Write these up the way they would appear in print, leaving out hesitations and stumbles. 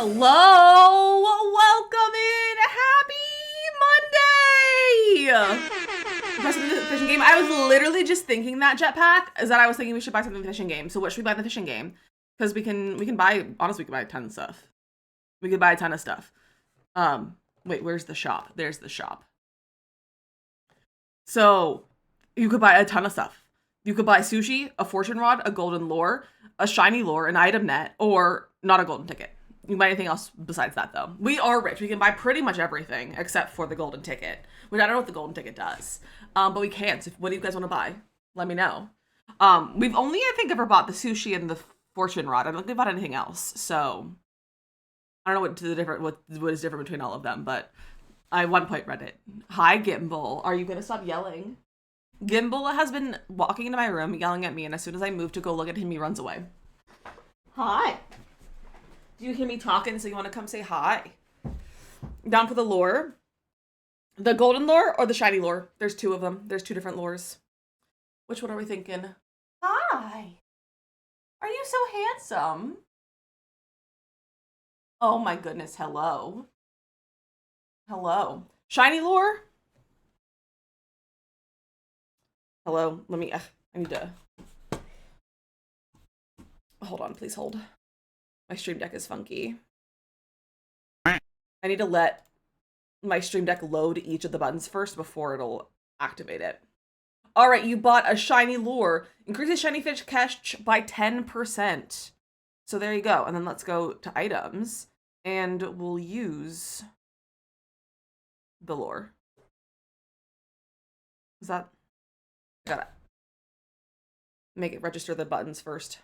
Hello! Welcome in! Happy Monday! Fishing game. I was literally just thinking that jetpack is that I was thinking we should buy something in the fishing game. So what should we buy in the fishing game? Because we can buy, honestly, we can buy a ton of stuff. We could buy a ton of stuff. Wait, where's the shop? There's the shop. So you could buy a ton of stuff. You could buy sushi, a fortune rod, a golden lure, a shiny lure, an item net, or not a golden ticket. You can buy anything else besides that, though. We are rich. We can buy pretty much everything except for the golden ticket, which I don't know what the golden ticket does. But we can. So what do you guys want to buy? Let me know. We've only, I think, ever bought the sushi and the fortune rod. I don't think we bought anything else. So I don't know what is different between all of them, but I at one point read it. Hi, Gimbal. Are you going to stop yelling? Gimbal has been walking into my room, yelling at me, and as soon as I move to go look at him, he runs away. Hi. Do you hear me talking, so you want to come say hi? Down for the lure. The golden lure or the shiny lure? There's two of them. There's two different lures. Which one are we thinking? Hi. Are you so handsome? Oh my goodness, hello. Hello. Shiny lure? Hello, let me, I need to, hold on, please hold. My stream deck is funky. I need to let my stream deck load each of the buttons first before it'll activate it. All right, you bought a shiny lure. Increases shiny fish catch by 10%. So there you go. And then let's go to items and we'll use the lure. Is that? Gotta make it register the buttons first.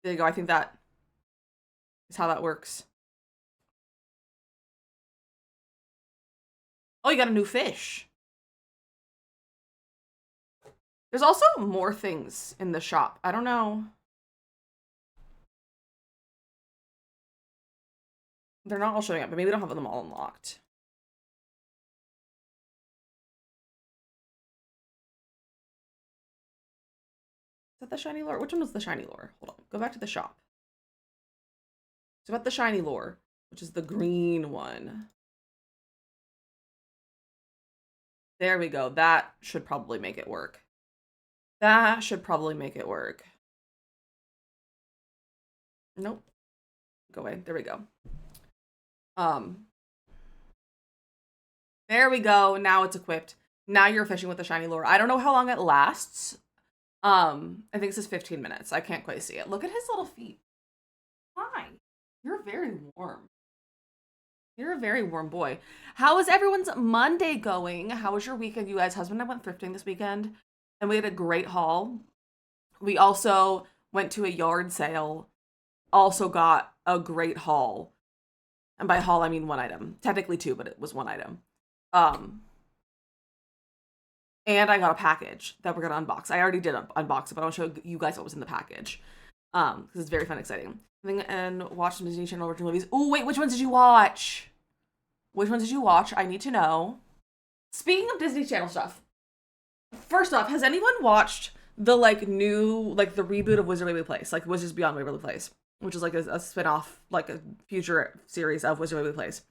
There you go. I think that is how that works. Oh, you got a new fish. There's also more things in the shop. I don't know. They're not all showing up, but maybe we don't have them all unlocked. Is that the shiny lure? Which one was the shiny lure? Hold on. Go back to the shop. It's about the shiny lure, which is the green one. There we go. That should probably make it work. That should probably make it work. Nope. Go away. There we go. There we go. Now it's equipped. Now you're fishing with the shiny lure. I don't know how long it lasts. I think this is 15 minutes. I can't quite see it. Look at his little feet. Hi. You're very warm. You're a very warm boy. How is everyone's Monday going? How was your weekend? You guys, husband and I went thrifting this weekend and we had a great haul. We also went to a yard sale, also got a great haul. And by haul, I mean one item. Technically two, but it was one item. And I got a package that we're going to unbox. I already did unbox it, but I'll show you guys what was in the package. Because it's very fun, exciting. And watch some Disney Channel original movies. Oh, wait, which ones did you watch? Which ones did you watch? I need to know. Speaking of Disney Channel stuff, first off, has anyone watched the, new, the reboot of Wizard Waverly Place? Like, Wizards Beyond Waverly Place, which is, a spin-off, a future series of Wizard Waverly Place.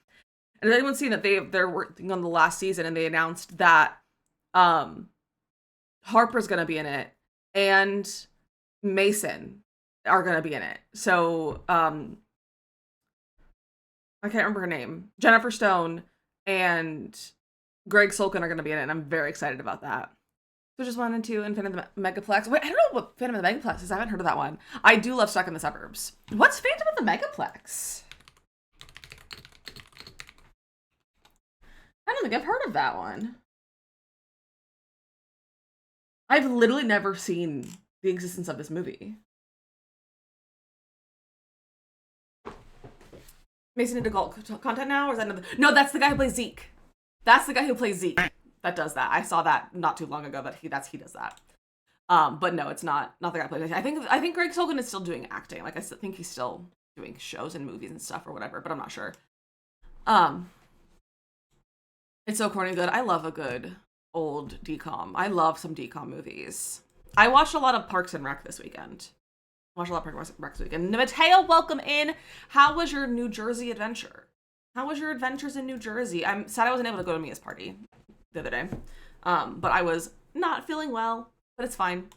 And has anyone seen that they're working on the last season and they announced that Harper's gonna be in it and Mason are gonna be in it. So I can't remember her name. Jennifer Stone and Greg Sulkin are gonna be in it, and I'm very excited about that. So just wanted to Phantom of the Megaplex. Wait, I don't know what Phantom of the Megaplex is. I haven't heard of that one. I do love Stuck in the Suburbs. What's Phantom of the Megaplex? I don't think I've heard of that one. I've literally never seen the existence of this movie. Mason into adult content now, or is that another? No, that's the guy who plays Zeke. That's the guy who plays Zeke. That does that. I saw that not too long ago. That he does that. But no, it's not the guy who plays. I think Greg Sulkin is still doing acting. I think he's still doing shows and movies and stuff or whatever. But I'm not sure. It's so corny good. I love a good old DCOM. I love some DCOM movies. I watched a lot of Parks and Rec this weekend. Watched a lot of Parks and Rec this weekend. Mateo, welcome in. How was your New Jersey adventure? How was your adventures in New Jersey? I'm sad I wasn't able to go to Mia's party the other day. But I was not feeling well, but it's fine.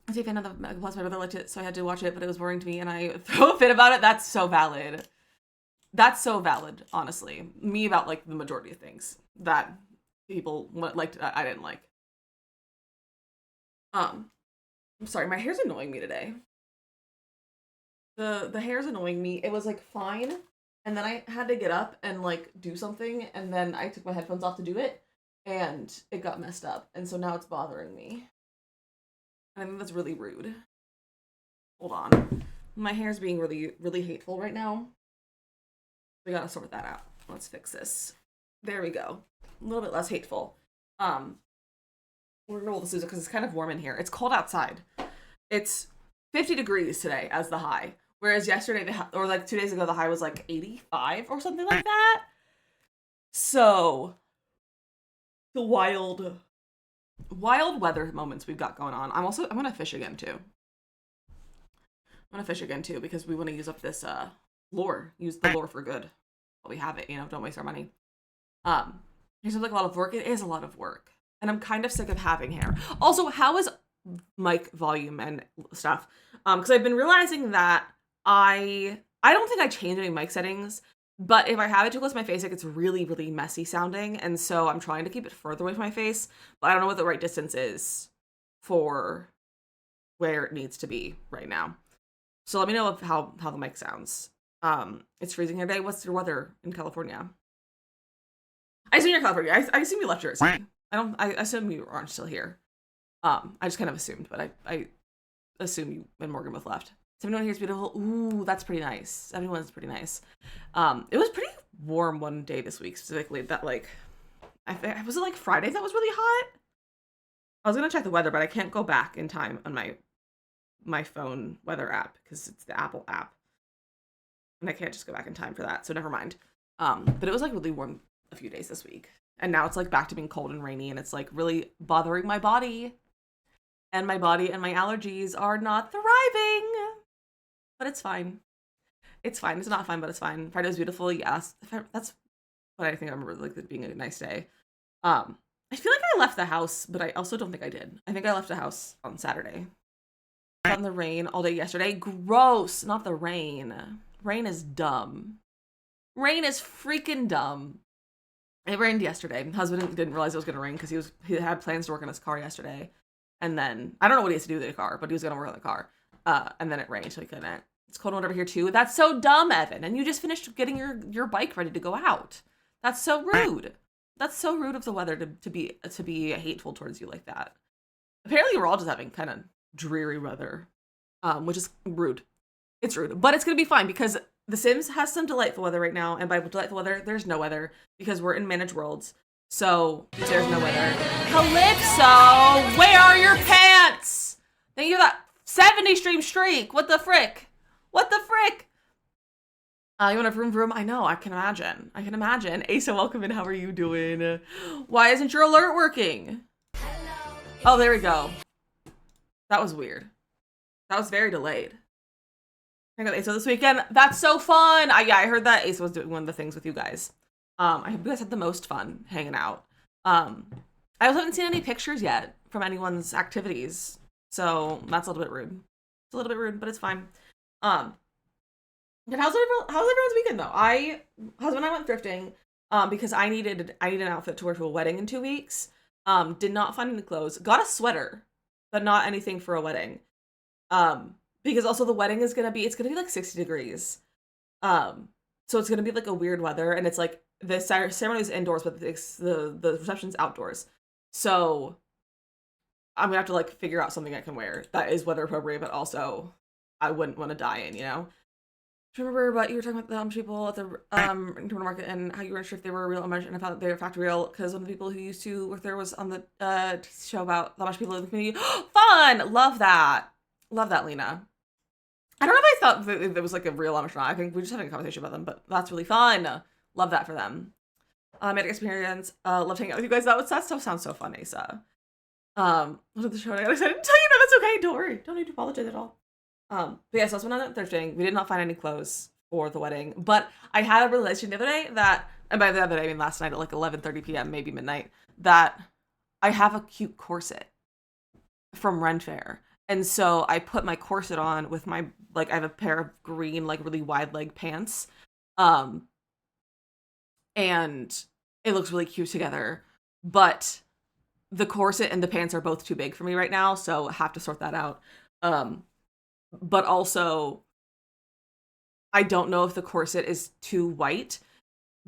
I was a fan of the Plus, my brother liked it, so I had to watch it, but it was boring to me, and I throw a fit about it. That's so valid. That's so valid, honestly. Me about, like, the majority of things that people liked, I didn't like. I'm sorry, my hair's annoying me today. The hair's annoying me. It was, like, fine, and then I had to get up and, like, do something, and then I took my headphones off to do it, and it got messed up, and so now it's bothering me. I think that's really rude. Hold on. My hair's being really, really hateful right now. We gotta sort that out. Let's fix this. There we go. A little bit less hateful. We're gonna roll the Sousa because it's kind of warm in here. It's cold outside. It's 50 degrees today as the high. Whereas yesterday, or like 2 days ago, the high was like 85 or something like that. So, the wild weather moments we've got going on. I'm gonna fish again too. Because we want to use up this lure. Use the lure for good. While we have it, don't waste our money. It seems like a lot of work. It is a lot of work. And I'm kind of sick of having hair. Also, how is mic volume and stuff? Because I've been realizing that I don't think I changed any mic settings, but if I have it too close to my face, it gets really, really messy sounding. And so I'm trying to keep it further away from my face, but I don't know what the right distance is for where it needs to be right now. So let me know how the mic sounds. It's freezing here today. What's your weather in California? I assume you're California. I assume you left Jersey. I assume you aren't still here. I just kind of assumed, but I assume you and Morgan both left. 71 here is beautiful. Ooh, that's pretty nice. 71 is pretty nice. It was pretty warm one day this week, specifically. That, like, was it like Friday that was really hot? I was gonna check the weather, but I can't go back in time on my phone weather app because it's the Apple app, and I can't just go back in time for that. So never mind. But it was like really warm a few days this week, and now it's like back to being cold and rainy, and it's like really bothering my body. And my body and my allergies are not thriving. But it's fine. It's fine. It's not fine, but it's fine. Friday was beautiful. Yes. That's what I think I remember, like, it being a nice day. I feel like I left the house, but I also don't think I did. I think I left the house on Saturday. Out in the rain all day yesterday. Gross. Not the rain. Rain is dumb. Rain is freaking dumb. It rained yesterday. My husband didn't realize it was going to rain because he had plans to work on his car yesterday. And then, I don't know what he has to do with the car, but he was going to work on the car. And then it rained, so he couldn't. It's cold over here too. That's so dumb, Evan. And you just finished getting your bike ready to go out. That's so rude. That's so rude of the weather to be hateful towards you like that. Apparently, we're all just having kind of dreary weather, which is rude. It's rude, but it's gonna be fine because The Sims has some delightful weather right now, and by delightful weather, there's no weather because we're in managed worlds. So there's no weather. Calypso, where are your pants? Thank you for that 70 stream streak. What the frick? What the frick? You want a vroom? I know, I can imagine. Asa, welcome in. How are you doing? Why isn't your alert working? Oh, there we go. That was weird. That was very delayed. I got Asa this weekend. That's so fun. Yeah, I heard that Asa was doing one of the things with you guys. I hope you guys had the most fun hanging out. I also haven't seen any pictures yet from anyone's activities. So that's a little bit rude. It's a little bit rude, but it's fine. And how's everyone's weekend though? Husband and I went thrifting because I needed an outfit to wear to a wedding in 2 weeks. Did not find any clothes. Got a sweater, but not anything for a wedding. Because also the wedding is gonna be like 60 degrees. So it's gonna be like a weird weather, and it's like the ceremony is indoors, but the reception's outdoors. So I'm gonna have to like figure out something I can wear that is weather appropriate, but also I wouldn't want to die in, you know. Remember, but you were talking about the people at the internal market and how you weren't sure if they were real and I found that they were in fact real because one of the people who used to work there was on the show about the much people in the community. Fun! Love that, Lena. I don't know if I thought that it was like a real Amish or not. I think we just having a conversation about them, but that's really fun. Love that for them. Made experience. Love hanging out with you guys. That stuff sounds so fun, Asa. What did the show? I got excited to tell you. No, that's okay. Don't worry. Don't need to apologize at all. But yeah, so I went on that Thursday. We did not find any clothes for the wedding, but I had a realization the other day that, and by the other day I mean last night at like 11:30 p.m., maybe midnight, that I have a cute corset from Ren Fair. And so I put my corset on with my, like, I have a pair of green, like, really wide leg pants. Um, and it looks really cute together. But the corset and the pants are both too big for me right now, so I have to sort that out. But also, I don't know if the corset is too white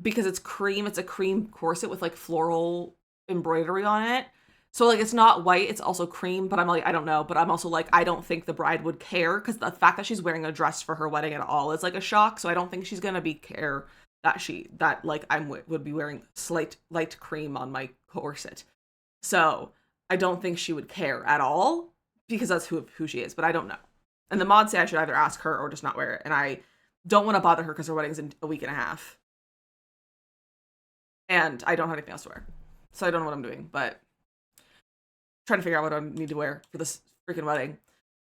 because it's cream. It's a cream corset with like floral embroidery on it. So like it's not white, it's also cream, but I'm like, I don't know. But I'm also like, I don't think the bride would care because the fact that she's wearing a dress for her wedding at all is like a shock. So I don't think she's gonna be care that like would be wearing light cream on my corset. So I don't think she would care at all because that's who she is. But I don't know. And the mods say I should either ask her or just not wear it. And I don't want to bother her because her wedding's in a week and a half. And I don't have anything else to wear. So I don't know what I'm doing, but trying to figure out what I need to wear for this freaking wedding.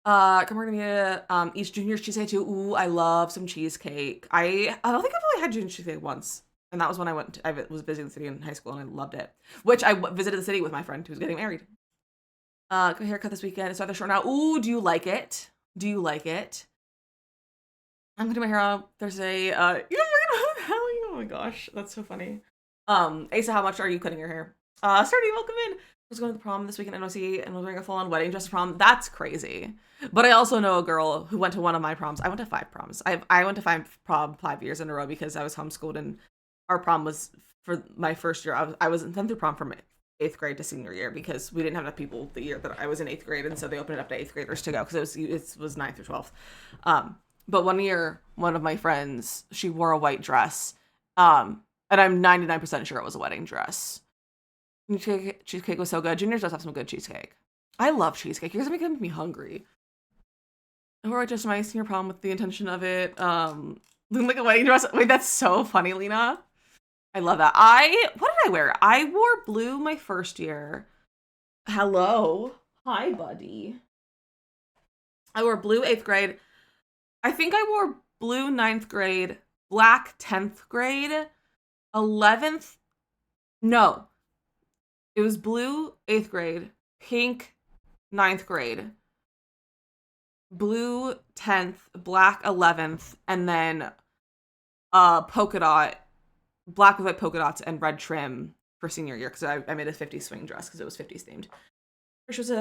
We're gonna eat Junior's cheesecake too. Ooh, I love some cheesecake. I don't think I've only had Junior's cheesecake once. And that was when I was visiting the city in high school and I loved it. Which I visited the city with my friend who's getting married. Got a haircut this weekend. It's rather short now. Ooh, do you like it? Do you like it? I'm gonna do my hair on Thursday. Oh my gosh, that's so funny. Asa, how much are you cutting your hair? Sturdy, welcome in. I was going to the prom this weekend at NOC and was wearing a full-on wedding dress to prom. That's crazy. But I also know a girl who went to one of my proms. I went to 5 proms. I went to 5 years in a row because I was homeschooled and our prom was for my first year. I was then through prom from 8th grade to senior year because we didn't have enough people the year that I was in 8th grade, and so they opened it up to 8th graders to go because it was 9th through 12th. But one year, one of my friends, she wore a white dress, and I'm 99% sure it was a wedding dress. Cheesecake was so good. Junior does have some good cheesecake. I love cheesecake. You guys are making me hungry. I wore just my senior prom with the intention of it looking like a wedding dress. Wait, that's so funny, Lena. I love that. What did I wear? I wore blue my first year. Hello. Hi, buddy. I wore blue 8th grade. I think I wore blue 9th grade, black 10th grade, 11th. No. It was blue 8th grade, pink 9th grade, blue 10th, black 11th, and then polka dot, black with white polka dots and red trim for senior year because I made a 50s swing dress because it was 50s themed. First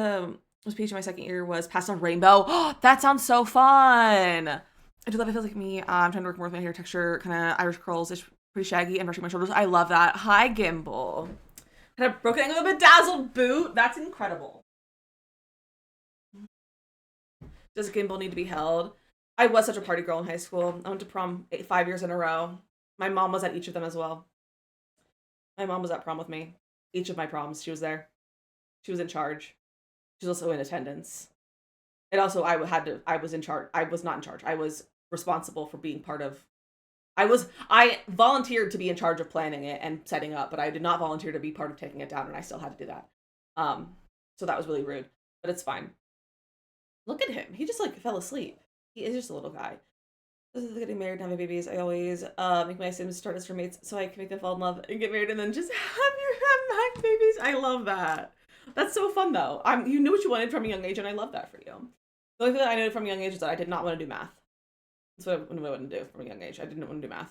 was peach. My second year was pastel rainbow. Oh, that sounds so fun. I do love it. Feels like me. I'm trying to work more with my hair texture, kind of Irish curls. It's pretty shaggy and brushing my shoulders. I love that. Hi, Gimbal. Had a broken ankle with a bedazzled boot. That's incredible. Does Gimbal need to be held? I was such a party girl in high school. I went to prom 5 years in a row. My mom was at each of them as well. My mom was at prom with me. Each of my proms, she was there. She was in charge. She was also in attendance. And also, I was in charge. I was not in charge. I was responsible for being part of. I volunteered to be in charge of planning it and setting up, but I did not volunteer to be part of taking it down, and I still had to do that. So that was really rude, but it's fine. Look at him. He just like fell asleep. He is just a little guy. This is getting married and having babies. I always make my Sims start as roommates so I can make them fall in love and get married and then just have babies. I love that. That's so fun though. You knew what you wanted from a young age, and I love that for you. The only thing that I knew from a young age is that I did not want to do math. That's what I wouldn't do from a young age. I didn't want to do math.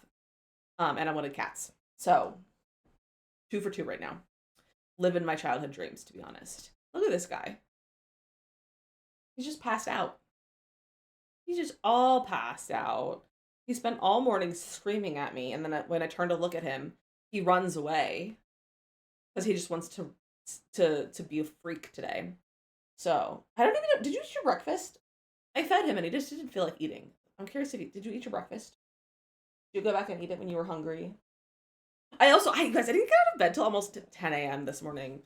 And I wanted cats. So 2 for 2 right now. Living my childhood dreams, to be honest. Look at this guy. He's just passed out. He's just all passed out. He spent all morning screaming at me, and then when I turn to look at him, he runs away because he just wants to be a freak today. So I don't even know. Did you eat your breakfast? I fed him, and he just didn't feel like eating. I'm curious if did you eat your breakfast? Did you go back and eat it when you were hungry? You guys, I didn't get out of bed till almost 10 a.m. this morning.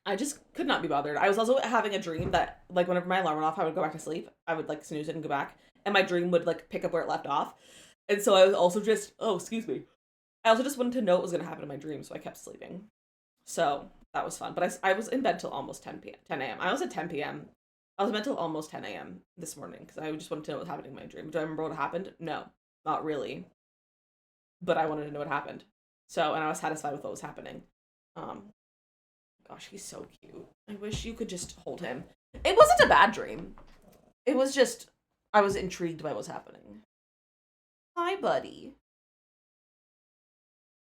I just could not be bothered. I was also having a dream that, like, whenever my alarm went off, I would go back to sleep. I would, like, snooze it and go back. And my dream would, like, pick up where it left off. And so I was also just, I also just wanted to know what was going to happen in my dream, so I kept sleeping. So, That was fun. But I was in bed till almost 10 a.m. I was at 10 p.m. I was in bed till almost 10 a.m. this morning because I just wanted to know what was happening in my dream. Do I remember what happened? No, not really. But I wanted to know what happened. So, and I was satisfied with what was happening. Um, Gosh, he's so cute. I wish you could just hold him. It wasn't a bad dream. It was just, I was intrigued by what was happening. Hi, buddy.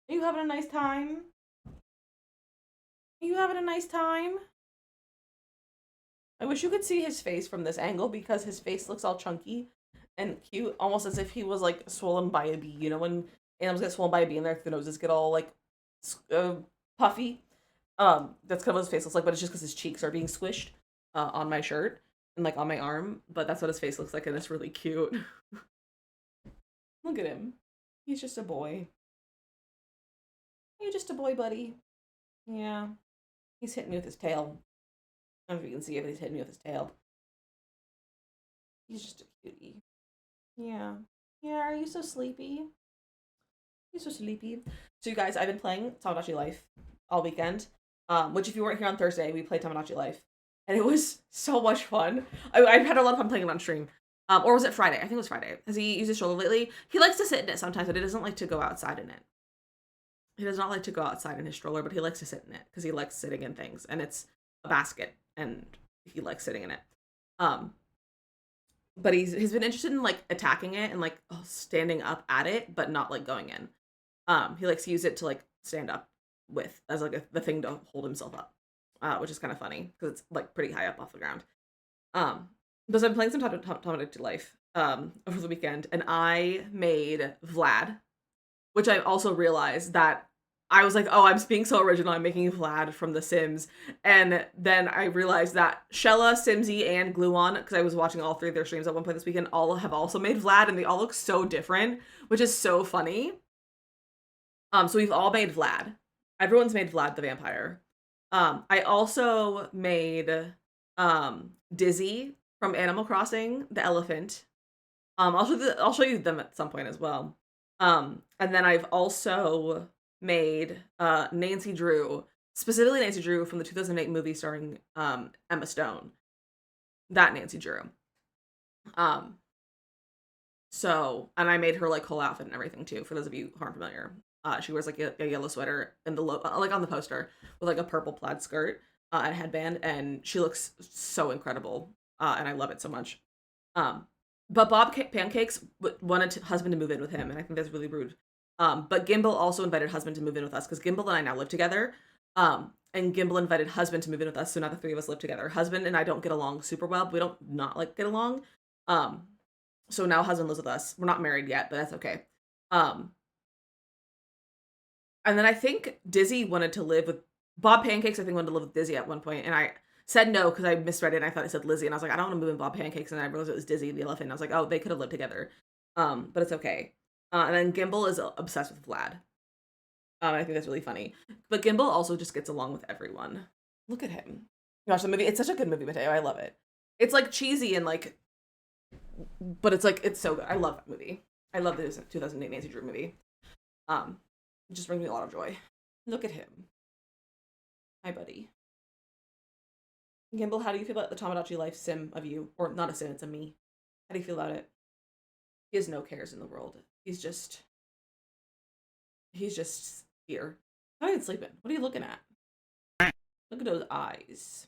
Are you having a nice time? Are you having a nice time? I wish you could see his face from this angle because his face looks all chunky and cute, almost as if he was like swollen by a bee. You know when animals get swollen by a bee and their noses get all like puffy? That's kind of what his face looks like, but it's just because his cheeks are being squished on my shirt and like on my arm. But that's what his face looks like, and it's really cute. Look at him. He's just a boy. You're just a boy, buddy. Yeah. He's hitting me with his tail. I don't know if you can see it, but he's hitting me with his tail. He's just a cutie. Yeah. Yeah, are you so sleepy? You're so sleepy. So you guys, I've been playing Tamagotchi Life all weekend. Which if you weren't here on Thursday, we played Tamagotchi Life. And it was so much fun. I've had a lot of fun playing it on stream. Or was it Friday? I think it was Friday. Has he used his stroller lately? He likes to sit in it sometimes, but he doesn't like to go outside in it. He does not like to go outside in his stroller, but he likes to sit in it because he likes sitting in things. And it's a basket, and he likes sitting in it. But he's been interested in like attacking it and like standing up at it, but not like going in. He likes to use it to like stand up with as like the thing to hold himself up, which is kind of funny because it's like pretty high up off the ground. But I'm playing some Tamagotchi Life over the weekend, and I made Vlad, which I also realized that I was like, oh, I'm being so original. I'm making Vlad from The Sims. And then I realized that Shella, Simsy, and Gluon, because I was watching all three of their streams at one point this weekend, all have also made Vlad, and they all look so different, which is so funny. So we've all made Vlad. Everyone's made Vlad the vampire. I also made Dizzy from Animal Crossing, the elephant. I'll show you them at some point as well. And then I've also made Nancy Drew, specifically Nancy Drew from the 2008 movie starring Emma Stone. That Nancy Drew. So, and I made her like whole outfit and everything too, for those of you who aren't familiar. She wears like a yellow sweater and like on the poster with like a purple plaid skirt and a headband, and she looks so incredible, and I love it so much. But Bob Pancakes wanted husband to move in with him, and I think that's really rude. But Gimbal also invited husband to move in with us because Gimbal and I now live together. And Gimbal invited husband to move in with us, so now the three of us live together. Husband and I don't get along super well, but we don't not like get along. So now husband lives with us. We're not married yet, but that's okay. And then I think Dizzy wanted to live with Bob Pancakes. I think wanted to live with Dizzy at one point, and I said no because I misread it and I thought it said Lizzie, and I was like, I don't want to move in Bob Pancakes, and I realized it was Dizzy the elephant. And I was like, oh, they could have lived together, but it's okay. And then Gimbal is obsessed with Vlad. I think that's really funny. But Gimbal also just gets along with everyone. Look at him. Gosh, the movie, it's such a good movie, Mateo. I love it. It's like cheesy and like, but it's like, it's so good. I love that movie. I love the 2008 Nancy Drew movie. It just brings me a lot of joy. Look at him. Hi, buddy. Gimbal, how do you feel about the Tamagotchi Life sim of you? Or not a sim, it's a me. How do you feel about it? He has no cares in the world. He's just here. How are you sleeping? What are you looking at? Look at those eyes.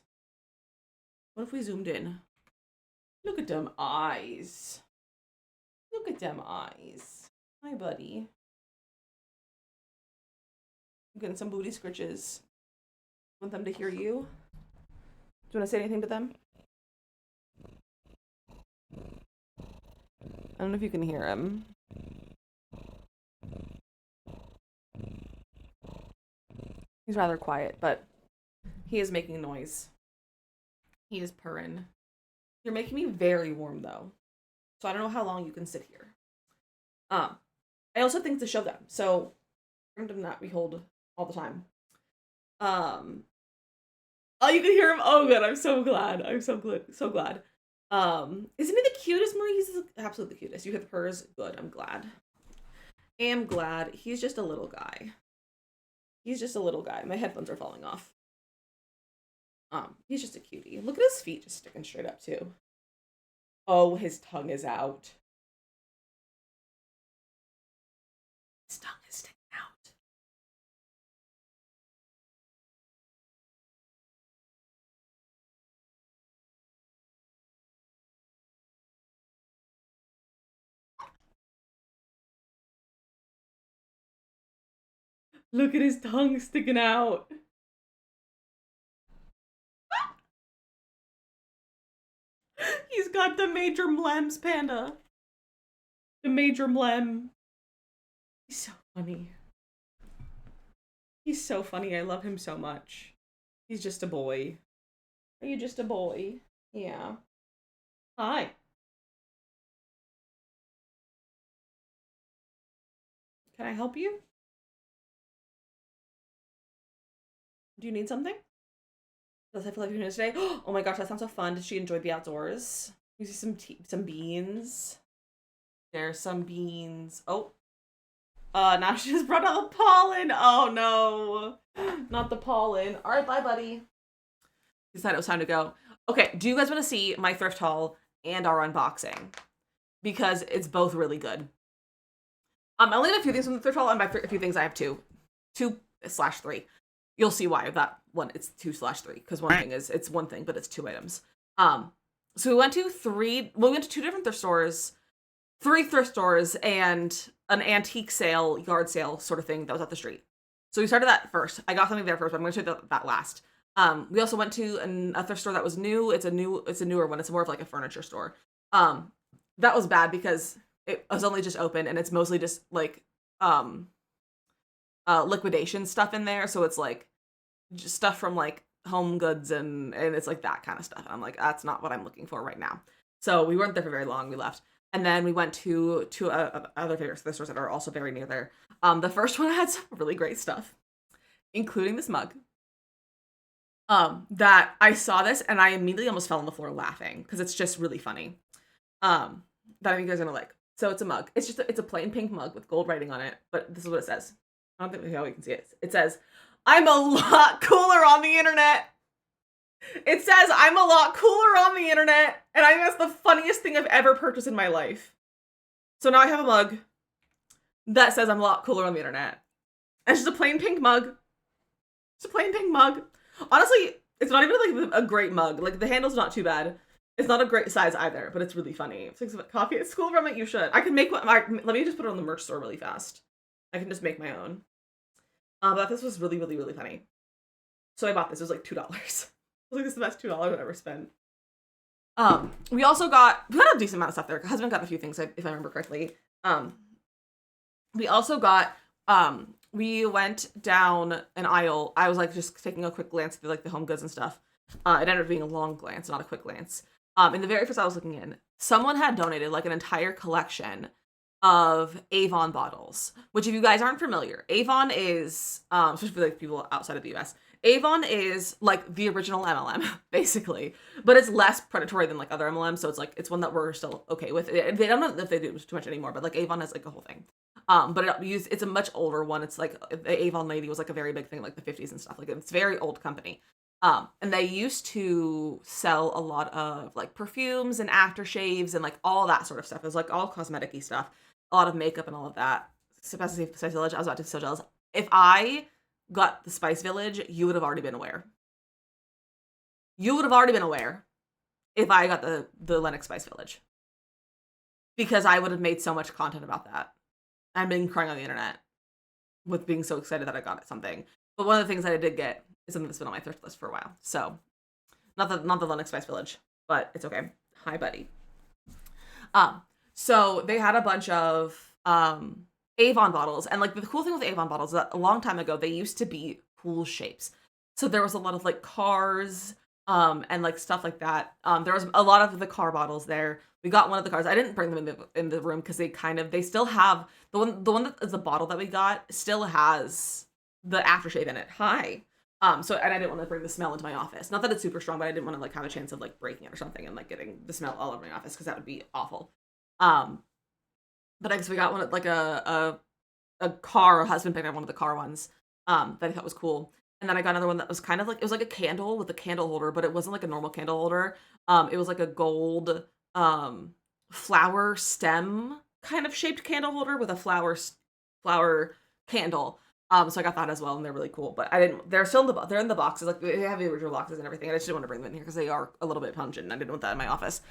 What if we zoomed in? Look at them eyes. Look at them eyes. Hi, buddy. I'm getting some booty scritches. Want them to hear you? Do you want to say anything to them? I don't know if you can hear him. He's rather quiet, but he is making noise. He is purring. You're making me very warm, though. So I don't know how long you can sit here. I also think to show them. So random that we hold all the time. Oh, you can hear him. Oh, good. I'm so glad. I'm so glad. Isn't he the cutest, Marie? He's absolutely the cutest. You have purrs. Good. I'm glad. He's just a little guy. He's just a little guy. My headphones are falling off. He's just a cutie. Look at his feet just sticking straight up too. Oh, his tongue is out. His tongue is sticking out. Look at his tongue sticking out. He's got the Major Mlem's panda. The Major Mlem. He's so funny. He's so funny. I love him so much. He's just a boy. Are you just a boy? Yeah. Hi. Can I help you? Do you need something? Does I feel like you're here today? Oh my gosh, that sounds so fun. Did she enjoy the outdoors? You see some beans. There's some beans. Oh. Now she just brought out the pollen. Oh no. Not the pollen. Alright, bye buddy. Decided it was time to go. Okay, do you guys want to see my thrift haul and our unboxing? Because it's both really good. I only have a few things from the thrift haul, and by a few things I have two. 2/3. You'll see why that one it's 2/3, because one thing is it's one thing, but it's two items. So we went to two different thrift stores, 3 thrift stores, and an antique sale, yard sale sort of thing that was up the street. So we started that first. I got something there first, but I'm going to show you that last. We also went to a thrift store that was new. It's a newer one. It's more of like a furniture store. That was bad because it was only just open, and it's mostly just like liquidation stuff in there. So it's like just stuff from like Home Goods and it's like that kind of stuff. And I'm like, that's not what I'm looking for right now. So we weren't there for very long. We left. And then we went to other favorite thrift stores that are also very near there. The first one had some really great stuff, including this mug. That I saw this and I immediately almost fell on the floor laughing because it's just really funny. That I think you guys are gonna like. So it's a mug. It's a plain pink mug with gold writing on it. But this is what it says. I don't think how you can see it. It says, "I'm a lot cooler on the internet." It says, "I'm a lot cooler on the internet," and I think that's the funniest thing I've ever purchased in my life. So now I have a mug that says I'm a lot cooler on the internet. And it's just a plain pink mug. It's a plain pink mug. Honestly, it's not even like a great mug. Like the handle's not too bad. It's not a great size either, but it's really funny. It's like coffee at school from it. You should. I can make one. Let me just put it on the merch store really fast. I can just make my own. But this was really, really, really funny. So I bought this. It was like $2. I was like, this is the best $2 I've ever spent. We also got a decent amount of stuff there. Husband got a few things, if I remember correctly. We also got, we went down an aisle. I was like just taking a quick glance through like the Home Goods and stuff. It ended up being a long glance, not a quick glance. In the very first I was looking in, someone had donated like an entire collection of Avon bottles, which if you guys aren't familiar, Avon is, especially for like people outside of the US, Avon is like the original MLM, basically, but it's less predatory than like other MLMs, so it's like, it's one that we're still okay with. They don't know if they do too much anymore, but like Avon has like a whole thing. But it's a much older one. It's like, the Avon lady was like a very big thing, like the 50s and stuff, like it's a very old company. And they used to sell a lot of like perfumes and aftershaves and like all that sort of stuff. It was like all cosmetic-y stuff, a lot of makeup and all of that. Spice Village, I was about to be so jealous. If I got the Spice Village, you would have already been aware. You would have already been aware if I got the Lennox Spice Village. Because I would have made so much content about that. I've been crying on the internet with being so excited that I got something. But one of the things that I did get is something that's been on my thrift list for a while. So, not the Lennox Spice Village, but it's okay. Hi, buddy. So they had a bunch of Avon bottles, and like the cool thing with Avon bottles is that a long time ago they used to be pool shapes. So there was a lot of like cars, and like stuff like that. There was a lot of the car bottles there. We got one of the cars. I didn't bring them in the room because they still have the one that is the bottle that we got still has the aftershave in it. Hi. So, and I didn't want to bring the smell into my office. Not that it's super strong, but I didn't want to like have a chance of like breaking it or something and like getting the smell all over my office because that would be awful. But I guess we got one like a husband picked up one of the car ones, that I thought was cool. And then I got another one that was kind of like, it was like a candle with a candle holder, but it wasn't like a normal candle holder. It was like a gold flower stem kind of shaped candle holder with a flower candle. So I got that as well, and they're really cool. But I didn't. They're in the boxes. Like they have the original boxes and everything. I just didn't want to bring them in here because they are a little bit pungent. And I didn't want that in my office.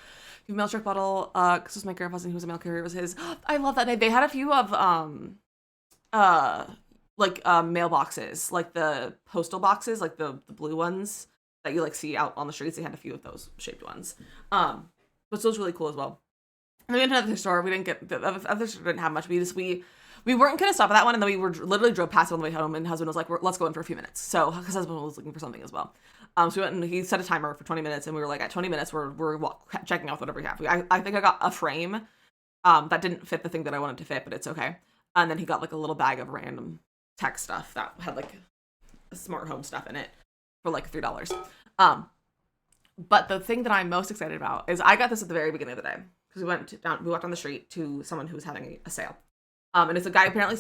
Mail truck bottle. Because it was my grandpa's and he was a mail carrier. It was his. I love that. They had a few of mailboxes, like the postal boxes, like the blue ones that you like see out on the streets. They had a few of those shaped ones. Which was really cool as well. And then we went to another store. We didn't get the other store didn't have much. We weren't gonna stop at that one, and then we were literally drove past it on the way home. And husband was like, "Let's go in for a few minutes." So because husband was looking for something as well. So we went and he set a timer for 20 minutes, and we were like, at 20 minutes, we're checking out whatever we have. I think I got a frame that didn't fit the thing that I wanted to fit, but it's okay. And then he got like a little bag of random tech stuff that had like a smart home stuff in it for like $3. But the thing that I'm most excited about is I got this at the very beginning of the day because we walked down the street to someone who was having a sale. And it's a guy who apparently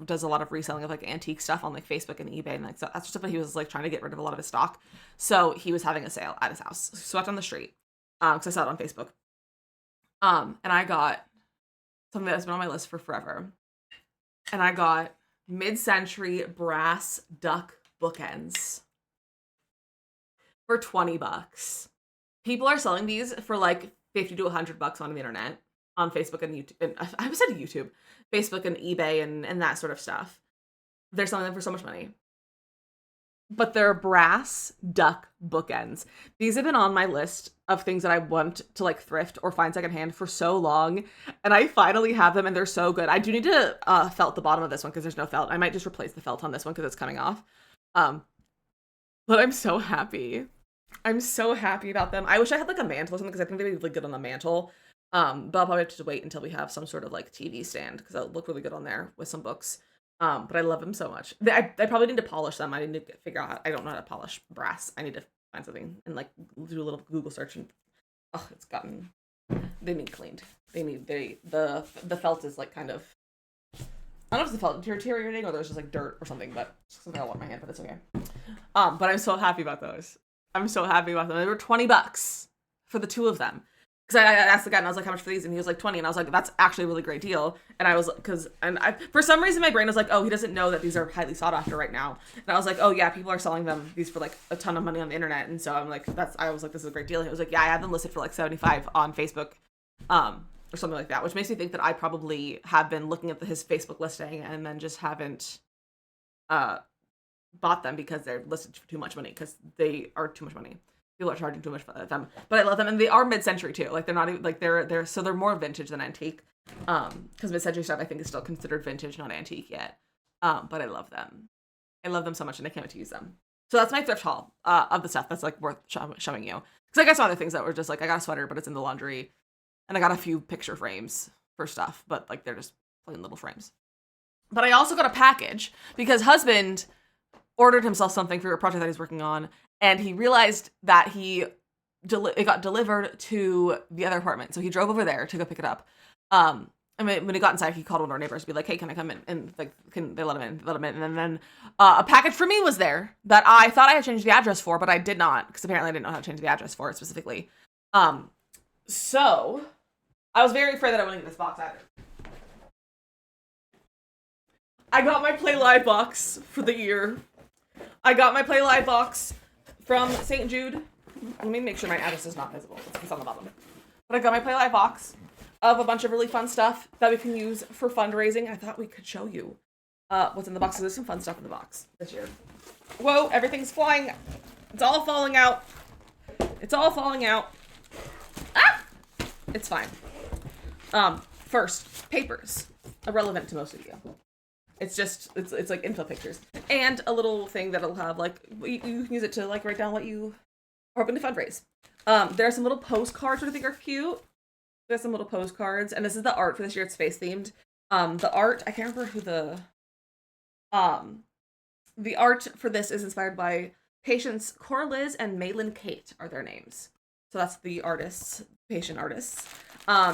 does a lot of reselling of like antique stuff on like Facebook and eBay and like so that's stuff that he was like trying to get rid of a lot of his stock. So he was having a sale at his house. So I walked down the street because I saw it on Facebook. And I got something that's been on my list for forever. And I got mid-century brass duck bookends for $20. People are selling these for like $50 to $100 on the internet, on Facebook and YouTube. And I said YouTube, Facebook and eBay and that sort of stuff. They're selling them for so much money. But they're brass duck bookends. These have been on my list of things that I want to like thrift or find secondhand for so long. And I finally have them and they're so good. I do need to felt the bottom of this one because there's no felt. I might just replace the felt on this one because it's coming off. But I'm so happy. I'm so happy about them. I wish I had like a mantle or something because I think they'd be really good on the mantle. But I'll probably have to wait until we have some sort of like TV stand because that'll look really good on there with some books. But I love them so much. I probably need to polish them. I need to figure out I don't know how to polish brass. I need to find something and like do a little Google search and they need cleaned. The felt is like kind of, I don't know if it's the felt deteriorating or there's just like dirt or something, but it's something I want in my hand, but it's okay. But I'm so happy about those. I'm so happy about them. They were $20 for the two of them. Because I asked the guy and I was like, how much for these? And he was like 20. And I was like, that's actually a really great deal. And I was for some reason my brain was like, oh, he doesn't know that these are highly sought after right now. And I was like, oh yeah, people are selling these for like a ton of money on the internet. And so I'm like, I was like, this is a great deal. And he was like, yeah, I have them listed for like 75 on Facebook, or something like that, which makes me think that I probably have been looking at his Facebook listing and then just haven't, bought them because they're listed for too much money because they are too much money. People are charging too much for them, but I love them, and they are mid-century too. Like they're not even like they're more vintage than antique. Because mid-century stuff I think is still considered vintage, not antique yet. But I love them. I love them so much, and I can't wait to use them. So that's my thrift haul of the stuff that's like worth showing you. Because I got some other things that were just like I got a sweater, but it's in the laundry, and I got a few picture frames for stuff, but like they're just plain little frames. But I also got a package because husband ordered himself something for a project that he's working on. And he realized that it got delivered to the other apartment. So he drove over there to go pick it up. And when he got inside, he called one of our neighbors to be like, hey, can I come in? And like, can they let him in? Let him in. And then a package for me was there that I thought I had changed the address for, but I did not. Because apparently I didn't know how to change the address for it specifically. So I was very afraid that I wouldn't get this box either. I got my Play Live box for the year. I got my Play Live box from St. Jude. Let me make sure my address is not visible. It's on the bottom. But I got my Play Live box of a bunch of really fun stuff that we can use for fundraising. I thought we could show you what's in the box. So there's some fun stuff in the box this year. Whoa, everything's flying. It's all falling out. It's all falling out. Ah! It's fine. First, papers. Irrelevant to most of you. It's like info pictures. And a little thing that'll have, like, you can use it to, like, write down what you are hoping to fundraise. There are some little postcards that I think are cute. There's some little postcards. And this is the art for this year. It's space-themed. The art, I can't remember who the art for this is inspired by Patience Corliz and Malin Kate are their names. So that's the artists, patient artists.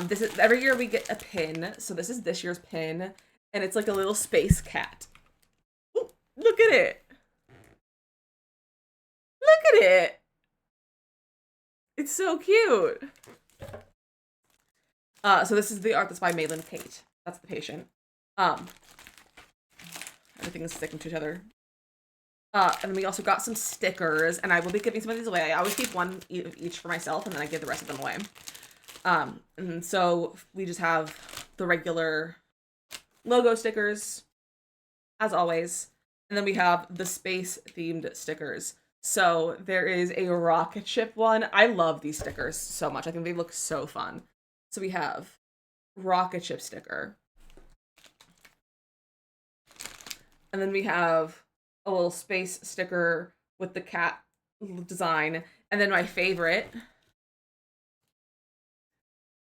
This is, every year we get a pin. So this is this year's pin. And it's like a little space cat. Ooh, look at it. Look at it. It's so cute. So this is the art that's by Malin Pate. That's the patient. Everything is sticking to each other. And then we also got some stickers, and I will be giving some of these away. I always keep one each for myself, and then I give the rest of them away. And so we just have the regular logo stickers, as always. And then we have the space-themed stickers. So there is a rocket ship one. I love these stickers so much. I think they look so fun. So we have rocket ship sticker. And then we have a little space sticker with the cat design. And then my favorite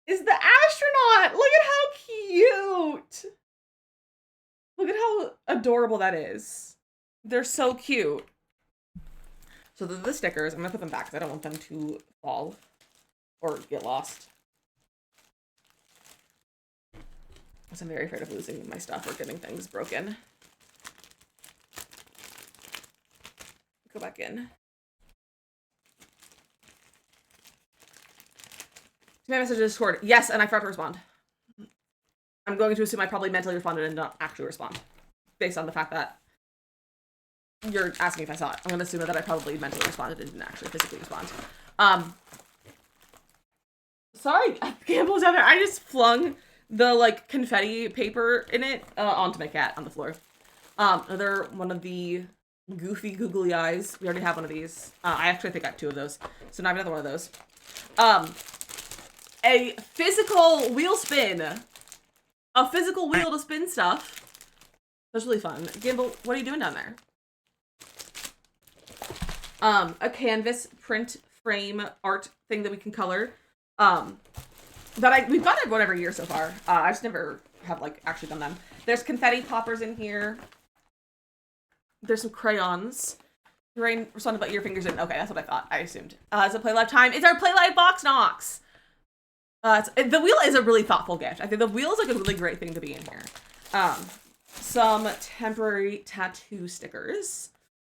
is the astronaut. Look at how cute. Look at how adorable that is. They're so cute. So the stickers, I'm going to put them back because I don't want them to fall or get lost. Because I'm very afraid of losing my stuff or getting things broken. Go back in. My message in Discord. Yes, and I forgot to respond. I'm going to assume I probably mentally responded and not actually respond. Based on the fact that you're asking if I saw it. I'm going to assume that I probably mentally responded and didn't actually physically respond. Sorry, Campbell was out there. I just flung the, like, confetti paper in it onto my cat on the floor. Another one of the goofy googly eyes. We already have one of these. I actually think I got 2 of those. So now I have another one of those. A physical wheel spin. A physical wheel to spin stuff. That's really fun. Gimbal, what are you doing down there? A canvas print frame art thing that we can color. We've done it one every year so far. I just never have, like, actually done them. There's confetti poppers in here. There's some crayons. Rain responded, but your fingers in. Okay, that's what I thought. I assumed. It's a Play Live time. It's our Play Live box knocks. The wheel is a really thoughtful gift. I think the wheel is like a really great thing to be in here. Some temporary tattoo stickers.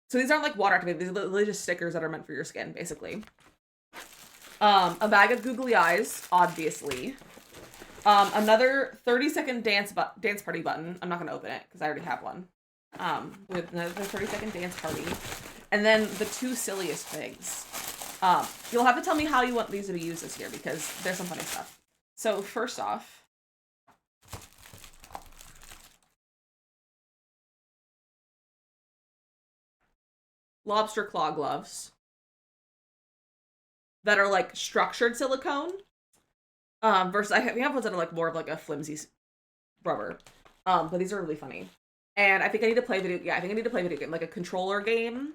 So these aren't like water activated. These are literally just stickers that are meant for your skin, basically. A bag of googly eyes, obviously. Another 30-second dance party button. I'm not gonna open it because I already have one. With another 30-second dance party. And then the 2 silliest things. You'll have to tell me how you want these to be used this year because there's some funny stuff. So first off, lobster claw gloves that are like structured silicone. Versus we have ones that are like more of like a flimsy rubber. But these are really funny. And I think I need to play video game, like a controller game.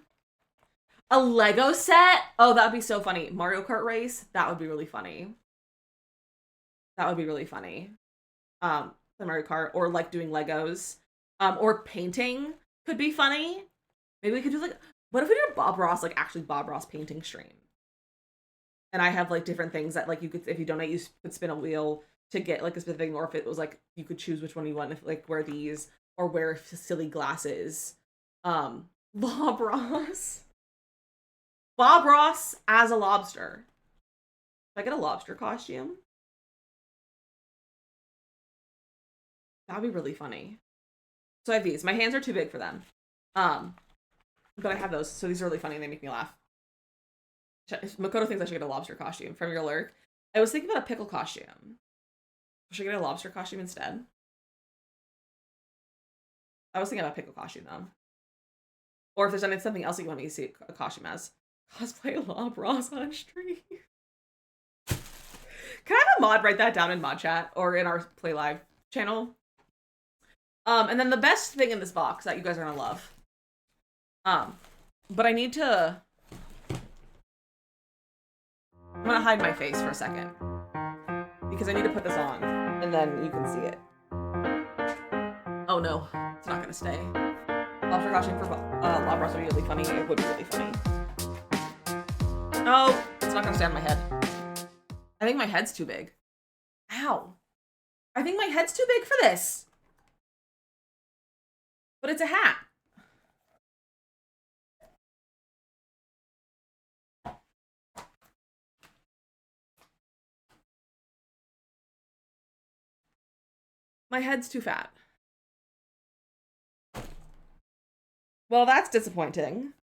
A Lego set? Oh, that would be so funny. Mario Kart race? That would be really funny. That would be really funny. The Mario Kart, or like doing Legos. Or painting could be funny. Maybe we could do like, what if we did a Bob Ross, like actually Bob Ross painting stream? And I have like different things that like you could, if you donate, you could spin a wheel to get like a specific thing, or if it was like, you could choose which one you want, if like wear these, or wear silly glasses. Bob Ross. Bob Ross as a lobster. Should I get a lobster costume? That would be really funny. So I have these. My hands are too big for them. But I have those, so these are really funny and they make me laugh. Makoto thinks I should get a lobster costume from your lurk. I was thinking about a pickle costume. Should I get a lobster costume instead? I was thinking about a pickle costume though. Or if there's something else that you want me to see a costume as. Cosplay Lob Ross on stream. Can I have a mod write that down in mod chat or in our Play Live channel? And then the best thing in this box that you guys are gonna love. But I need to. I'm gonna hide my face for a second because I need to put this on, and then you can see it. Oh no, it's not gonna stay. Lobster costume for Lob Ross would be really funny. It would be really funny. Oh, it's not gonna stay on my head. I think my head's too big. Ow. I think my head's too big for this. But it's a hat. My head's too fat. Well, that's disappointing.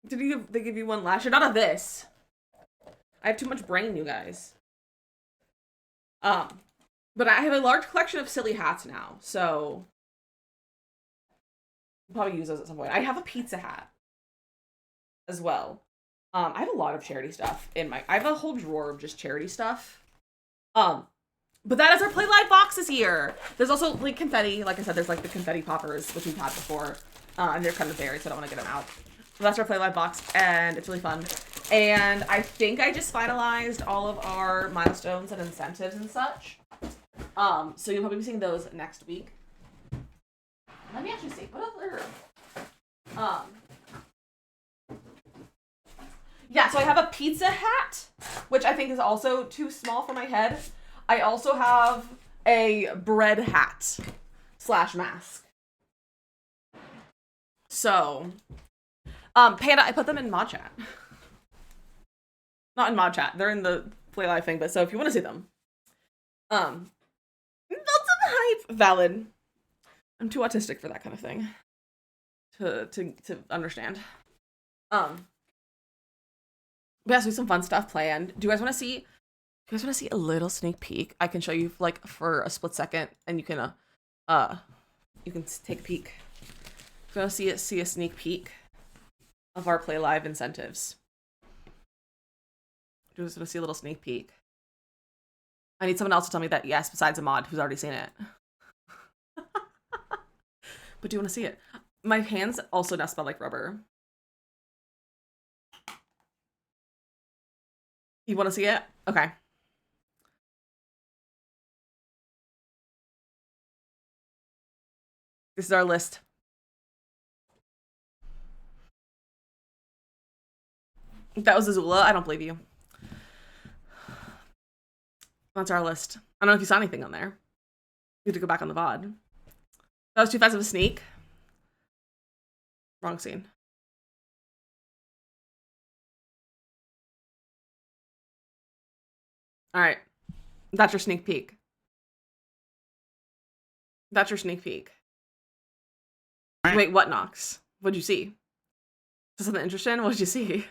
Did they give you one last year? Not of this. I have too much brain, you guys. But I have a large collection of silly hats now, so I'll probably use those at some point. I have a pizza hat as well. I have a lot of charity stuff I have a whole drawer of just charity stuff. But that is our Play Live box this year. There's also like confetti. Like I said, there's like the confetti poppers, which we've had before. And they're kind of buried, so I don't want to get them out. But that's our Play Live box, and it's really fun. And I think I just finalized all of our milestones and incentives and such. So you'll probably be seeing those next week. Let me actually see. What other... Yeah, so I have a pizza hat, which I think is also too small for my head. I also have a bread hat / mask. So, Panda, I put them in mod chat. Not in mod chat. They're in the Play Live thing, but so if you want to see them. Lots of hype. Valid. I'm too autistic for that kind of thing. To understand. Yeah, so some fun stuff planned. Do you guys want to see a little sneak peek? I can show you like for a split second, and you can take a peek. If you want to see a sneak peek of our Play Live incentives. Do you just want to see a little sneak peek? I need someone else to tell me that yes, besides a mod who's already seen it. But do you want to see it? My hands also now smell like rubber. You want to see it? Okay. This is our list. That was Azula. I don't believe you. That's our list. I don't know if you saw anything on there. You have to go back on the VOD. That was too fast of a sneak. Wrong scene. All right. That's your sneak peek. That's your sneak peek. Wait, what, Nox? What'd you see? Is there something interesting? What'd you see?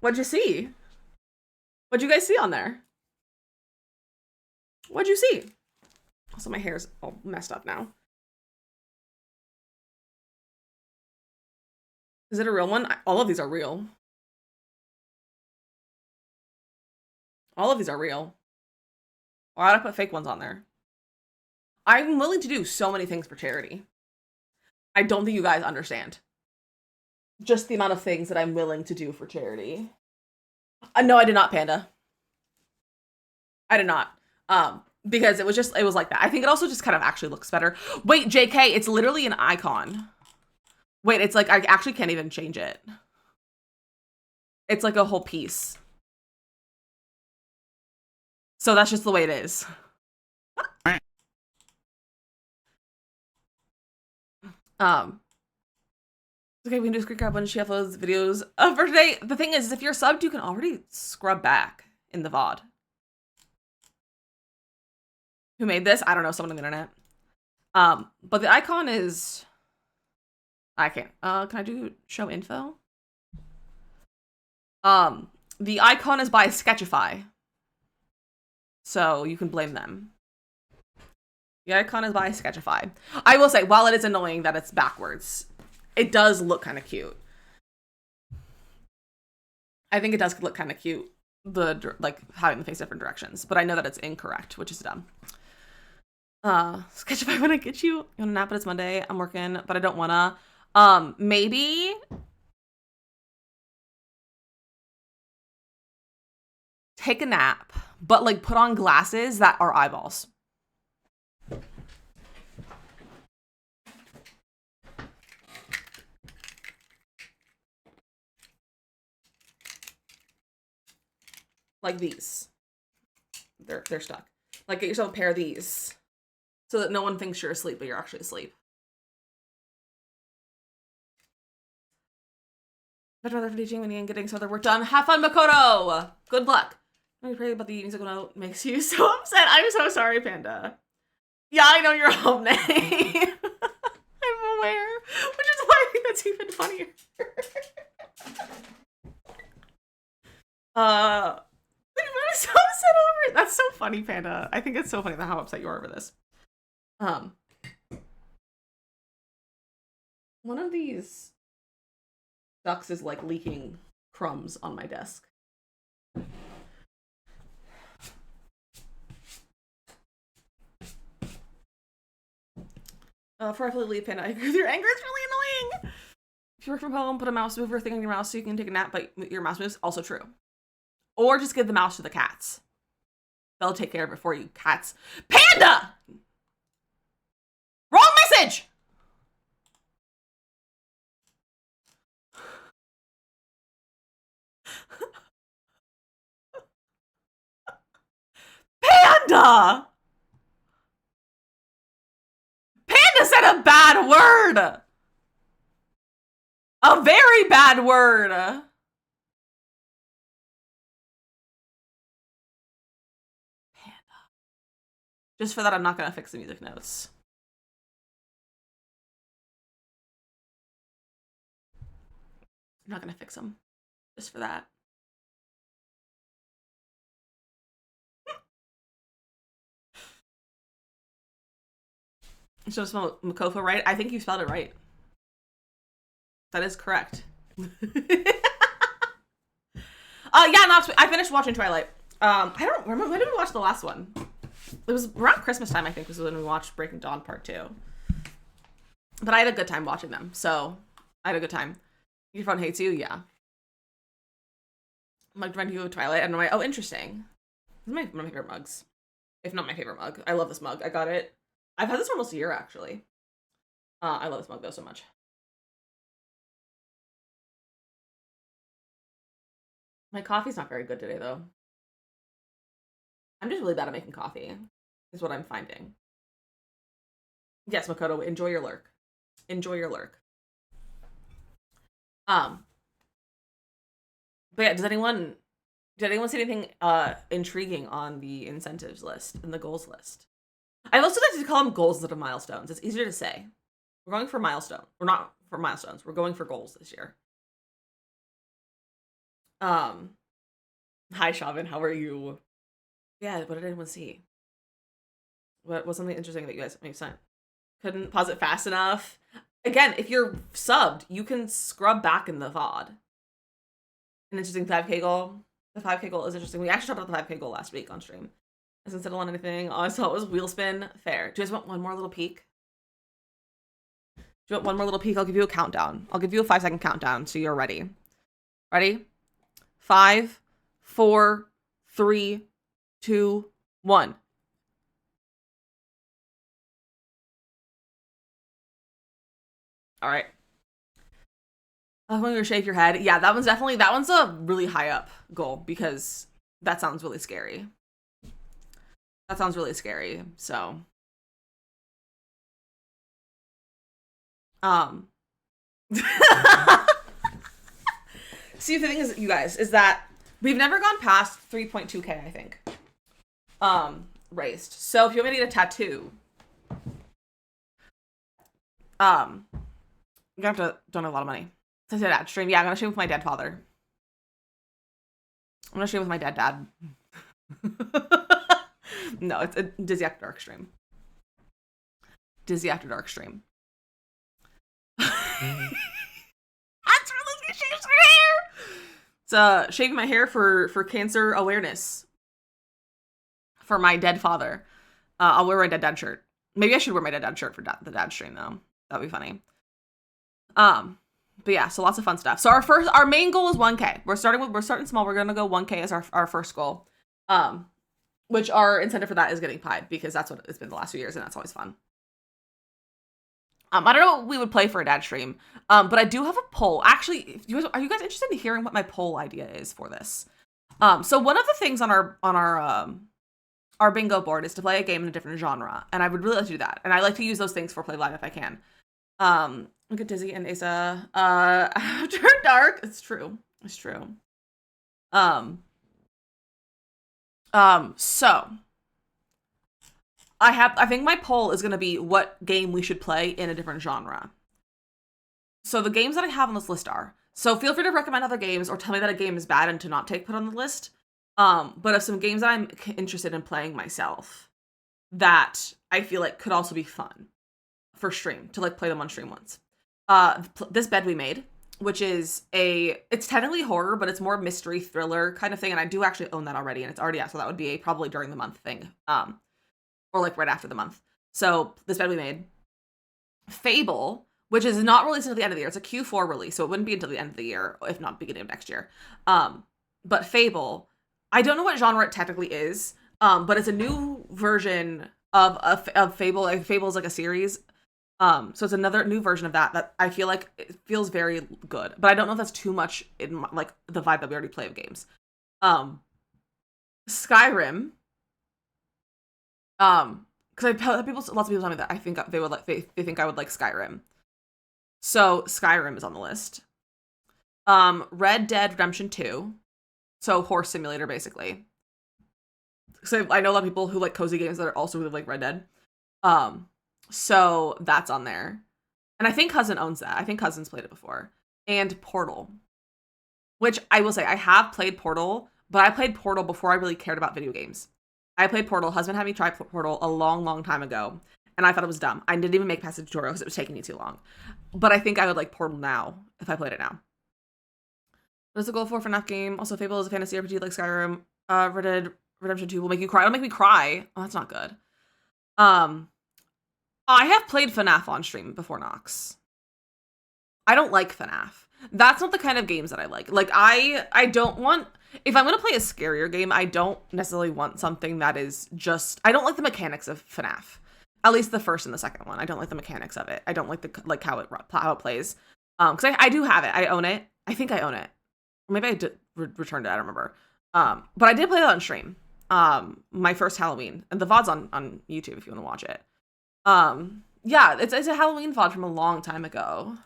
What'd you see? What'd you guys see on there? What'd you see? Also, my hair's all messed up now. Is it a real one? All of these are real. All of these are real. Why would I put fake ones on there? I'm willing to do so many things for charity. I don't think you guys understand. Just the amount of things that I'm willing to do for charity. No, I did not, Panda. I did not. Because it was like that. I think it also just kind of actually looks better. Wait, JK, it's literally an icon. Wait, it's like, I actually can't even change it. It's like a whole piece. So that's just the way it is. Okay, we can do screen grab when she uploads videos for today. The thing is, if you're subbed, you can already scrub back in the VOD. Who made this? I don't know, someone on the internet. But the icon is... I can't. Can I do show info? The icon is by Sketchify. So you can blame them. The icon is by Sketchify. I will say, while it is annoying that it's backwards, it does look kind of cute. I think it does look kind of cute, like having the face different directions, but I know that it's incorrect, which is dumb. Sketchify when I get you. You want to nap, but it's Monday. I'm working, but I don't wanna. Maybe take a nap, but like put on glasses that are eyeballs. Like these. They're stuck. Like, get yourself a pair of these so that no one thinks you're asleep, but you're actually asleep. Much rather for teaching when and getting some other work done. Have fun, Makoto! Good luck. I pray about the musical note makes you so upset. I'm so sorry, Panda. Yeah, I know your home name. I'm aware, which is why I think that's even funnier. I'm so upset over it. That's so funny, Panda. I think it's so funny how upset you are over this. One of these ducks is like leaking crumbs on my desk. Before I fully leave, Panda, I agree with your anger. It's really annoying. If you work from home, put a mouse mover thing on your mouse so you can take a nap, but your mouse moves. Also true. Or just give the mouse to the cats. They'll take care of it for you, cats. Panda! Wrong message! Panda! Panda said a bad word! A very bad word! Panda. Just for that, I'm not gonna fix the music notes. I'm not gonna fix them. Just for that. Should I spell Makofa right? I think you spelled it right. That is correct. Yeah, no, I finished watching Twilight. I don't remember, when did we watch the last one? It was around Christmas time, I think, was when we watched Breaking Dawn Part 2. But I had a good time watching them, so I had a good time. Your phone hates you? Yeah. Mug friend you Twilight. I don't know why. Oh, interesting. This is one of my favorite mugs. If not my favorite mug. I love this mug. I got it. I've had this for almost a year, actually. I love this mug, though, so much. My coffee's not very good today, though. I'm just really bad at making coffee, is what I'm finding. Yes, Makoto, enjoy your lurk. Enjoy your lurk. But yeah, did anyone see anything intriguing on the incentives list and the goals list? I also like to call them goals instead of milestones. It's easier to say. We're going for milestone. We're not for milestones. We're going for goals this year. Hi Shavin, how are you? Yeah, what did anyone see? What was something interesting that you guys maybe sent? Couldn't pause it fast enough. Again, if you're subbed, you can scrub back in the VOD. An interesting 5K goal. The 5K goal is interesting. We actually talked about the 5K goal last week on stream. I didn't settle on anything. All I saw was wheel spin. Fair. Do you guys want one more little peek? Do you want one more little peek? I'll give you a countdown. I'll give you a 5-second countdown so you're ready. Ready? 5, 4, 3, 2, 1. All right. I'm going to shave your head. Yeah, that one's a really high up goal because that sounds really scary. That sounds really scary. So, see, the thing is, you guys, is that we've never gone past 3.2K, I think. Raised. So if you want me to get a tattoo, you're gonna have to donate a lot of money. To say that stream. Yeah, I'm gonna stream with my dead father. I'm gonna stream with my dead dad. No, it's a Dizzy After Dark stream. Dizzy After Dark stream. That's really gonna shave your hair. It's shaving my hair for cancer awareness. For my dead father. I'll wear my dead dad shirt. Maybe I should wear my dead dad shirt for the dad stream though. That'd be funny. But yeah, so lots of fun stuff. So our main goal is 1K. We're starting small. We're gonna go 1K as our first goal. Which our incentive for that is getting pied because that's what it's been the last few years and that's always fun. I don't know what we would play for a dad stream. But I do have a poll. Actually, are you guys interested in hearing what my poll idea is for this? So one of the things on our bingo board is to play a game in a different genre, and I would really like to do that. And I like to use those things for Play Live if I can. Look at Dizzy and Asa. After Dark. It's true. So I think my poll is gonna be what game we should play in a different genre. So the games that I have on this list are, so feel free to recommend other games or tell me that a game is bad and to not take put on the list. But of some games that I'm interested in playing myself that I feel like could also be fun for stream, to like play them on stream once. This Bed We Made, which is it's technically horror, but it's more mystery thriller kind of thing, and I do actually own that already, and it's already out, so that would be a probably during the month thing, or like right after the month. So This Bed We Made. Fable, which is not released until the end of the year. It's a Q4 release, so it wouldn't be until the end of the year, if not beginning of next year. But Fable, I don't know what genre it technically is, but it's a new version of Fable. Like, Fable is like a series. So it's another new version of that I feel like it feels very good, but I don't know if that's too much in my, like the vibe that we already play of games. Skyrim. Because lots of people tell me that I think they would like they think I would like Skyrim. So Skyrim is on the list. Red Dead Redemption 2. So horse simulator basically. So I know a lot of people who like cozy games that are also really like Red Dead. So that's on there. And I think Cousin owns that. I think Cousin's played it before. And Portal. Which I will say, I have played Portal, but I played Portal before I really cared about video games. I played Portal. Husband had me try Portal a long, long time ago. And I thought it was dumb. I didn't even make past the tutorial because it was taking me too long. But I think I would like Portal now if I played it now. What is the goal for FNAF game? Also, Fable is a fantasy RPG like Skyrim. Red Dead Redemption 2 will make you cry. It'll make me cry. Oh, that's not good. I have played FNAF on stream before, Nox. I don't like FNAF. That's not the kind of games that I like. Like, I don't want... If I'm going to play a scarier game, I don't necessarily want something that is just... I don't like the mechanics of FNAF. At least the first and the second one. I don't like the mechanics of it. I don't like the how it plays. Because I do have it. I own it. I think I own it. Maybe I did returned it. I don't remember. But I did play that on stream. My first Halloween. And the VOD's on YouTube if you want to watch it. Yeah, it's a Halloween VOD from a long time ago.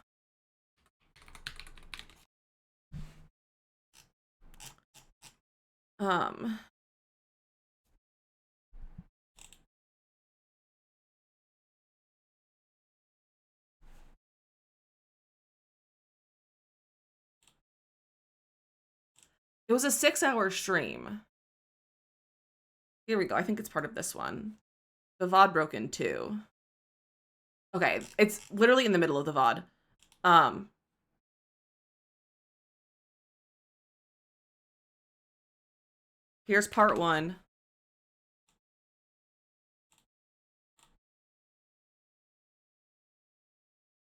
It was a 6-hour stream. Here we go. I think it's part of this one. The VOD broke in two. Okay, it's literally in the middle of the VOD. Here's part one.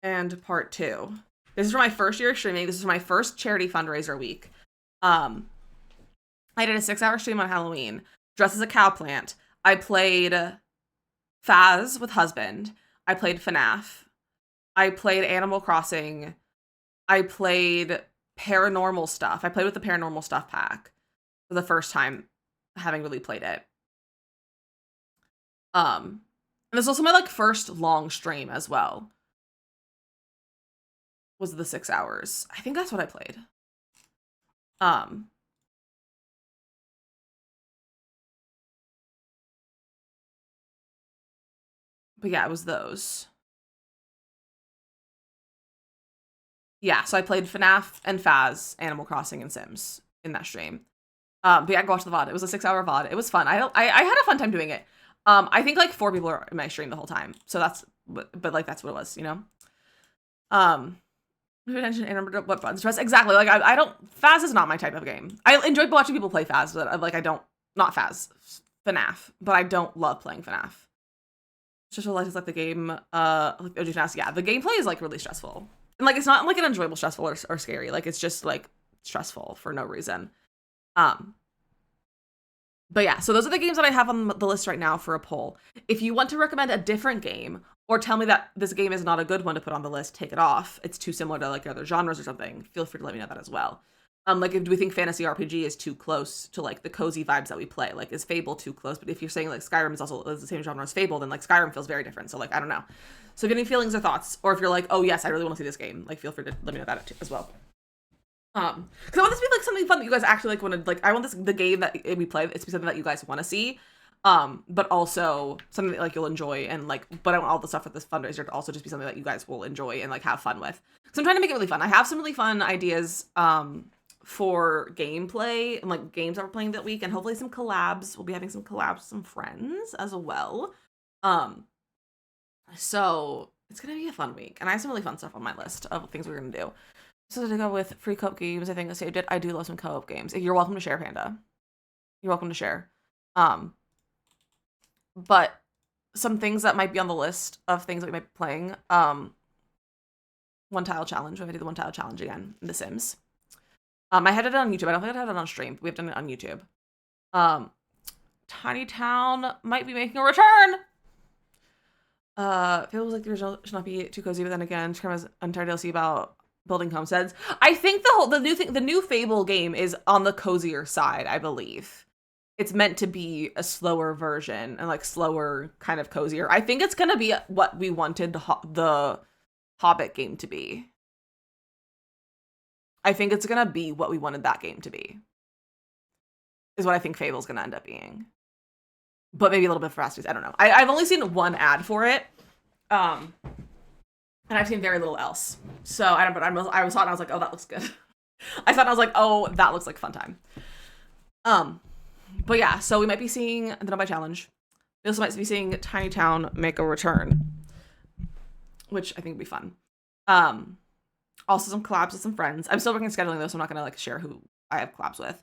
And part two. This is for my first year of streaming. This is my first charity fundraiser week. I did a 6-hour stream on Halloween, dressed as a cow plant. I played Faz with Husband. I played FNAF. I played Animal Crossing. I played paranormal stuff. I played with the paranormal stuff pack for the first time having really played it. And this is also my like first long stream as well. Was the 6 hours. I think that's what I played. But yeah, it was those. Yeah, so I played FNAF and Faz, Animal Crossing, and Sims in that stream. But yeah, go watch the VOD. It was a 6-hour VOD. It was fun. I had a fun time doing it. I think like 4 people were in my stream the whole time. So that's, but like that's what it was, you know? Attention and remember what buttons press. Exactly. Like I don't, Faz is not my type of game. I enjoyed watching people play Faz, but like I don't, not Faz, FNAF, but I don't love playing FNAF. Just realized it's like the game, like OG FNAF. Yeah, the gameplay is like really stressful. And like it's not like an enjoyable stressful or scary. Like it's just like stressful for no reason. But yeah, so those are the games that I have on the list right now for a poll. If you want to recommend a different game or tell me that this game is not a good one to put on the list, take it off. It's too similar to like other genres or something. Feel free to let me know that as well. Like, do we think fantasy RPG is too close to like the cozy vibes that we play? Like, is Fable too close? But if you're saying like Skyrim is also the same genre as Fable, then like Skyrim feels very different. So like, I don't know. So if you have any feelings or thoughts, or if you're like, oh yes, I really want to see this game, like feel free to let me know that as well. Because I want this to be like something fun that you guys actually like want to like. I want the game that we play it's to be something that you guys want to see, but also something that like you'll enjoy and like. But I want all the stuff with this fundraiser to also just be something that you guys will enjoy and like have fun with. So I'm trying to make it really fun. I have some really fun ideas for gameplay and like games that we're playing that week, and hopefully some collabs. We'll be having some collabs with some friends as well. So it's gonna be a fun week, and I have some really fun stuff on my list of things we're gonna do. So to go with free co-op games, I think I do love some co-op games. You're welcome to share, Panda. You're welcome to share. But some things that might be on the list of things that we might be playing. One tile challenge. We're gonna do the one tile challenge again in The Sims. I had it on YouTube. I don't think I had it on stream, but we've done it on YouTube. Tiny Town might be making a return. Feels like the original should not be too cozy, but then again, Scrum entire DLC about building homesteads. I think the new Fable game is on the cozier side, I believe. It's meant to be a slower version and like slower, kind of cozier. I think it's gonna be what we wanted the Hobbit game to be. I think it's gonna be what we wanted that game to be. Is what I think Fable's gonna end up being. But maybe a little bit faster. I don't know. I've only seen one ad for it. And I've seen very little else. So I don't. But I saw it and I was like, oh, that looks good. I thought I was like, oh, that looks like fun time. But yeah, so we might be seeing the No Buy Challenge. We also might be seeing Tiny Town make a return, which I think would be fun. Also some collabs with some friends. I'm still working on scheduling though, so I'm not gonna like share who I have collabs with.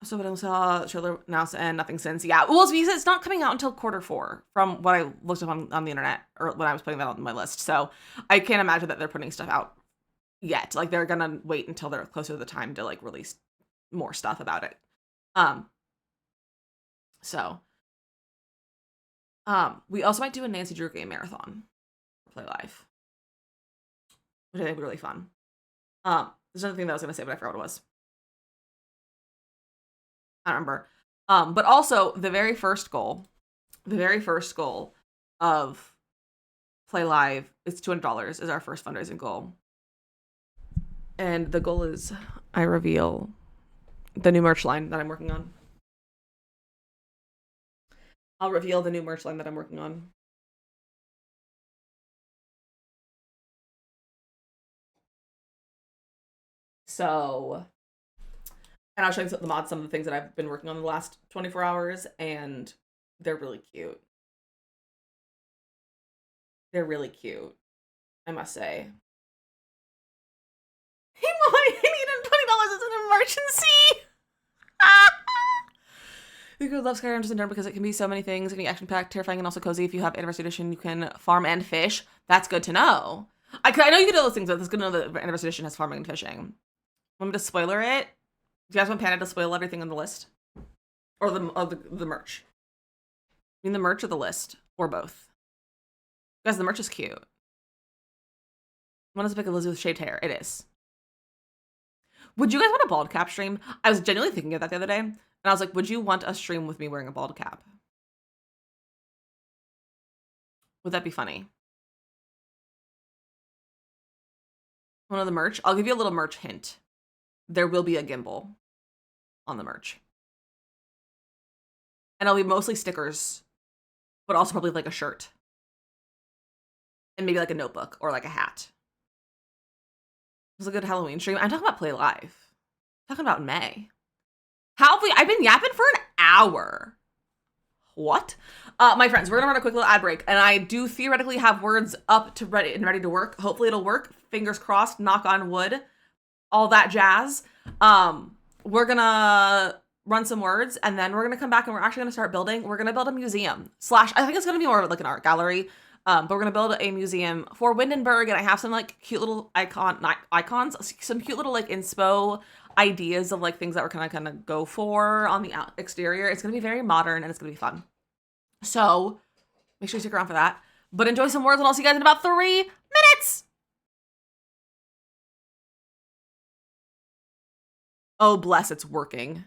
So what I saw trailer announced and nothing since. Yeah, well, it's not coming out until quarter 4 from what I looked up on the internet or when I was putting that on my list. So I can't imagine that they're putting stuff out yet. Like they're gonna wait until they're closer to the time to like release more stuff about it. We also might do a Nancy Drew game marathon, play live, which I think would be really fun. There's another thing that I was gonna say, but I forgot what it was. I don't remember. But also the very first goal of Play Live is $200 is our first fundraising goal. And the goal is I reveal the new merch line that I'm working on. I'll reveal the new merch line that I'm working on. So, and I'll show you the mods, some of the things that I've been working on the last 24 hours, and they're really cute. They're really cute, I must say. Hey, Mom, I need $20 as an emergency. You could love Skyrim just in turn because it can be so many things. It can be action-packed, terrifying, and also cozy. If you have Anniversary Edition, you can farm and fish. That's good to know. I know you can do those things, but it's good to know that Anniversary Edition has farming and fishing. Want me to spoiler it? Do you guys want Panda to spoil everything on the list? Or the merch? I mean the merch or the list? Or both? Guys, the merch is cute. One is a pic of Lizzie with shaved hair. It is. Would you guys want a bald cap stream? I was genuinely thinking of that the other day. And I was like, would you want a stream with me wearing a bald cap? Would that be funny? One of the merch? I'll give you a little merch hint. There will be a gimbal on the merch. And it'll be mostly stickers, but also probably like a shirt. And maybe like a notebook or like a hat. It was a good Halloween stream. I'm talking about Play Live. I'm talking about May. How have we? I've been yapping for an hour. What? My friends, we're gonna run a quick little ad break, and I do theoretically have words up to ready to work. Hopefully it'll work. Fingers crossed, knock on wood. All that jazz. We're gonna run some words, and then we're gonna come back and we're actually gonna start building. We're gonna build a museum / I think it's gonna be more like an art gallery. But we're gonna build a museum for Windenburg, and I have some like cute little icons, some cute little like inspo ideas of like things that we're kind of go for on the exterior. It's gonna be very modern and it's gonna be fun. So make sure you stick around for that. But enjoy some words, and I'll see you guys in about 3 minutes. Oh, bless, it's working.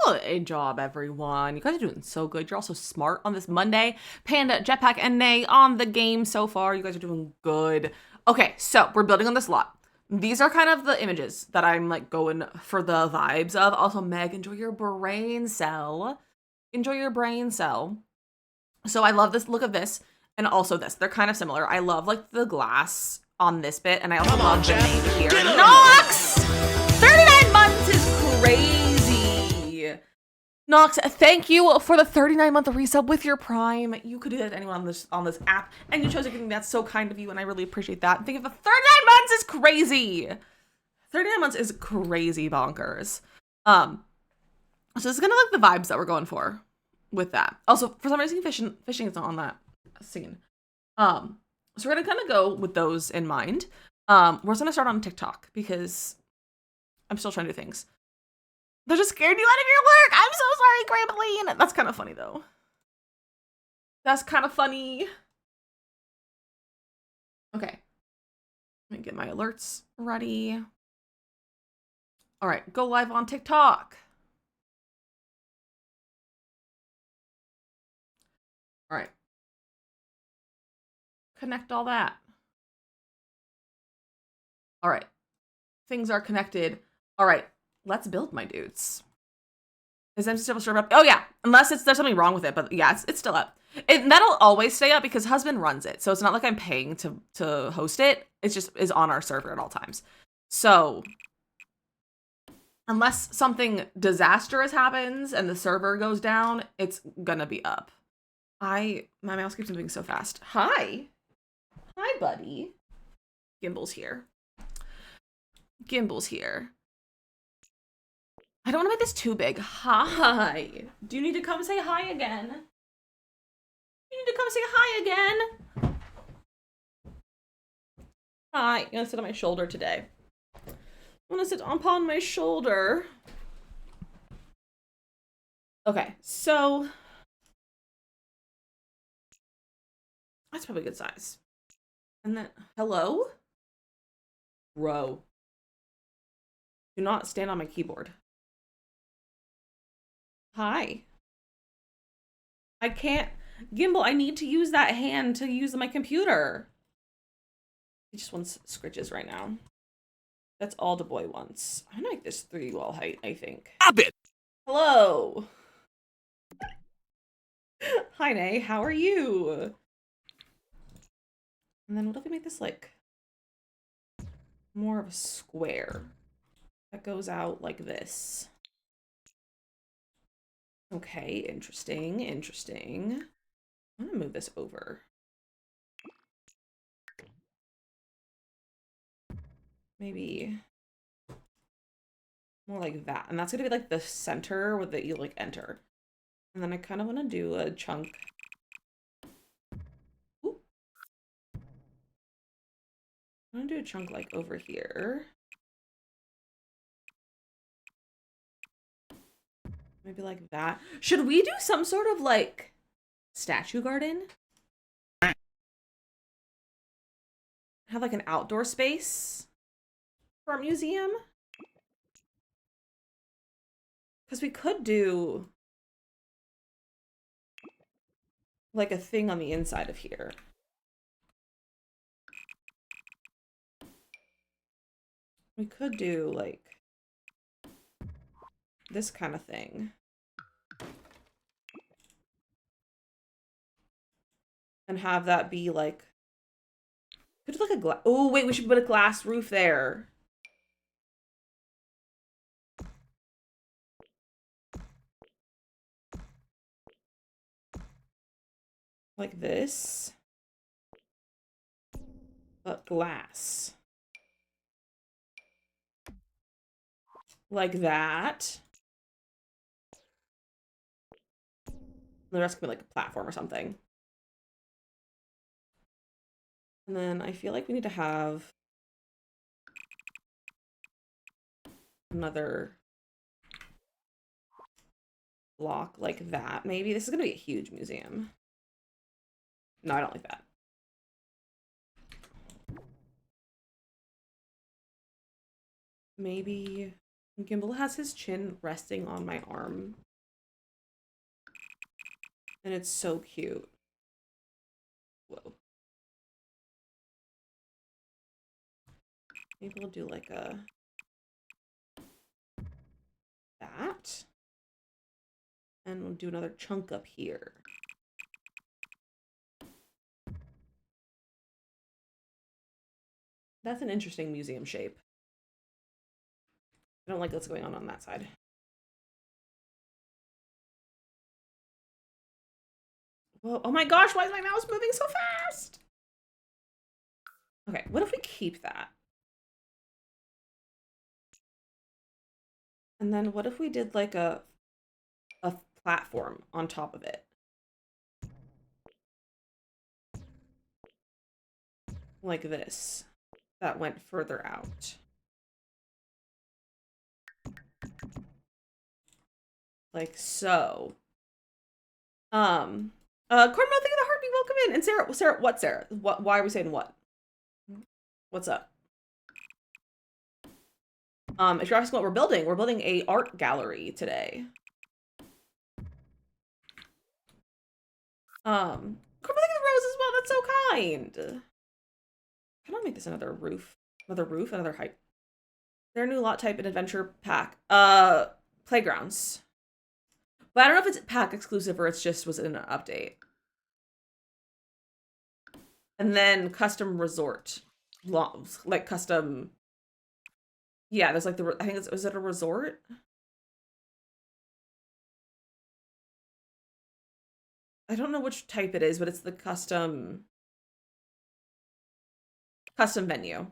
Good job, everyone. You guys are doing so good. You're also smart on this Monday. Panda, Jetpack, and Nay on the game so far. You guys are doing good. Okay, so we're building on this lot. These are kind of the images that I'm like going for the vibes of. Also, Meg, enjoy your brain cell. Enjoy your brain cell. So I love this look of this and also this. They're kind of similar. I love like the glass on this bit, and I also love the name here. Nox! 39 months is crazy. Nox, thank you for the 39-month resub with your Prime. You could do that to anyone on this app, and you chose everything. That's so kind of you, and I really appreciate that. Think of the 39 months is crazy. 39 months is crazy bonkers. So this is kind of like the vibes that we're going for with that. Also, for some reason, fishing is not on that scene. So we're gonna kind of go with those in mind. We're just gonna start on TikTok because I'm still trying to do things. They're just scared you out of your work. I'm so sorry, Grampoline. That's kind of funny though. That's kind of funny. Okay. Let me get my alerts ready. All right, go live on TikTok. All right. Connect all that. All right. Things are connected. All right. Let's build, my dudes. Is MC still up? Oh, yeah. Unless there's something wrong with it. But yeah, it's still up. That'll always stay up because husband runs it. So it's not like I'm paying to host it. It just is on our server at all times. So unless something disastrous happens and the server goes down, it's gonna be up. My mouse keeps moving so fast. Hi, buddy. Gimbal's here. I don't want to make this too big. Hi. Do you need to come say hi again? You need to come say hi again. Hi. You're gonna sit on my shoulder today. I want to sit upon my shoulder. Okay, so that's probably a good size. And then, hello? Bro. Do not stand on my keyboard. Hi. I can't. Gimbal, I need to use that hand to use my computer. He just wants scritches right now. That's all the boy wants. I'm gonna make this 3 wall height, I think. Stop it! Hello! Hi, Nay. How are you? And then what if we make this like more of a square that goes out like this? Okay, interesting. I'm gonna move this over. Maybe more like that. And that's gonna be like the center where you like enter. And then I kind of want to do a chunk. Ooh. I'm gonna do a chunk like over here. Maybe like that. Should we do some sort of like statue garden? Have like an outdoor space for our museum? Because we could do like a thing on the inside of here. We could do like this kind of thing. And have that be like, could do like a glass. Oh, wait, we should put a glass roof there. Like this. But glass. Like that. The rest could be like a platform or something. And then I feel like we need to have another block like that. Maybe this is gonna be a huge museum. No, I don't like that. Maybe Gimbal has his chin resting on my arm. And it's so cute. Whoa. Maybe we'll do like a... that. And we'll do another chunk up here. That's an interesting museum shape. I don't like what's going on that side. Whoa, oh my gosh, why is my mouse moving so fast? Okay, what if we keep that? And then what if we did like a platform on top of it? Like this. That went further out. Like so. Cornmeal, thank you the heartbeat, welcome in. And Sarah, what Sarah? Why are we saying what? What's up? If you're asking what we're building a art gallery today. Cornmeal, thank you the rose as well, that's so kind. How do I make this another roof? Another height. Their new lot type and adventure pack. Playgrounds. But I don't know if it's pack exclusive or it's just was in an update. And then custom resort. Like custom. Yeah, there's like the, I think it's, is it a resort? I don't know which type it is, but it's the custom venue.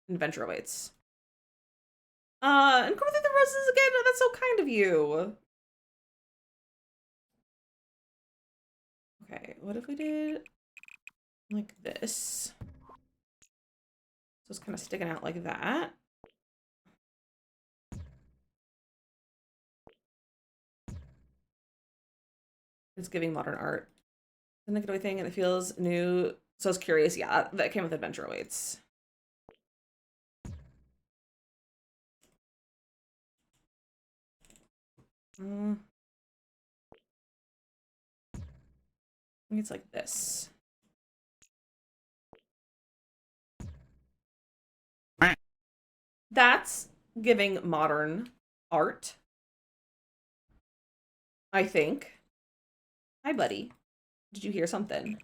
Adventure awaits. And come with the roses again. Oh, that's so kind of you. Okay, what if we did like this? So it's kind of sticking out like that. It's giving modern art. The Nickelodeon thing, and it feels new. So I was curious. Yeah, that came with Adventure Awaits. I think it's like this. That's giving modern art, I think. Hi, buddy. Did you hear something?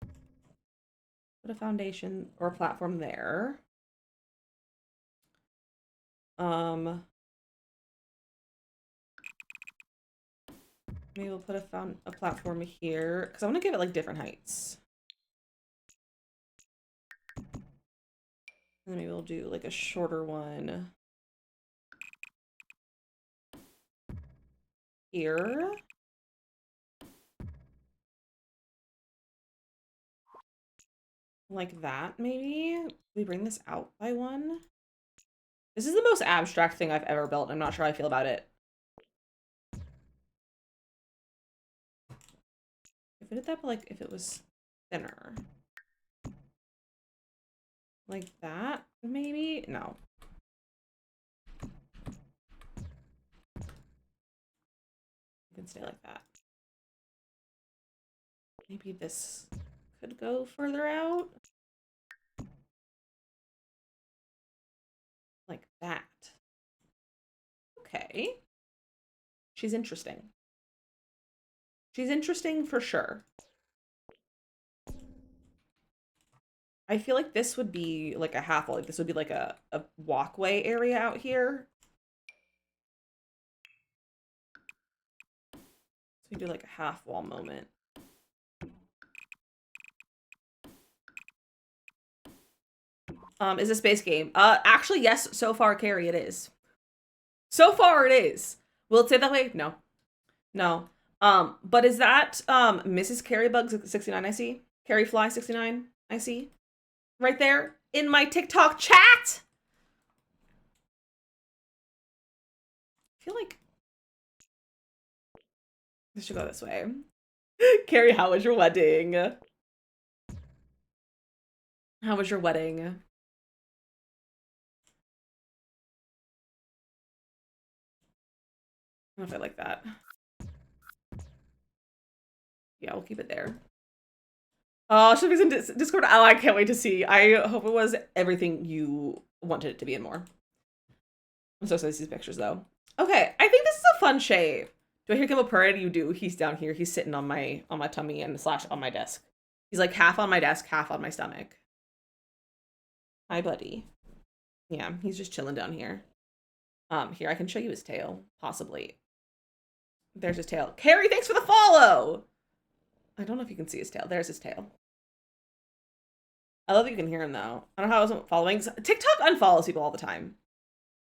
Put a foundation or a platform there. Maybe we'll put a platform here because I want to give it like different heights. And then maybe we'll do like a shorter one here. Like that, maybe? We bring this out by one? This is the most abstract thing I've ever built. I'm not sure how I feel about it. If I did that, but like if it was thinner. Like that, maybe? No. You can stay like that. Maybe this could go further out. Like that. Okay. She's interesting. She's interesting for sure. I feel like this would be like a half wall. Like this would be like a walkway area out here. So we do like a half wall moment. Is a space game? Actually, yes. So far, Carrie, it is. So far, it is. Will it say that way? No. No. But is that Mrs. Carrie Bug 69? I see. Carrie Fly 69. I see. Right there in my TikTok chat. I feel like this should go this way. Carrie, how was your wedding? How was your wedding? don't know if I like that. Yeah, we'll keep it there. Oh, Shippy's in Discord. Oh, I can't wait to see. I hope it was everything you wanted it to be and more. I'm so excited to see these pictures, though. Okay, I think this is a fun shave. Do I hear him purr? You do. He's down here. He's sitting on my tummy and slash on my desk. He's like half on my desk, half on my stomach. Hi, buddy. Yeah, he's just chilling down here. Here, I can show you his tail, possibly. There's his tail. Carrie, thanks for the follow! I don't know if you can see his tail. There's his tail. I love that you can hear him, though. I don't know how I wasn't following. TikTok unfollows people all the time.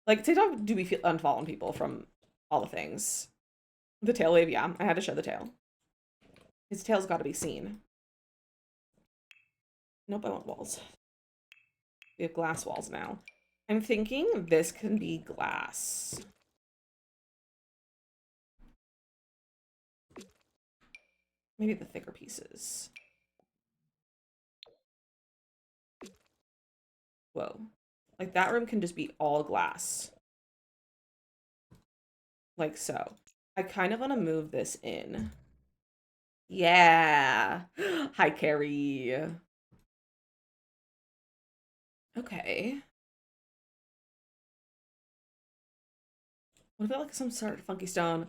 Like, TikTok do be unfollowing people from all the things. The tail wave, yeah. I had to show the tail. His tail's got to be seen. Nope, I want walls. We have glass walls now. I'm thinking this can be glass. Maybe the thicker pieces. Whoa. Like, that room can just be all glass. Like so. I kind of want to move this in. Yeah. Hi, Carrie. Okay. What about like some sort of funky stone?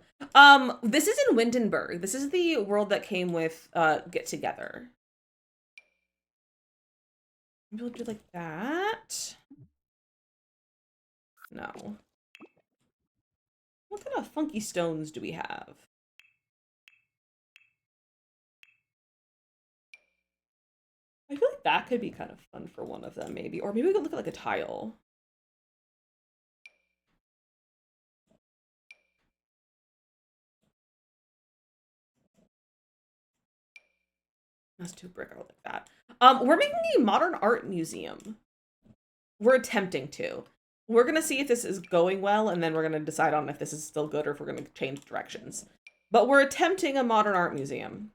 This is in Windenburg. This is the world that came with Get Together. Maybe we'll do like that. No. What kind of funky stones do we have? I feel like that could be kind of fun for one of them, maybe. Or maybe we could look at like a tile. That's too brick. I don't like that. We're making a modern art museum. We're attempting to. We're gonna see if this is going well, and then we're gonna decide on if this is still good or if we're gonna change directions. But we're attempting a modern art museum.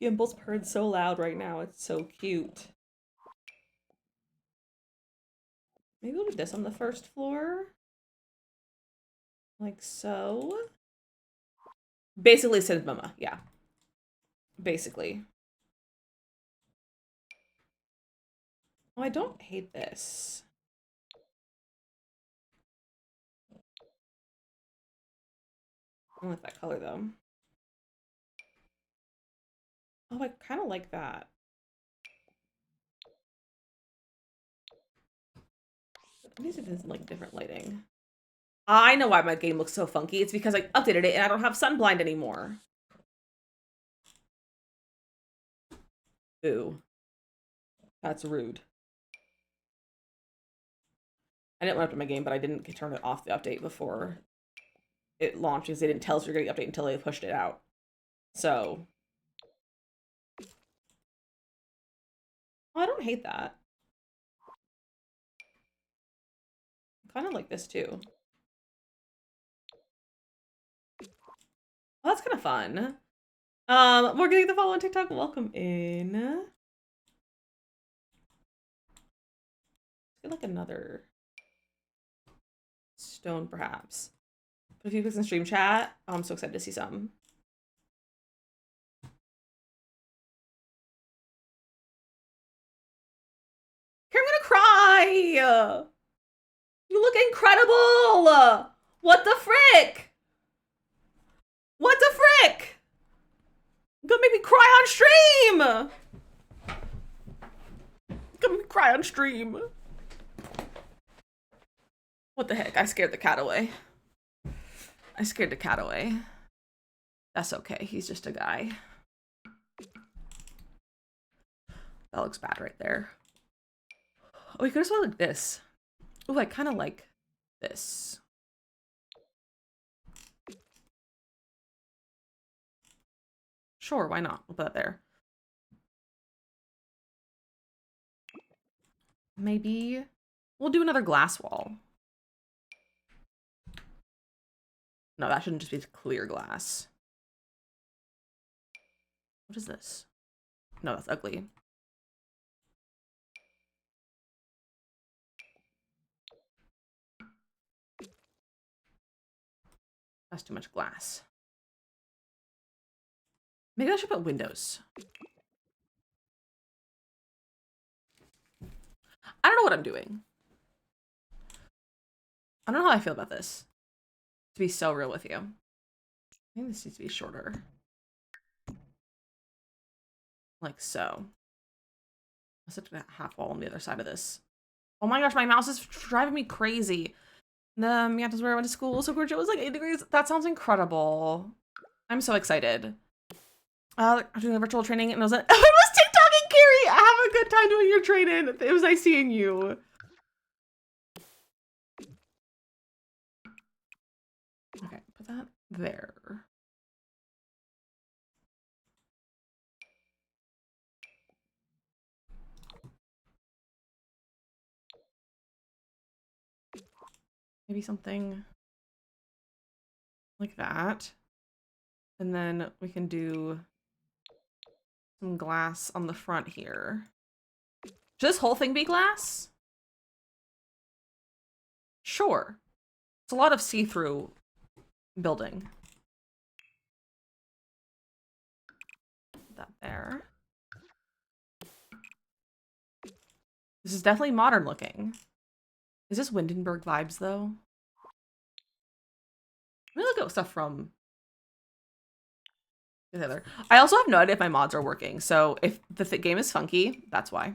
Gimble's purred so loud right now. It's so cute. Maybe we'll do this on the first floor. Like so. Basically cinema, yeah. Basically. Oh, I don't hate this. I don't like that color though. Oh, I kind of like that. At least if it's like different lighting. I know why my game looks so funky. It's because I updated it and I don't have sunblind anymore. Ooh. That's rude. I didn't want to update my game, but I didn't turn it off the update before it launched because they didn't tell us we were getting the update until they pushed it out. So. Oh, I don't hate that. I kind of like this too. Well, that's kind of fun. We're getting the follow on TikTok. Welcome in. Let's get like another stone, perhaps. Put a few pics in stream chat. Oh, I'm so excited to see some. Here, I'm gonna cry. You look incredible. What the frick? What the frick? You're gonna make me cry on stream. You're gonna make me cry on stream. What the heck? I scared the cat away. I scared the cat away. That's okay. He's just a guy. That looks bad right there. Oh, we could have like this. Oh, I kind of like this. Sure, why not? We'll put that there. Maybe we'll do another glass wall. No, that shouldn't just be clear glass. What is this? No, that's ugly. That's too much glass. Maybe I should put windows. I don't know what I'm doing. I don't know how I feel about this. To be so real with you. I think this needs to be shorter. Like so. Let's set that half wall on the other side of this. Oh my gosh, my mouse is driving me crazy. The Miatas where I went to school, so it was like 8 degrees. That sounds incredible. I'm so excited. I'm doing a virtual training and I was like, I was TikToking, Carrie! Have a good time doing your training. It was nice seeing you. Okay, put that there. Maybe something like that. And then we can do some glass on the front here. Should this whole thing be glass? Sure. It's a lot of see-through building. Put that there. This is definitely modern looking. Is this Windenburg vibes though? Let me look at stuff from the other. I also have no idea if my mods are working, so if the game is funky, that's why.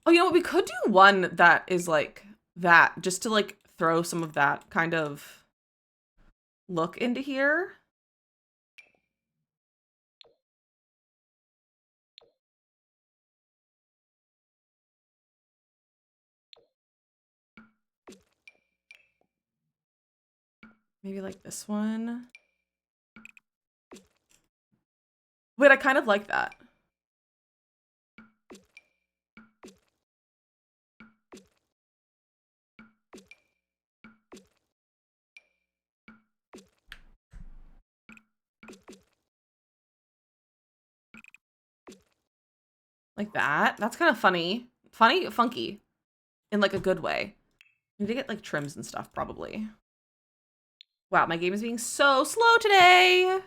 Oh, you know what? We could do one that is like that, just to like throw some of that kind of look into here. Maybe like this one. Wait, I kind of like that. Like that. That's kind of funny. Funny, funky. In like a good way. I need to get like trims and stuff probably. Wow, my game is being so slow today.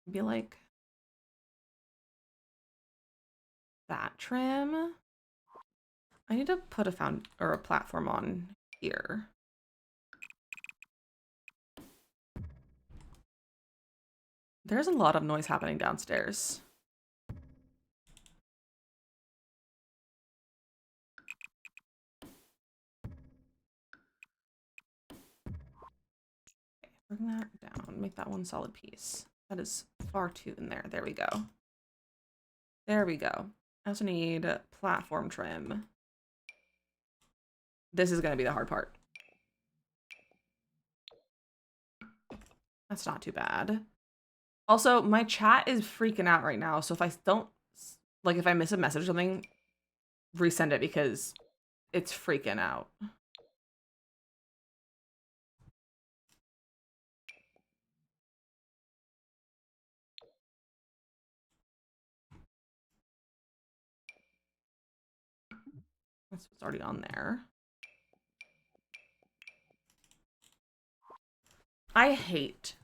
Be like that trim. I need to put a platform on here. There's a lot of noise happening downstairs. Okay, bring that down. Make that one solid piece. That is far too in there. There we go. There we go. I also need platform trim. This is going to be the hard part. That's not too bad. Also, my chat is freaking out right now, so if I don't, like, if I miss a message or something, resend it because it's freaking out. That's what's already on there. I hate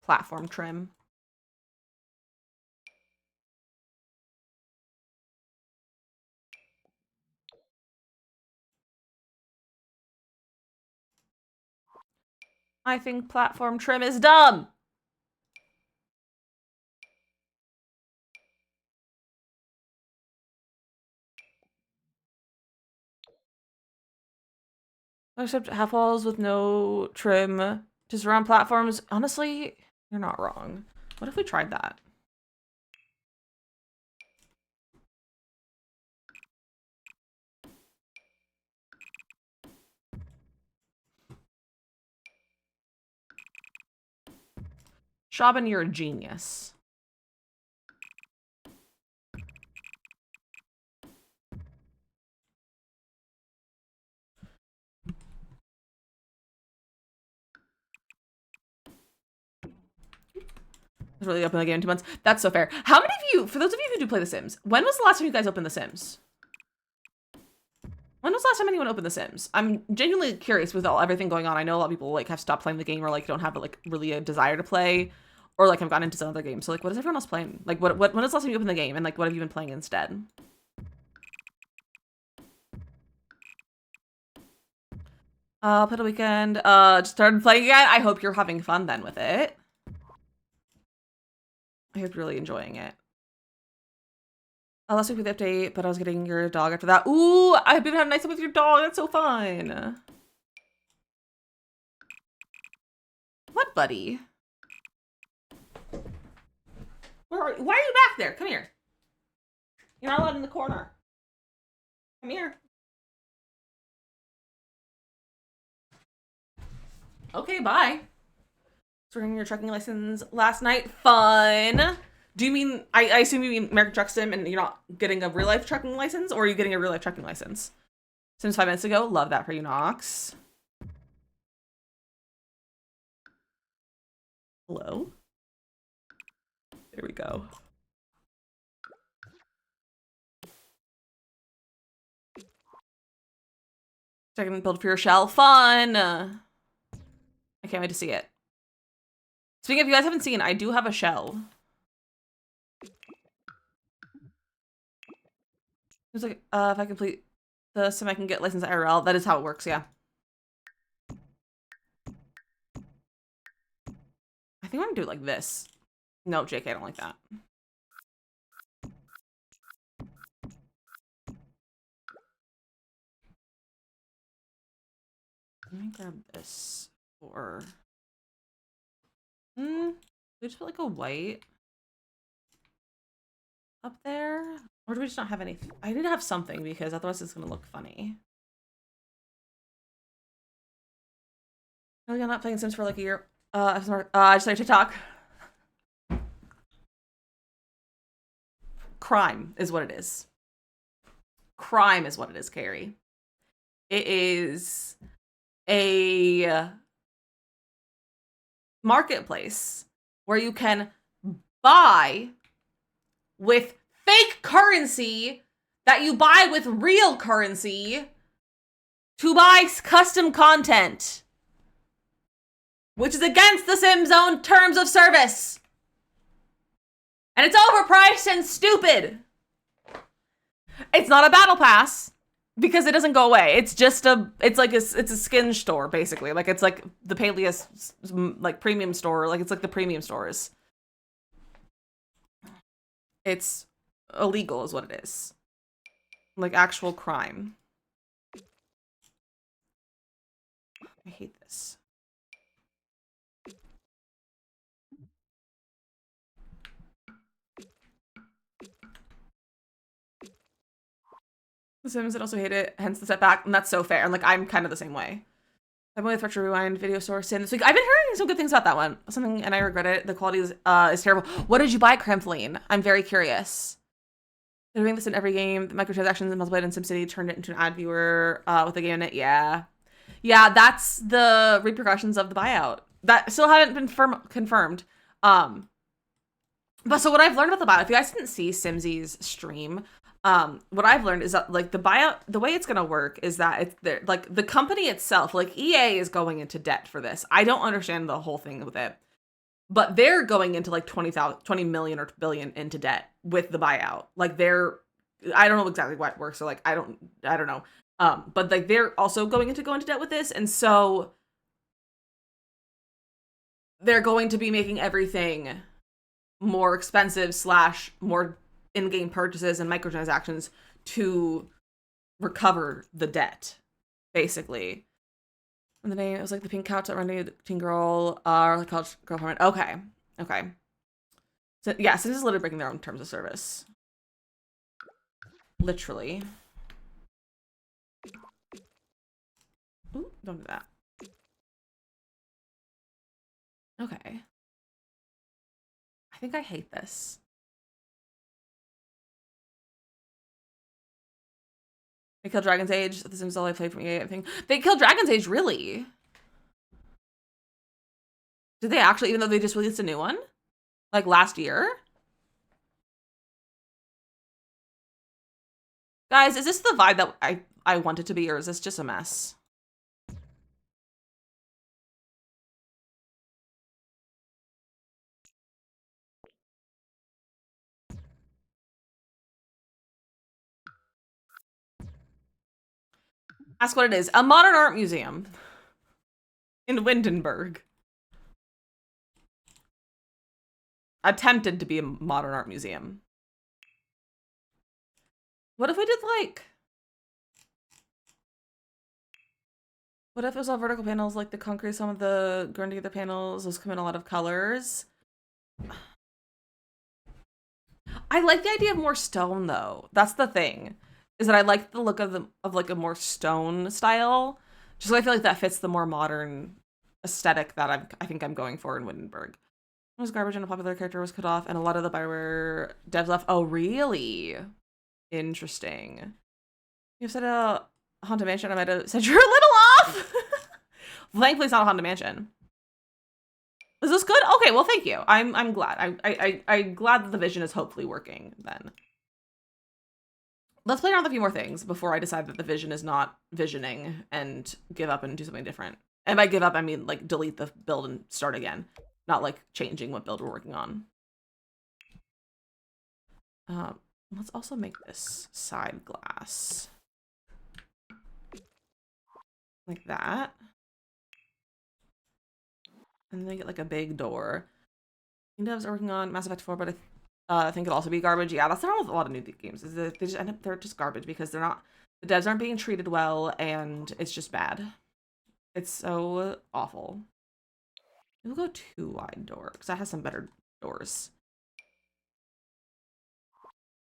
platform trim. I think platform trim is dumb. Except half walls with no trim, just around platforms. Honestly, you're not wrong. What if we tried that? Shaban, you're a genius. It's really open the game in 2 months. That's so fair. How many of you, for those of you who do play The Sims, when was the last time you guys opened The Sims? When was the last time anyone opened The Sims? I'm genuinely curious with everything going on. I know a lot of people like have stopped playing the game or like don't have like really a desire to play, or like have gotten into some other games. So like, what is everyone else playing? Like, when was the last time you opened the game, and like, what have you been playing instead? Played a weekend. Just started playing again. I hope you're having fun then with it. I hope you're really enjoying it. Last week with the update, but I was getting your dog after that. Ooh, I hope you had a nice time with your dog. That's so fun. What, buddy? Why are you back there? Come here. You're not allowed in the corner. Come here. Okay, bye. So getting your trucking license last night. Fun. Do you mean, I assume you mean American Truck Sim and you're not getting a real life trucking license, or are you getting a real life trucking license? Sims 5 minutes ago. Love that for you, Nox. Hello? There we go. Second build for your shell. Fun! I can't wait to see it. Speaking of, you guys haven't seen, I do have a shell. It's like, if I complete the sim, I can get license IRL. That is how it works, yeah. I think I'm gonna do it like this. No, JK, I don't like that. Let me grab this for... we just put like a white up there? Or do we just not have anything? I need to have something because otherwise it's gonna look funny. I'm not playing Sims for like a year. I just started TikTok. Crime is what it is. Crime is what it is, Carrie. It is a marketplace where you can buy with fake currency that you buy with real currency to buy custom content, which is against the Sims' own terms of service. And it's overpriced and stupid. It's not a battle pass because it doesn't go away. It's just it's a skin store basically. Like it's like the Paleus like premium store. Like it's like the premium stores. It's illegal is what it is. Like actual crime. I hate this. The Sims that also hate it, hence the setback, and that's so fair. And like I'm kind of the same way. I've only Retro Rewind video store Sim this week. I've been hearing some good things about that one. Something, and I regret it. The quality is terrible. What did you buy, Crampline? I'm very curious. They're doing this in every game. The microtransactions and multiplayer in SimCity turned it into an ad viewer with a game in it. Yeah. Yeah, that's the repercussions of the buyout. That still haven't been confirmed. But so what I've learned about the buyout, if you guys didn't see Simsy's stream, what I've learned is that like the buyout, the way it's gonna work is that it's there, like the company itself, like EA is going into debt for this. I don't understand the whole thing with it, but they're going into like 20 million or billion into debt with the buyout. Like I don't know exactly what works. So like I don't know. But like they're also going into debt with this, and so they're going to be making everything more expensive / more in-game purchases and microtransactions to recover the debt, basically. And the name, it was like the pink couch that rented the teen girl, or the couch girl apartment. Okay. So yeah, Sims is literally breaking their own terms of service. Literally. Ooh, don't do that. Okay. I think I hate this. They killed Dragon's Age. The Sims all I played from EA. I think they killed Dragon's Age. Really? Did they actually? Even though they just released a new one? Like last year? Guys, is this the vibe that I want it to be, or is this just a mess? Ask what it is. A modern art museum in Windenburg. Attempted to be a modern art museum. What if we did like... What if it was all vertical panels, like the concrete, some of the grown together panels, those come in a lot of colors? I like the idea of more stone though. That's the thing. Is that I like the look of like a more stone style. Just so I feel like that fits the more modern aesthetic that I think I'm going for in Windenburg. It was garbage and a popular character was cut off, and a lot of the Bioware devs left. Oh, really? Interesting. You've said a Haunted Mansion. I might have said you're a little off. Thankfully, it's not a Haunted Mansion. Is this good? Okay, well, thank you. I'm glad. I'm glad that the vision is hopefully working then. Let's play around with a few more things before I decide that the vision is not visioning and give up and do something different. And by give up, I mean like delete the build and start again. Not like changing what build we're working on. Let's also make this side glass. Like that. And then get like a big door. Devs are working on Mass Effect 4, but I think it'll also be garbage. Yeah, that's the problem with a lot of new games. Is that they just end up, they're just garbage because they're not, the devs aren't being treated well, and it's just bad. It's so awful. We'll go 2-wide door because that has some better doors.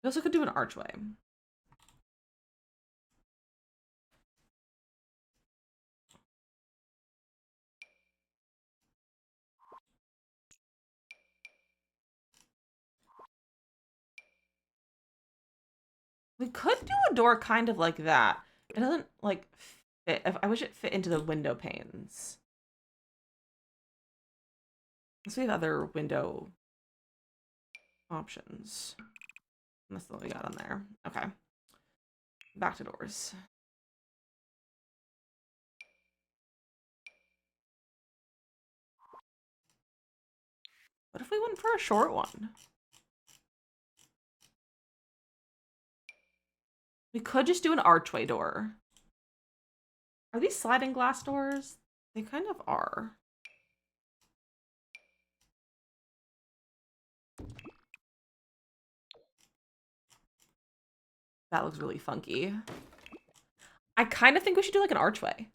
We also could do an archway. We could do a door kind of like that. It doesn't like fit. I wish it fit into the window panes. Let's see if other window options. That's what we got on there. Okay. Back to doors. What if we went for a short one? We could just do an archway door. Are these sliding glass doors? They kind of are. That looks really funky. I kind of think we should do like an archway.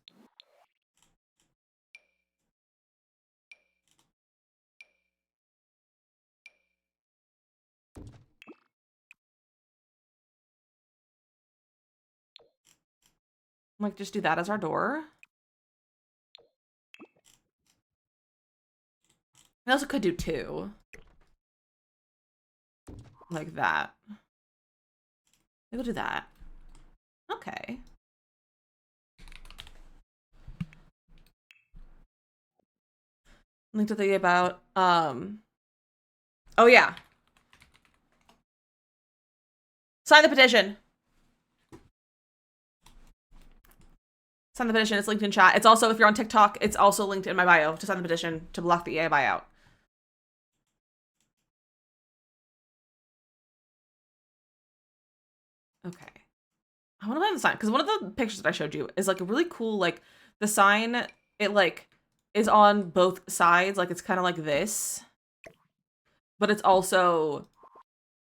Like just do that as our door. We also could do 2. Like that. Maybe we'll do that. Okay. Something to think about. Oh yeah. Sign the petition. Sign the petition. It's linked in chat. It's also, if you're on TikTok, it's also linked in my bio to sign the petition to block the EA buyout. Okay. I want to buy the sign because one of the pictures that I showed you is like a really cool, like the sign, it like is on both sides. Like it's kind of like this, but it's also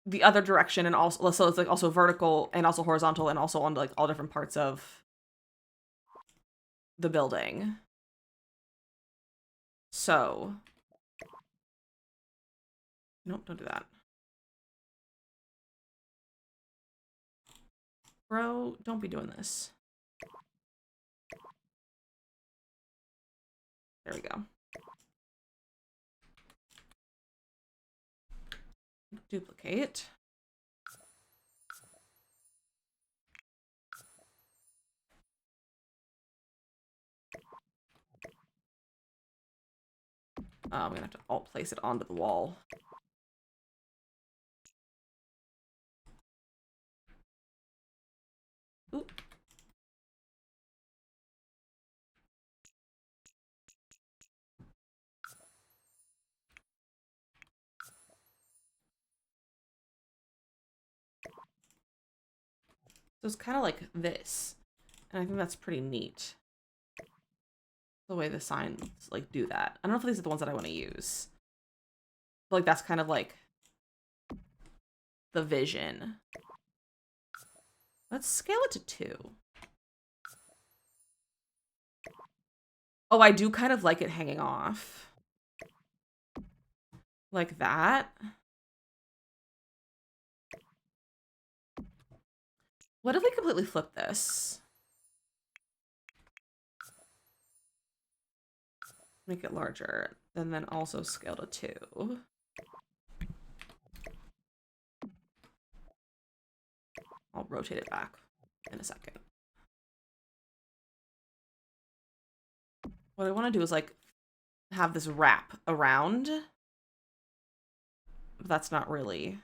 the other direction, and also, so it's like also vertical and also horizontal and also on like all different parts of the building. So, nope, don't do that. Bro, don't be doing this. There we go. Duplicate. I'm gonna have to alt place it onto the wall. Ooh. So it's kind of like this. And I think that's pretty neat. The way the signs like do that. I don't know if these are the ones that I want to use. But like that's kind of like the vision. Let's scale it to 2. Oh, I do kind of like it hanging off. Like that. What if we completely flip this? Make it larger, and then also scale to 2. I'll rotate it back in a second. What I want to do is like have this wrap around. But that's not really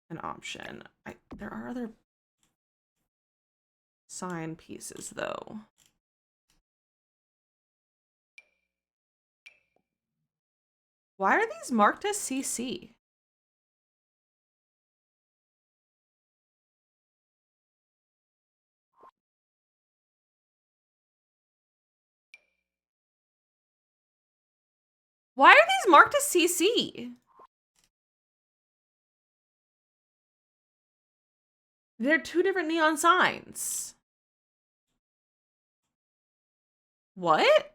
an option. There are other sign pieces though. Why are these marked as CC? Why are these marked as CC? They're 2 different neon signs. What?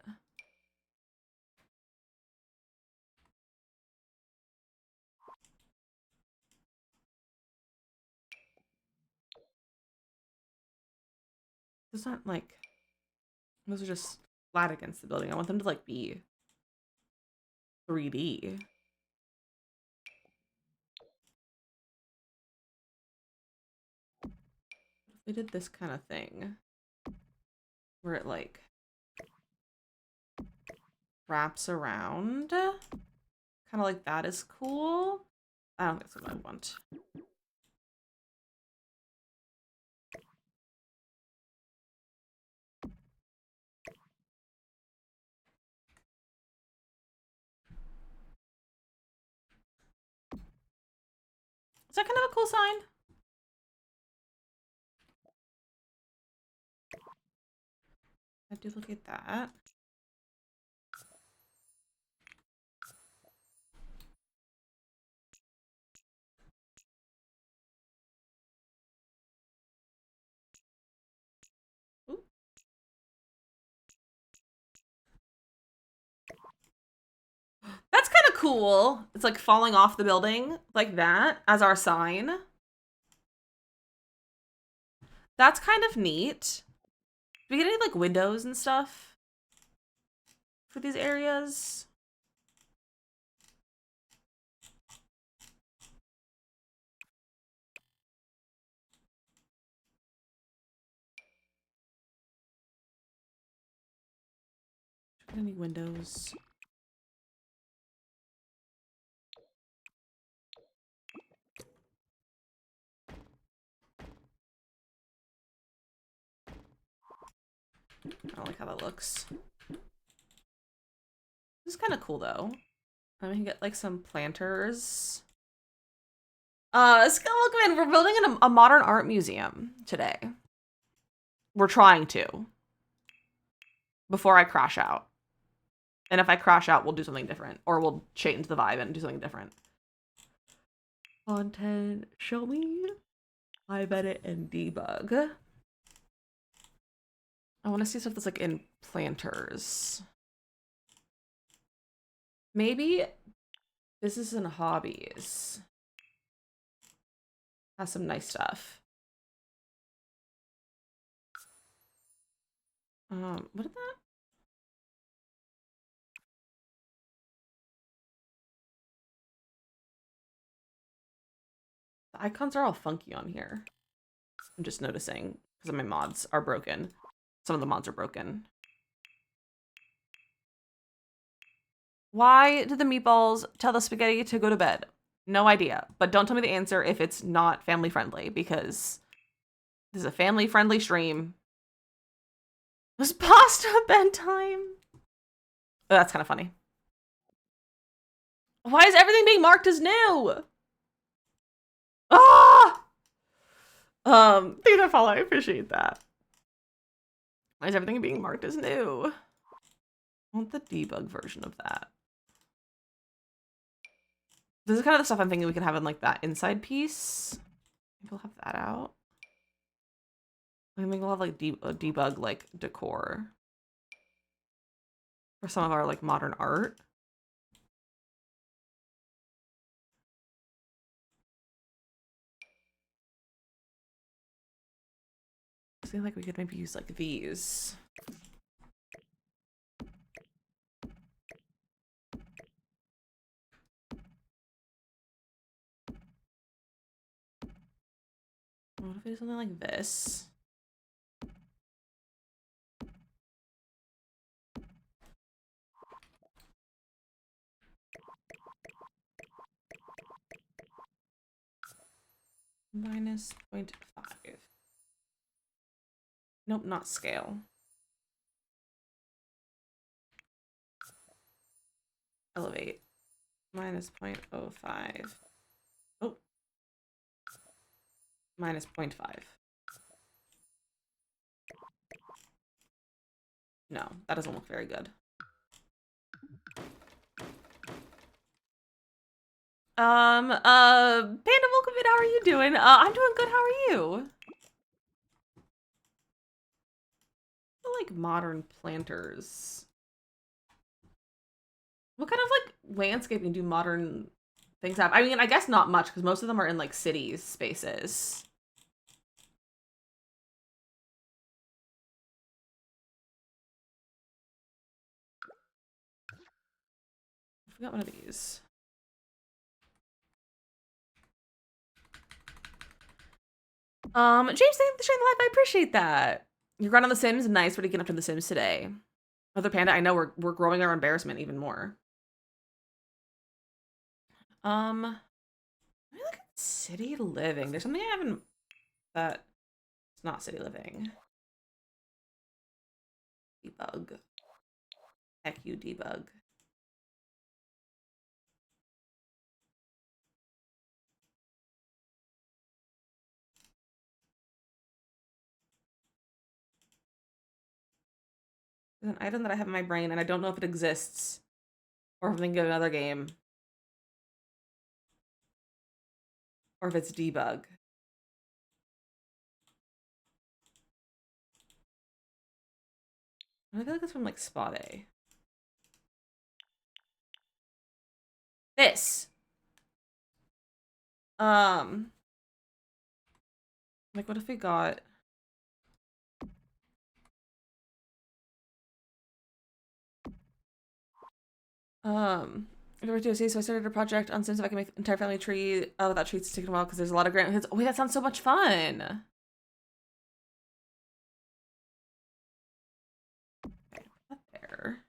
It's not like, those are just flat against the building. I want them to like be 3D. If they did this kind of thing where it like wraps around, kind of like that is cool. I don't think that's what I want. Is that kind of a cool sign? I do look at that. Ooh. That's kind of cool. It's like falling off the building like that as our sign. That's kind of neat. Do we get any like windows and stuff for these areas? Any windows? I don't like how that looks. This is kind of cool though. I can get like some planters. Skeleton, we're building a modern art museum today. We're trying to. Before I crash out. And if I crash out, we'll do something different. Or we'll change the vibe and do something different. Content, show me. Live edit and debug. I want to see stuff that's like in planters. Maybe business and hobbies has some nice stuff. What is that? The icons are all funky on here. I'm just noticing because my mods are broken. Some of the mods are broken. Why did the meatballs tell the spaghetti to go to bed? No idea. But don't tell me the answer if it's not family friendly, because this is a family friendly stream. Was pasta bedtime? Oh, that's kind of funny. Why is everything being marked as new? Ah! Thank you for follow. I appreciate that. Why is everything being marked as new? I want the debug version of that. This is kind of the stuff I'm thinking we could have in like that inside piece. Maybe we'll have that out. Maybe we'll have like debug like decor for some of our like modern art. I feel like we could maybe use like these. What if we do something like this? Minus 0.5. Nope, not scale. Elevate. Minus 0.05. Oh. Minus 0.5. No, that doesn't look very good. Panda Volkovit, how are you doing? I'm doing good, how are you? I like modern planters. What kind of like landscaping do modern things have? I mean, I guess not much because most of them are in like cities spaces. I forgot one of these. James, thank you for sharing the live. I appreciate that. You're going on The Sims. Nice. What are you getting up to The Sims today? Mother Panda, I know we're growing our embarrassment even more. Maybe look at city living. There's something I haven't that it's not city living. Debug. Heck you, debug. There's an item that I have in my brain and I don't know if it exists or if I'm thinking of another game or if it's debug. I feel like it's from like Spot A. This. Like what if we got if I were to say so I started a project on Sims if I can make an entire family tree without trees taking a while because there's a lot of grandkids. Oh wait, that sounds so much fun. Okay, put that there.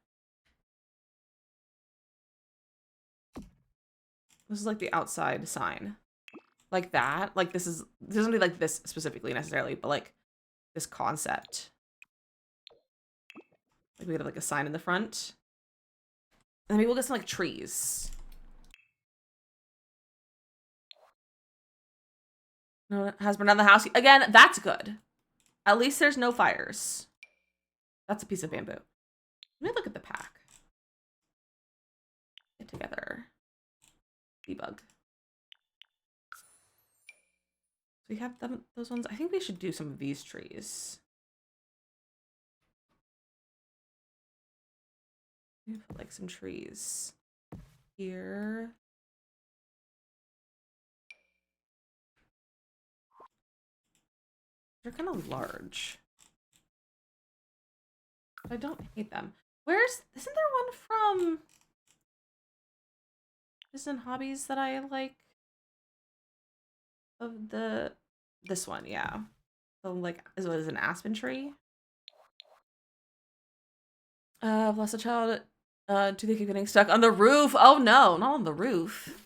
This is like the outside sign. Like that. Like this doesn't be like this specifically necessarily, but like this concept. Like we have like a sign in the front. And then maybe we'll get some like trees. No, it has burned down the house. Again, that's good. At least there's no fires. That's a piece of bamboo. Let me look at the pack. Get together. Debug. So we have them, those ones. I think we should do some of these trees. Put like some trees here. They're kind of large. But I don't hate them. Isn't there one from Business Hobbies that I like? Of this one, yeah. So like, is what is an aspen tree? I've lost a child. Do they keep getting stuck on the roof? Oh no, not on the roof.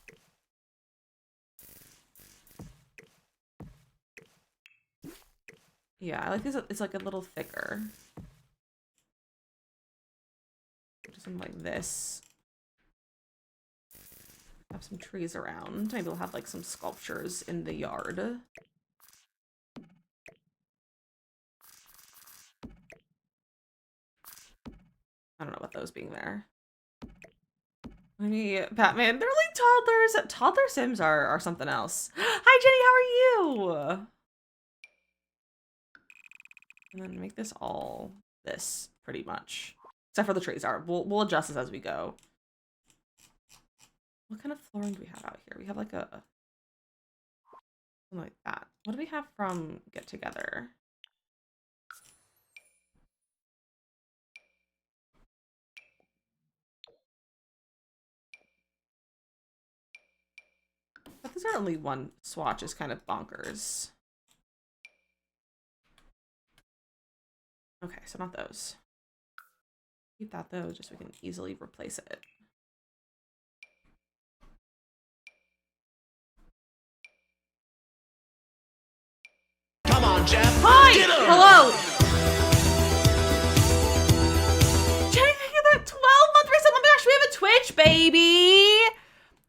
Yeah, I like this. It's like a little thicker. Just something like this. Have some trees around. Maybe we'll have like some sculptures in the yard. I don't know about those being there. Maybe Batman. They're like toddlers. Toddler Sims are something else. Hi Jenny, how are you? And then make this all this pretty much, except for the trees are. We'll adjust this as we go. What kind of flooring do we have out here? We have like a something like that. What do we have from Get Together? But these are only one swatch is kind of bonkers. Okay, so not those. Keep that though, just so we can easily replace it. Come on, Jeff. Hi! Hello! Jenny, thank you for that 12-month resub. Oh my gosh, we have a Twitch, baby!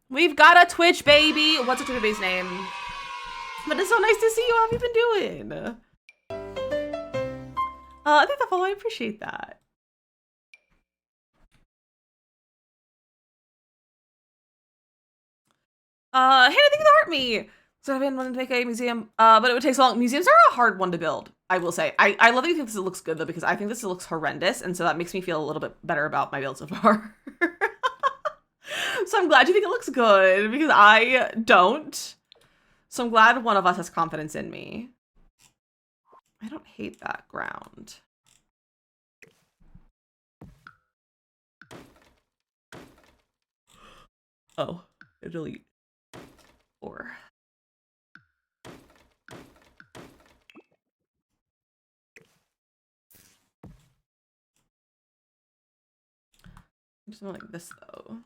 We've got a Twitch, baby! What's a Twitch baby's name? But it's so nice to see you. How have you been doing? I think that's all. I appreciate that. Hannah, thank you for heart me. So I've been wanting to make a museum, but it would take so long. Museums are a hard one to build, I will say. I love that you think this looks good though, because I think this looks horrendous, and so that makes me feel a little bit better about my build so far. So I'm glad you think it looks good, because I don't. So I'm glad one of us has confidence in me. I don't hate that ground. Oh, delete. Or something like this though.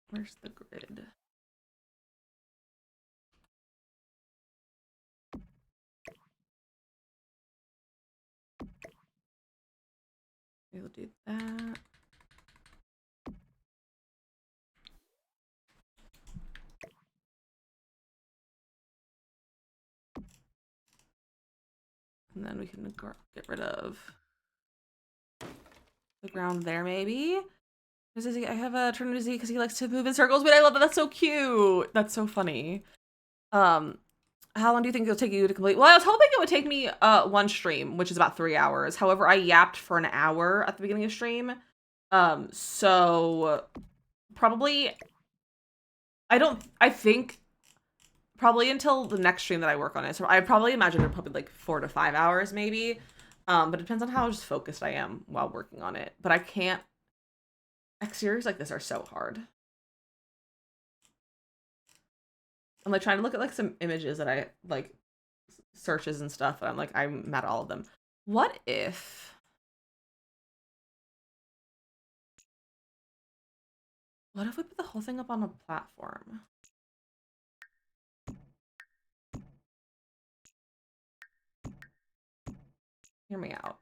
Where's the grid? We'll do that. And then we can get rid of the ground there, maybe. I have a turn to Dizzy because he likes to move in circles, but I love that. That's so cute. That's so funny. How long do you think it'll take you to complete? Well, I was hoping it would take me one stream, which is about 3 hours. However, I yapped for an hour at the beginning of stream. So probably I think probably until the next stream that I work on it. So I probably imagine they're probably like 4 to 5 hours maybe. But it depends on how just focused I am while working on it. But I can't. Exteriors like this are so hard. I'm like trying to look at like some images that I like searches and stuff, and I'm like, I'm mad at all of them. What if we put the whole thing up on a platform? Hear me out.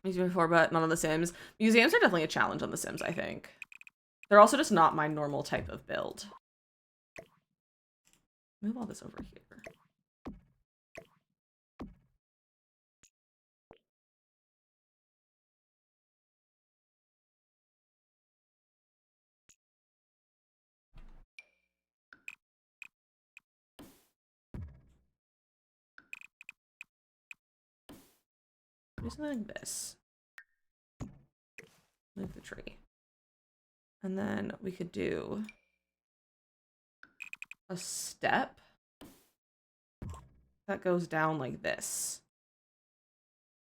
Museum before, but not on The Sims. Museums are definitely a challenge on The Sims, I think. They're also just not my normal type of build. Move all this over here. Do something like this. Move the tree. And then we could do a step that goes down like this.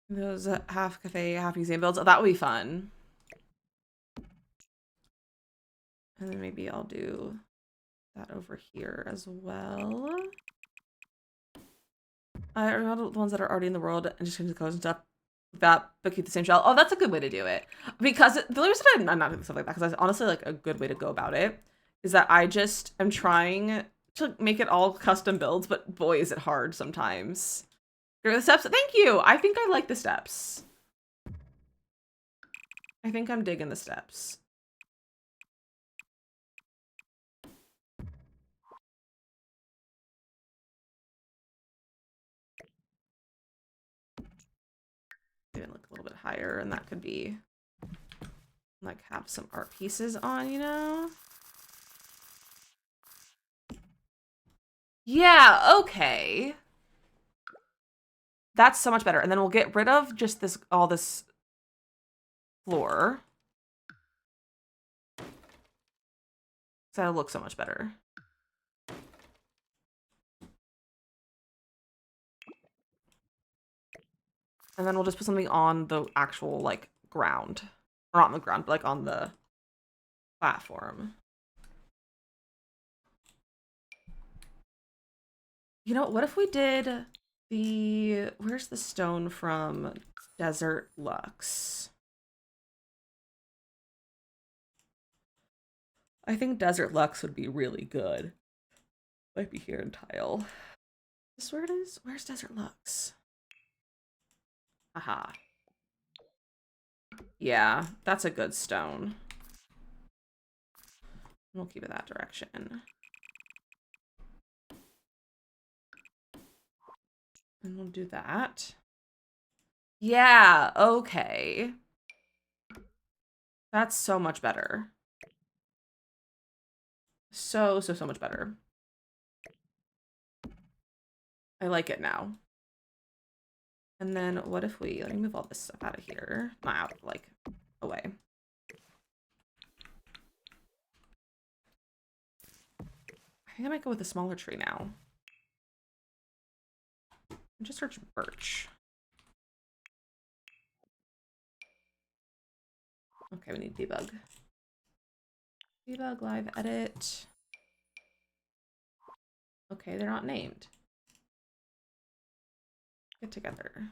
Those half cafe, half museum builds. Oh, that would be fun. And then maybe I'll do that over here as well. I remember the ones that are already in the world and just change the colors and stuff. that, but keep the same shell. Oh, that's a good way to do it. Because the reason I'm not doing stuff like that, because that's honestly like a good way to go about it, is that I just am trying to make it all custom builds, but boy, is it hard sometimes. Here are the steps. Thank you. I think I like the steps. I think I'm digging the steps. Even look a little bit higher, and that could be like have some art pieces on, you know? Yeah, okay. That's so much better. And then we'll get rid of just this, all this floor. So that'll look so much better. And then we'll just put something on the actual, like, ground. Or not on the ground, but, like, on the platform. You know, what if we did the... Where's the stone from Desert Lux? I think Desert Lux would be really good. Might be here in tile. Is this where it is? Where's Desert Lux? Aha. Yeah, that's a good stone. We'll keep it that direction. And we'll do that. Yeah, okay. That's so much better. So much better. I like it now. And then what if we, let me move all this stuff out of here. Not out, like, away. I think I might go with a smaller tree now. Just search birch. Okay, we need debug. Debug, live edit. Okay, they're not named. Get together.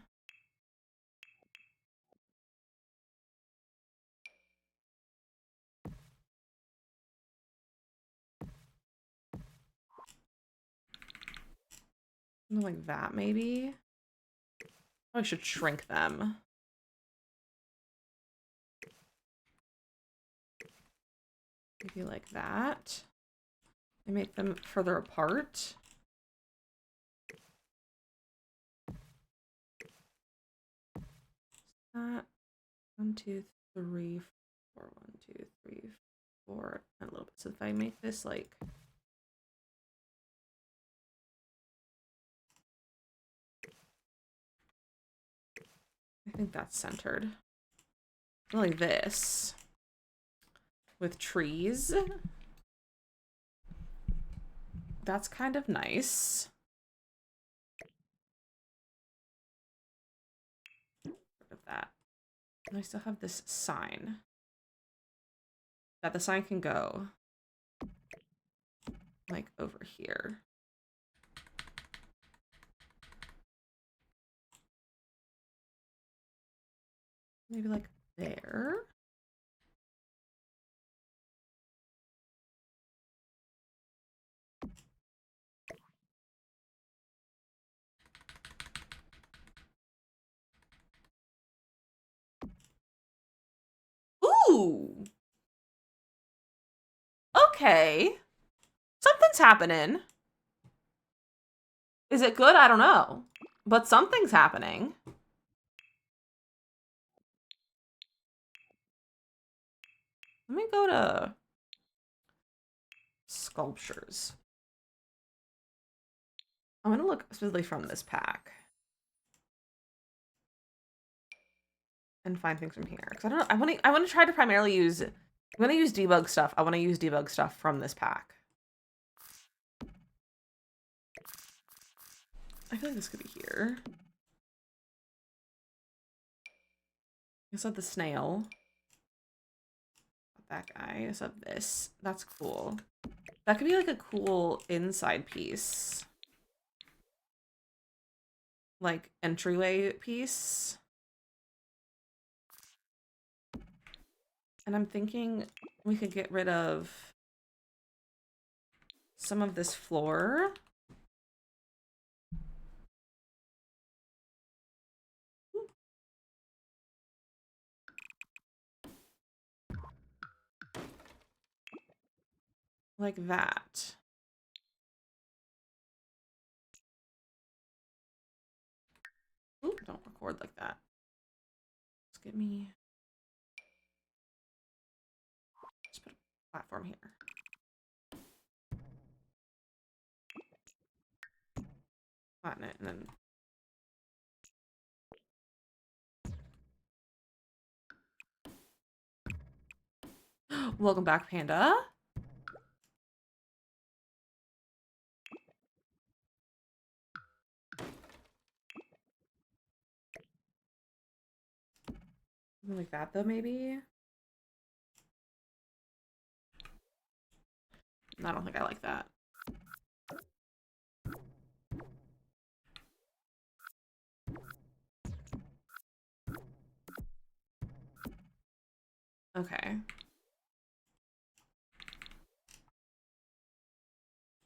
Something like that, maybe? I should shrink them. Maybe like that. And make them further apart. That 1, 2, 3, 4. 1, 2, 3, 4. And a little bit. So if I make this like I think that's centered. Like this. With trees. That's kind of nice. Rid of that. And I still have this sign. That the sign can go like over here. Maybe like there. Ooh. Okay. Something's happening. Is it good? I don't know. But something's happening. Let me go to sculptures. I'm gonna look specifically from this pack. And find things from here. Because I don't know. I want to try to primarily use I'm gonna use debug stuff. I want to use debug stuff from this pack. I feel like this could be here. I said the snail. That guy. I said this. That's cool. That could be like a cool inside piece. Like entryway piece. And I'm thinking we could get rid of some of this floor. Like that. Ooh, don't record like that. Let's get me... Just put a platform here. Flatten it and then... Welcome back, Panda. Something like that, though, maybe? I don't think I like that. Okay.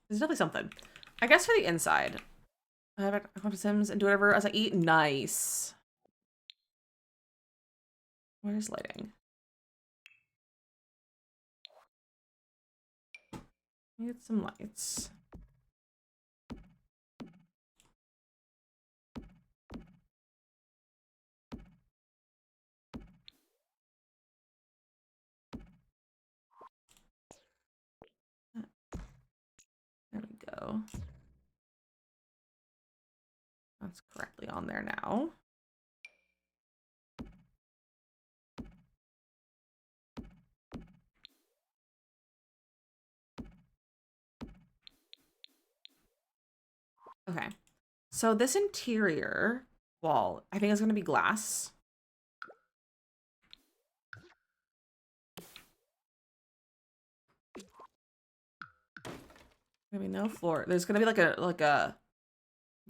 There's definitely something. I guess for the inside. I have a to Sims and do whatever as I eat. Nice. Where's lighting? Need some lights. There we go. That's correctly on there now. Okay. So this interior wall, I think is going to be glass. Maybe no floor. There's going to be like a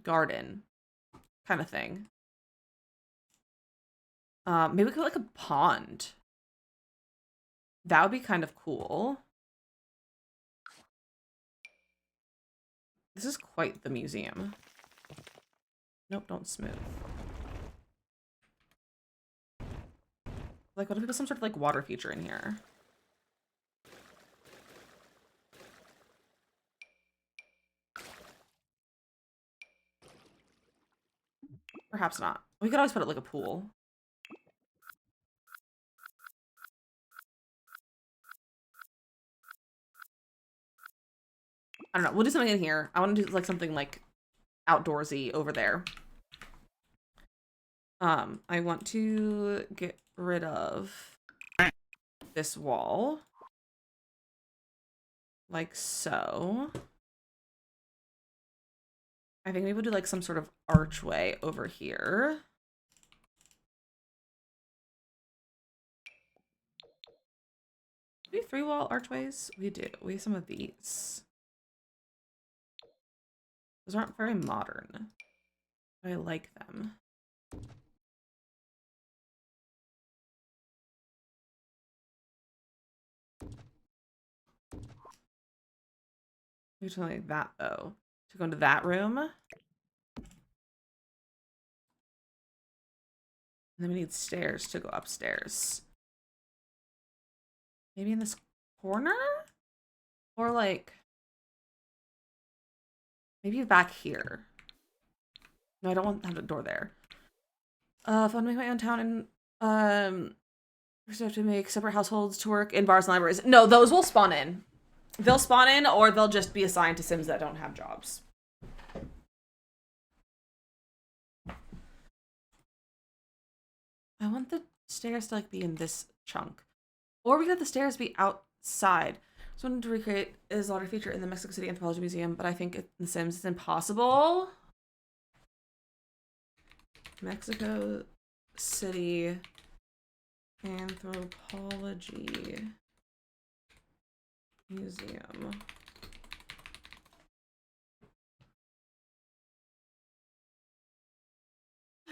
garden kind of thing. Maybe we could like a pond. That would be kind of cool. This is quite the museum. Nope, don't smooth. Like, what if we put some sort of like water feature in here? Perhaps not. We could always put it like a pool. I don't know. We'll do something in here. I want to do like something like outdoorsy over there. I want to get rid of this wall. Like so. I think we would do like some sort of archway over here. Do we have 3-wall archways? We do. We have some of these. Those aren't very modern. But I like them. We do something like that though. To go into that room. And then we need stairs to go upstairs. Maybe in this corner? Or like... Maybe back here. No, I don't want to have a door there. If I want to make my own town and I have to make separate households to work in bars and libraries. No, those will spawn in. They'll spawn in or they'll just be assigned to Sims that don't have jobs. I want the stairs to like be in this chunk. Or we could have the stairs be outside. So I wanted to recreate is a water feature in the Mexico City Anthropology Museum, but I think in The Sims it's impossible. Mexico City Anthropology Museum.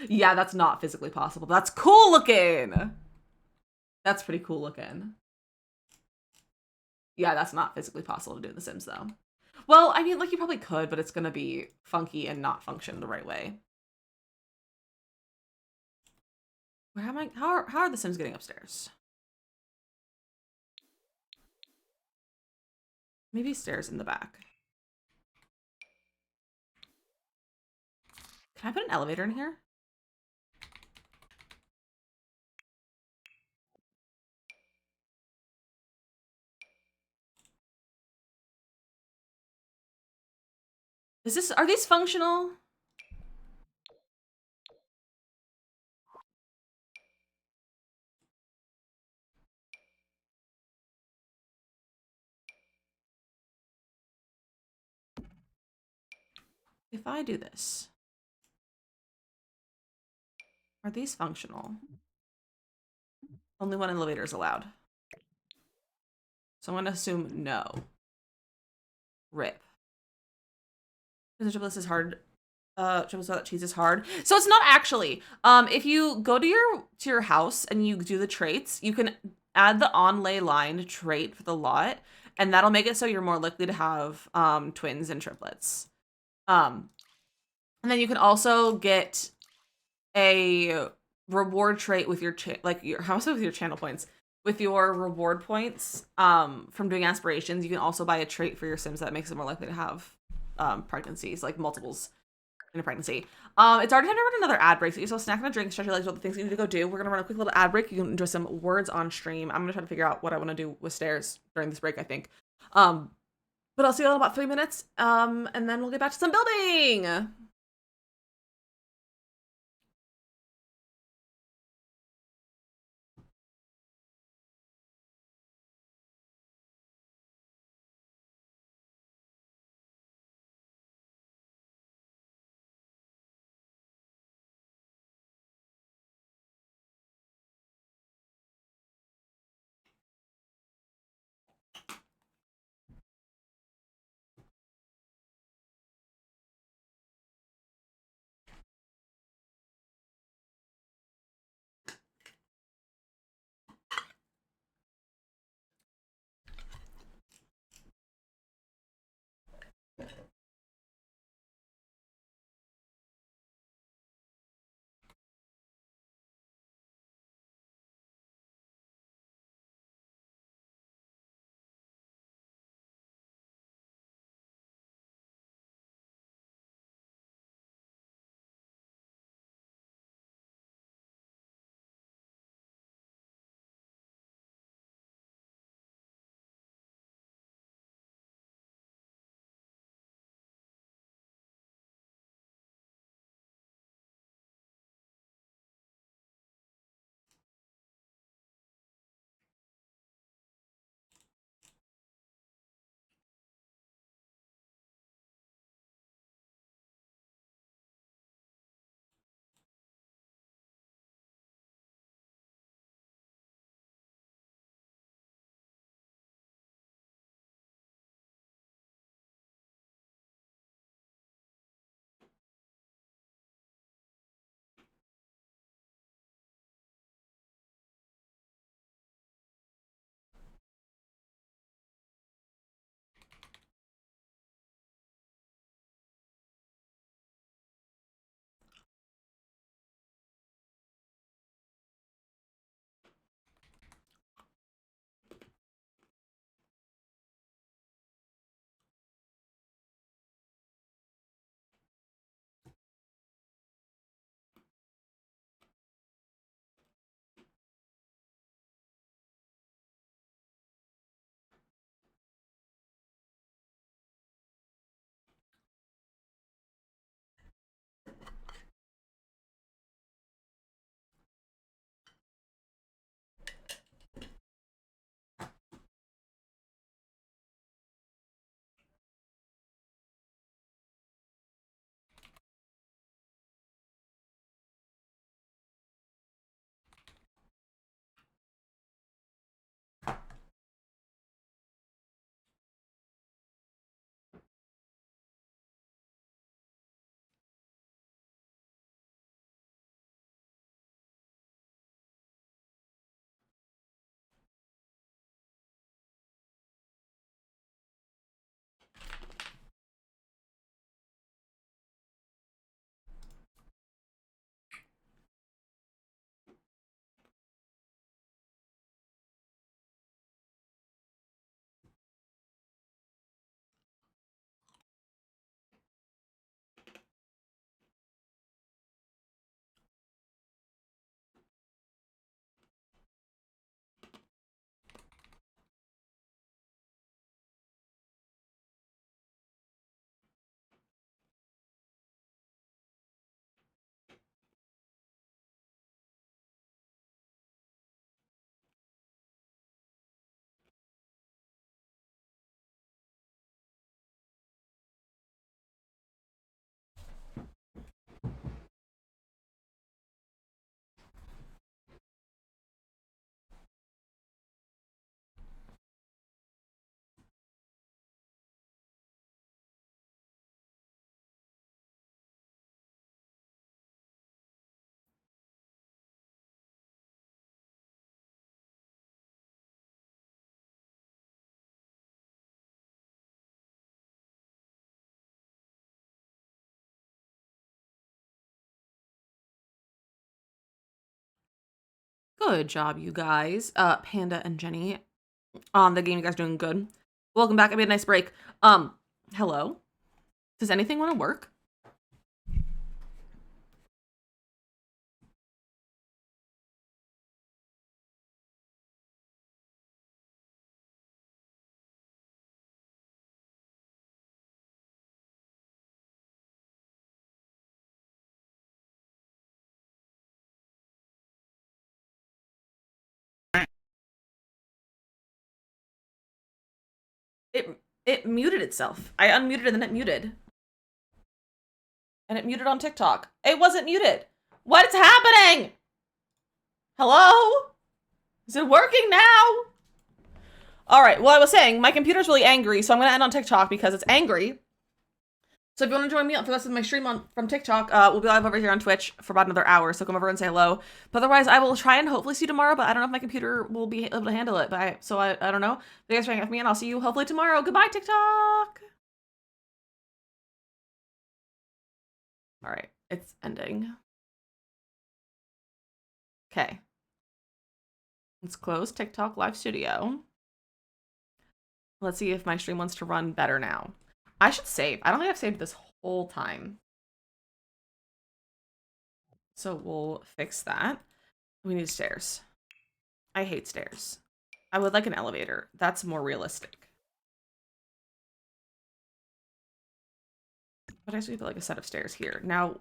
Yeah, that's not physically possible. That's cool looking. That's pretty cool looking. Yeah, that's not physically possible to do in The Sims, though. Well, I mean, like, you probably could, but it's gonna be funky and not function the right way. Where am I? How are The Sims getting upstairs? Maybe stairs in the back. Can I put an elevator in here? Are these functional? If I do this, are these functional? Only one elevator is allowed. So I'm gonna assume no. Rip. This is hard. Triple that cheese is hard. So it's not actually. If you go to your house and you do the traits, you can add the on-lay line trait for the lot, and that'll make it so you're more likely to have twins and triplets. And then you can also get a reward trait with your with your channel points. With your reward points from doing aspirations, you can also buy a trait for your Sims that makes them more likely to have pregnancies, like multiples in a pregnancy. It's already time to run another ad break. So you still snack and a drink, stretch your legs, all the things you need to go do. We're gonna run a quick little ad break. You can enjoy some words on stream. I'm gonna try to figure out what I want to do with stairs during this break, I think. But I'll see you all in about 3 minutes. And then we'll get back to some building. Good job, you guys. Panda and Jenny. The game, you guys doing good. Welcome back. I made a nice break. Hello? Does anything want to work? It muted itself. I unmuted and then it muted. And it muted on TikTok. It wasn't muted. What's happening? Hello? Is it working now? All right. Well, I was saying my computer's really angry, so I'm gonna end on TikTok because it's angry. So if you want to join me for the rest of my stream from TikTok, we'll be live over here on Twitch for about another hour. So come over and say hello. But otherwise, I will try and hopefully see you tomorrow. But I don't know if my computer will be able to handle it. But I don't know. But you guys are hanging out with me, and I'll see you hopefully tomorrow. Goodbye, TikTok. All right, it's ending. Okay. Let's close TikTok Live Studio. Let's see if my stream wants to run better now. I should save. I don't think I've saved this whole time. So we'll fix that. We need stairs. I hate stairs. I would like an elevator. That's more realistic. But I actually put like a set of stairs here. Now.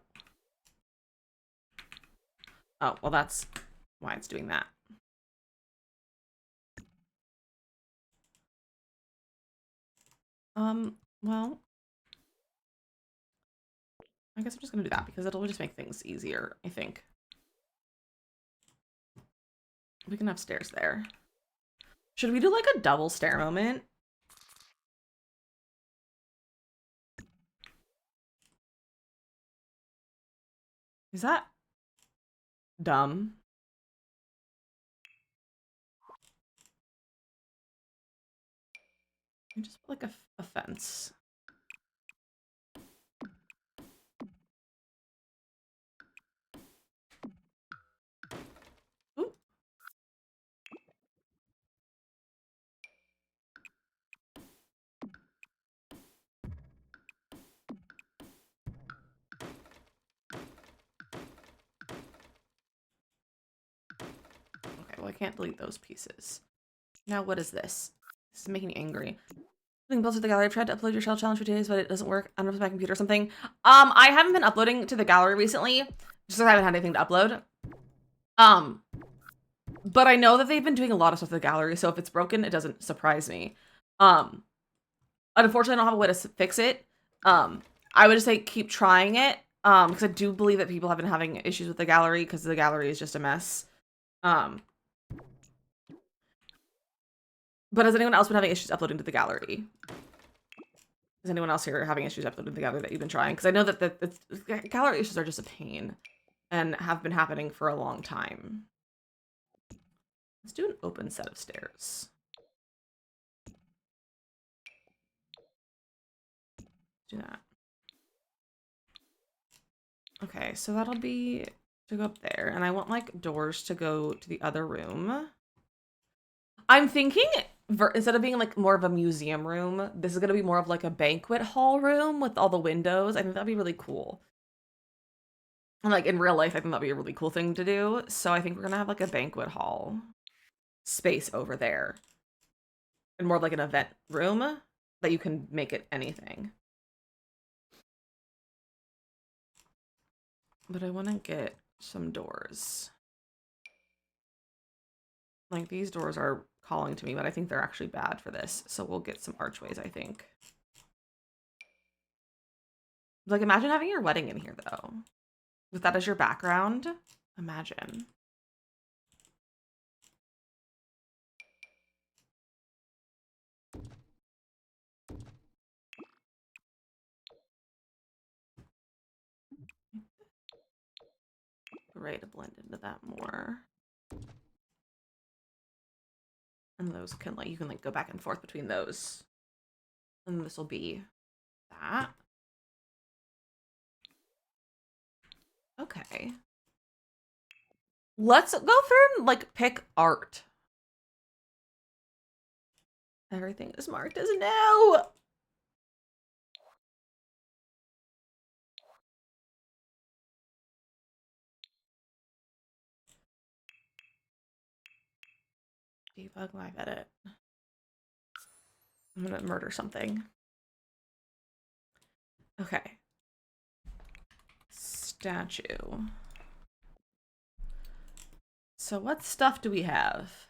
Oh, well, that's why it's doing that. Well, I guess I'm just gonna do that because it'll just make things easier, I think. We can have stairs there. Should we do like a double stair moment? Is that dumb? You just put like a fence. Ooh. Okay, well, I can't delete those pieces. Now, what is this? This is making me angry. Something built to the gallery. I've tried to upload your shell challenge for days, but it doesn't work. I don't know if it's my computer or something. I haven't been uploading to the gallery recently, just because I haven't had anything to upload. But I know that they've been doing a lot of stuff to the gallery, so if it's broken, it doesn't surprise me. Unfortunately, I don't have a way to fix it. I would just say keep trying it, because I do believe that people have been having issues with the gallery because the gallery is just a mess. But has anyone else been having issues uploading to the gallery? Is anyone else here having issues uploading to the gallery that you've been trying? Because I know that the gallery issues are just a pain and have been happening for a long time. Let's do an open set of stairs. Do that. Okay, so that'll be to go up there. And I want like doors to go to the other room. I'm thinking instead of being like more of a museum room, this is going to be more of like a banquet hall room with all the windows. I think that'd be really cool. And like in real life, I think that'd be a really cool thing to do. So I think we're going to have like a banquet hall space over there. And more of like an event room that you can make it anything. But I want to get some doors. Like these doors are calling to me, but I think they're actually bad for this. So we'll get some archways, I think. Like imagine having your wedding in here though. With that as your background. Imagine. Ready to blend into that more. And those can like, you can like go back and forth between those. And this will be that. Okay. Let's go through and like pick art. Everything is marked as no. Debug live edit. I'm gonna murder something. Okay. Statue. So what stuff do we have?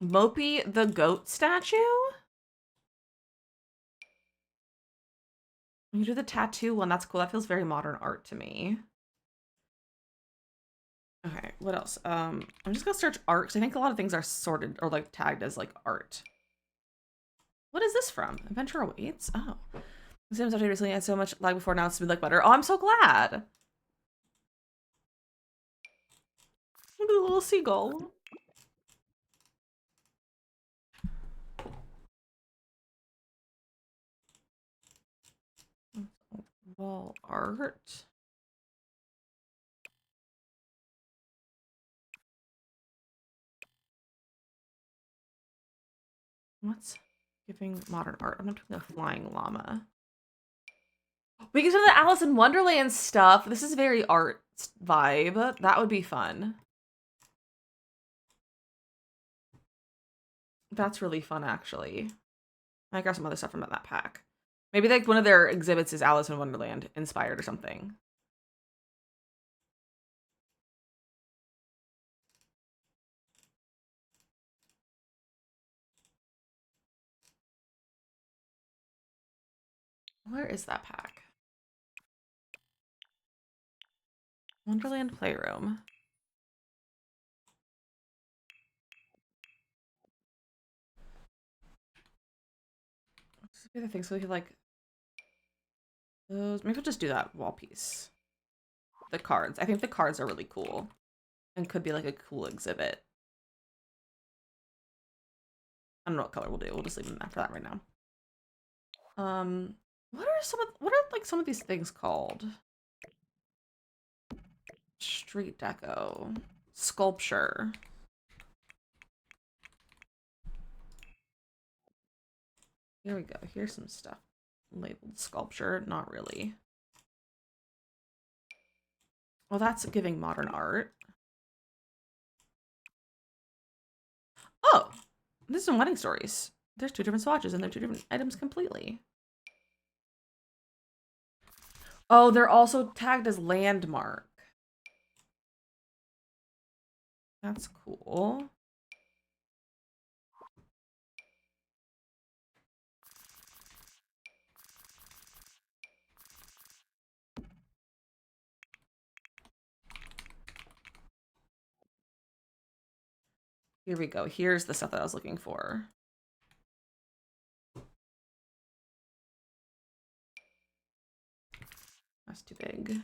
Mopey the goat statue? You do the tattoo one. That's cool. That feels very modern art to me. Okay, what else? I'm just gonna search art because I think a lot of things are sorted or like tagged as like art. What is this from? Adventure Awaits? Oh. This game's updated recently. I had so much lag before, now it's smooth like butter. Oh, I'm so glad. Look at the little seagull. Wall art. What's giving modern art? I'm not doing a flying llama. We can do the Alice in Wonderland stuff. This is very art vibe. That would be fun. That's really fun, actually. I got some other stuff from that pack. Maybe like one of their exhibits is Alice in Wonderland inspired or something. Where is that pack? Wonderland Playroom. What's the other thing? So we could like those. Maybe we'll just do that wall piece. The cards. I think the cards are really cool and could be like a cool exhibit. I don't know what color we'll do. We'll just leave them for that right now. What are like some of these things called? Street deco. Sculpture. Here we go. Here's some stuff labeled sculpture. Not really. Well, that's giving modern art. Oh, this is some wedding stories. There's two different swatches and they're two different items completely. Oh, they're also tagged as landmark. That's cool. Here we go. Here's the stuff that I was looking for. That's too big.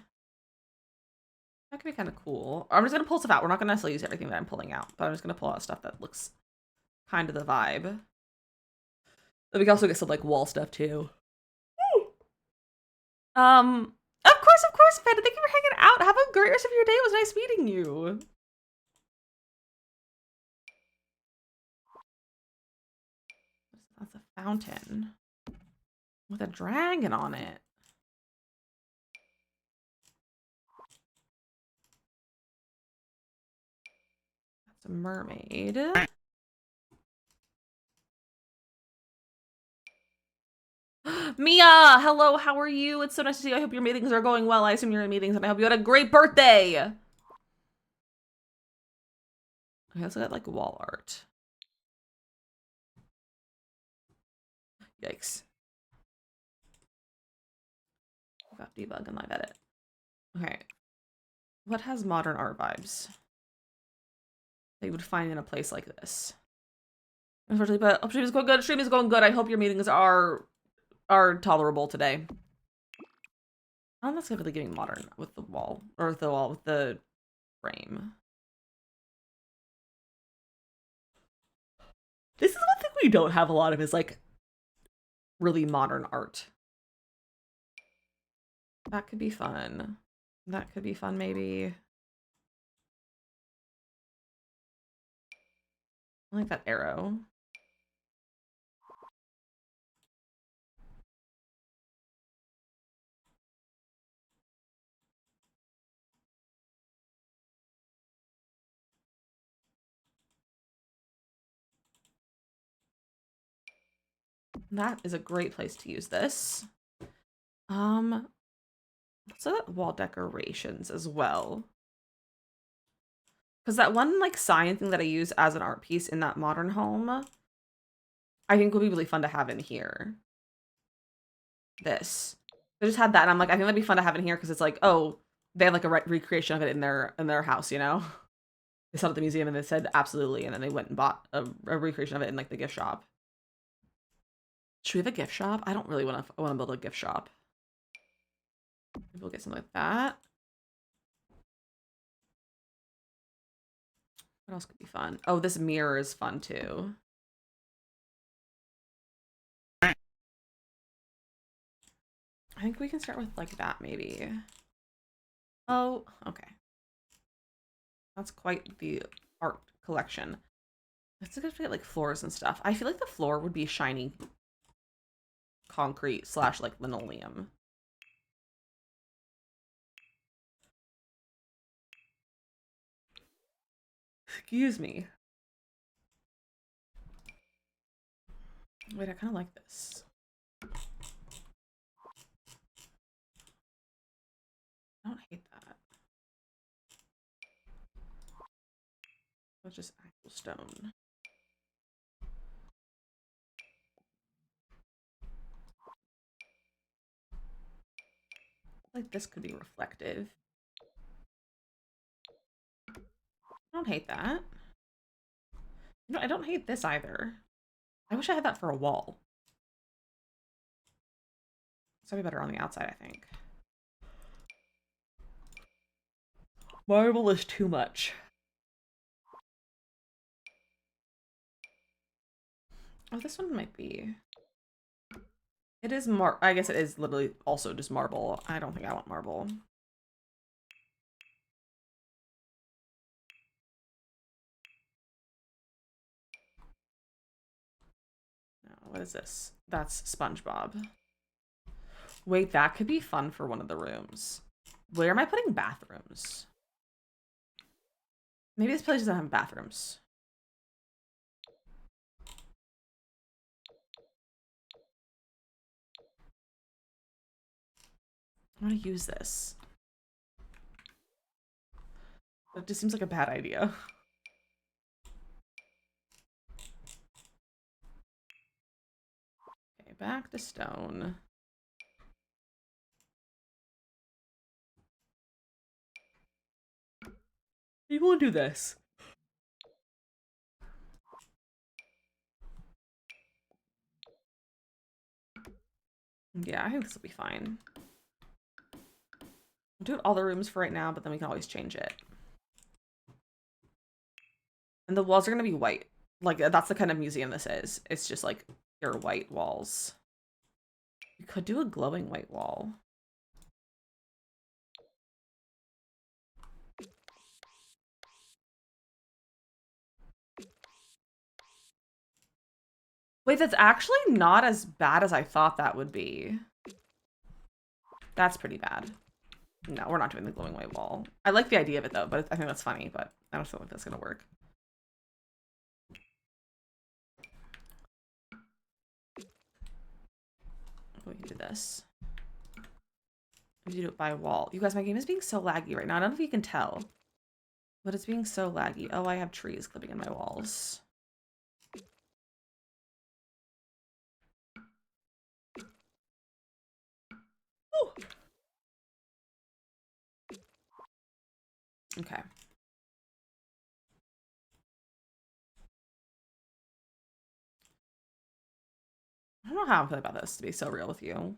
That could be kind of cool. I'm just going to pull stuff out. We're not going to necessarily use everything that I'm pulling out, but I'm just going to pull out stuff that looks kind of the vibe. But we can also get some like wall stuff too. Of course, Fed. Thank you for hanging out. Have a great rest of your day. It was nice meeting you. That's a fountain with a dragon on it. That's a mermaid. Mia, hello, how are you? It's so nice to see you. I hope your meetings are going well. I assume you're in meetings, and I hope you had a great birthday. Okay, let's look at like wall art. Yikes. Got debug and live edit. Okay. What has modern art vibes that you would find in a place like this? Unfortunately, but stream is going good. Stream is going good. I hope your meetings are tolerable today. I don't know if that's really giving modern with the wall, or with the wall with the frame. This is one thing we don't have a lot of is like really modern art. That could be fun. That could be fun, maybe. I like that arrow. That is a great place to use this. So that wall decorations as well. Because that one like sign thing that I use as an art piece in that modern home, I think would be really fun to have in here. This. I just had that, and I'm like, I think that'd be fun to have in here because it's like, oh, they have like a recreation of it in their house, you know? They saw it at the museum and they said absolutely, and then they went and bought a recreation of it in like the gift shop. Should we have a gift shop? I don't really want to build a gift shop. Maybe we'll get something like that. What else could be fun? Oh, this mirror is fun too. I think we can start with like that maybe. Oh, okay. That's quite the art collection. Let's look at like floors and stuff. I feel like the floor would be shiny concrete / like linoleum. Excuse me. Wait, I kind of like this. I don't hate that. It's just actual stone. Like this could be reflective. I don't hate that. No, I don't hate this either. I wish I had that for a wall. It's gonna be better on the outside, I think. Marble is too much. Oh, this one might be. It is I guess it is literally also just marble. I don't think I want marble. No, what is this? That's SpongeBob. Wait, that could be fun for one of the rooms. Where am I putting bathrooms? Maybe this place doesn't have bathrooms. I want to use this. That just seems like a bad idea. Okay, back to stone. You want to do this? Yeah, I think this will be fine. We'll do it all the rooms for right now, but then we can always change it. And the walls are going to be white. Like, that's the kind of museum this is. It's just like pure white walls. We could do a glowing white wall. Wait, that's actually not as bad as I thought that would be. That's pretty bad. No, we're not doing the glowing white wall. I like the idea of it though, but I think that's funny, but I don't feel like that's gonna work. We can do this. We do it by wall. You guys, my game is being so laggy right now. I don't know if you can tell, but it's being so laggy. Oh, I have trees clipping in my walls. Ooh. Okay. I don't know how I'm feeling about this, to be so real with you.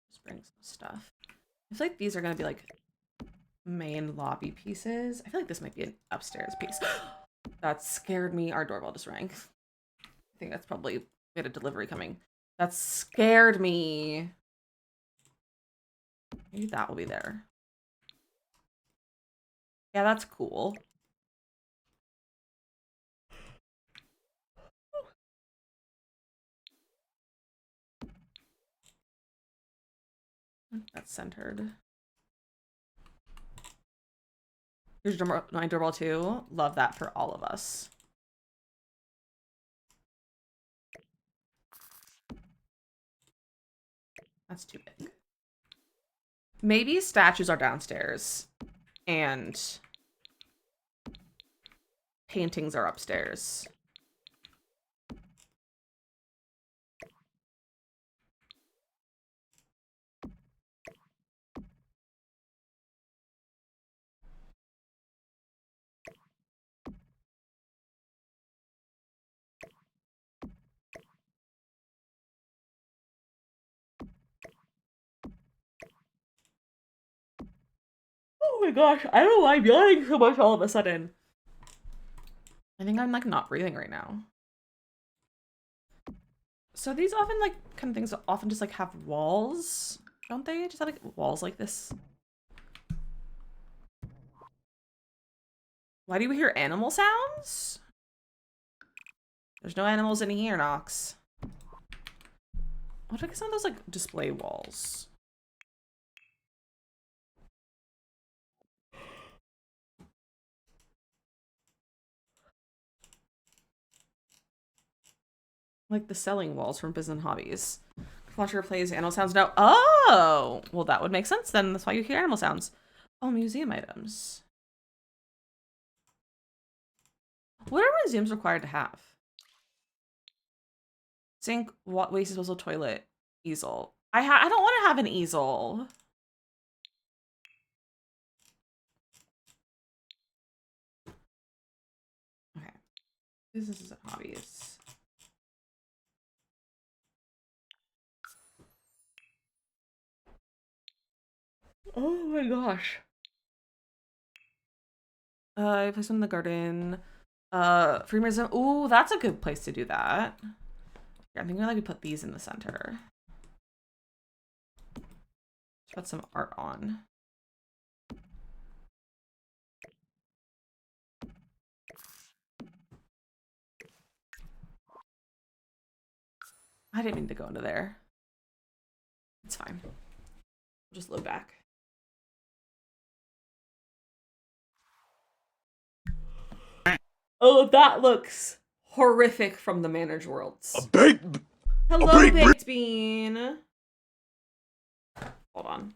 Just bring some stuff. I feel like these are gonna be like main lobby pieces. I feel like this might be an upstairs piece. That scared me. Our doorbell just rang. think that's probably we had a delivery coming. That scared me. Maybe that will be there. Yeah, that's cool. That's centered. Here's my doorbell too. Love that for all of us. That's too big. Maybe statues are downstairs and paintings are upstairs. Oh my gosh, I don't know why I'm yawning so much all of a sudden. I think I'm like not breathing right now. So these often like kind of things often just like have walls, don't they? Just have like walls like this. Why do we hear animal sounds? There's no animals in here, Nox. What are some of those like display walls? Like the selling walls from Business and Hobbies. Watcher plays animal sounds. No. Oh! Well, that would make sense then. That's why you hear animal sounds. Oh, museum items. What are museums required to have? Sink, waste disposal, toilet, easel. I don't want to have an easel. Okay. Businesses and hobbies. Oh my gosh. I placed one in the garden. Free museum. Ooh, that's a good place to do that. Yeah, I think we put these in the center. Put some art on. I didn't mean to go into there. It's fine. We'll just load back. Oh, that looks horrific from the managed worlds. Hello, Baked Bean. Hold on.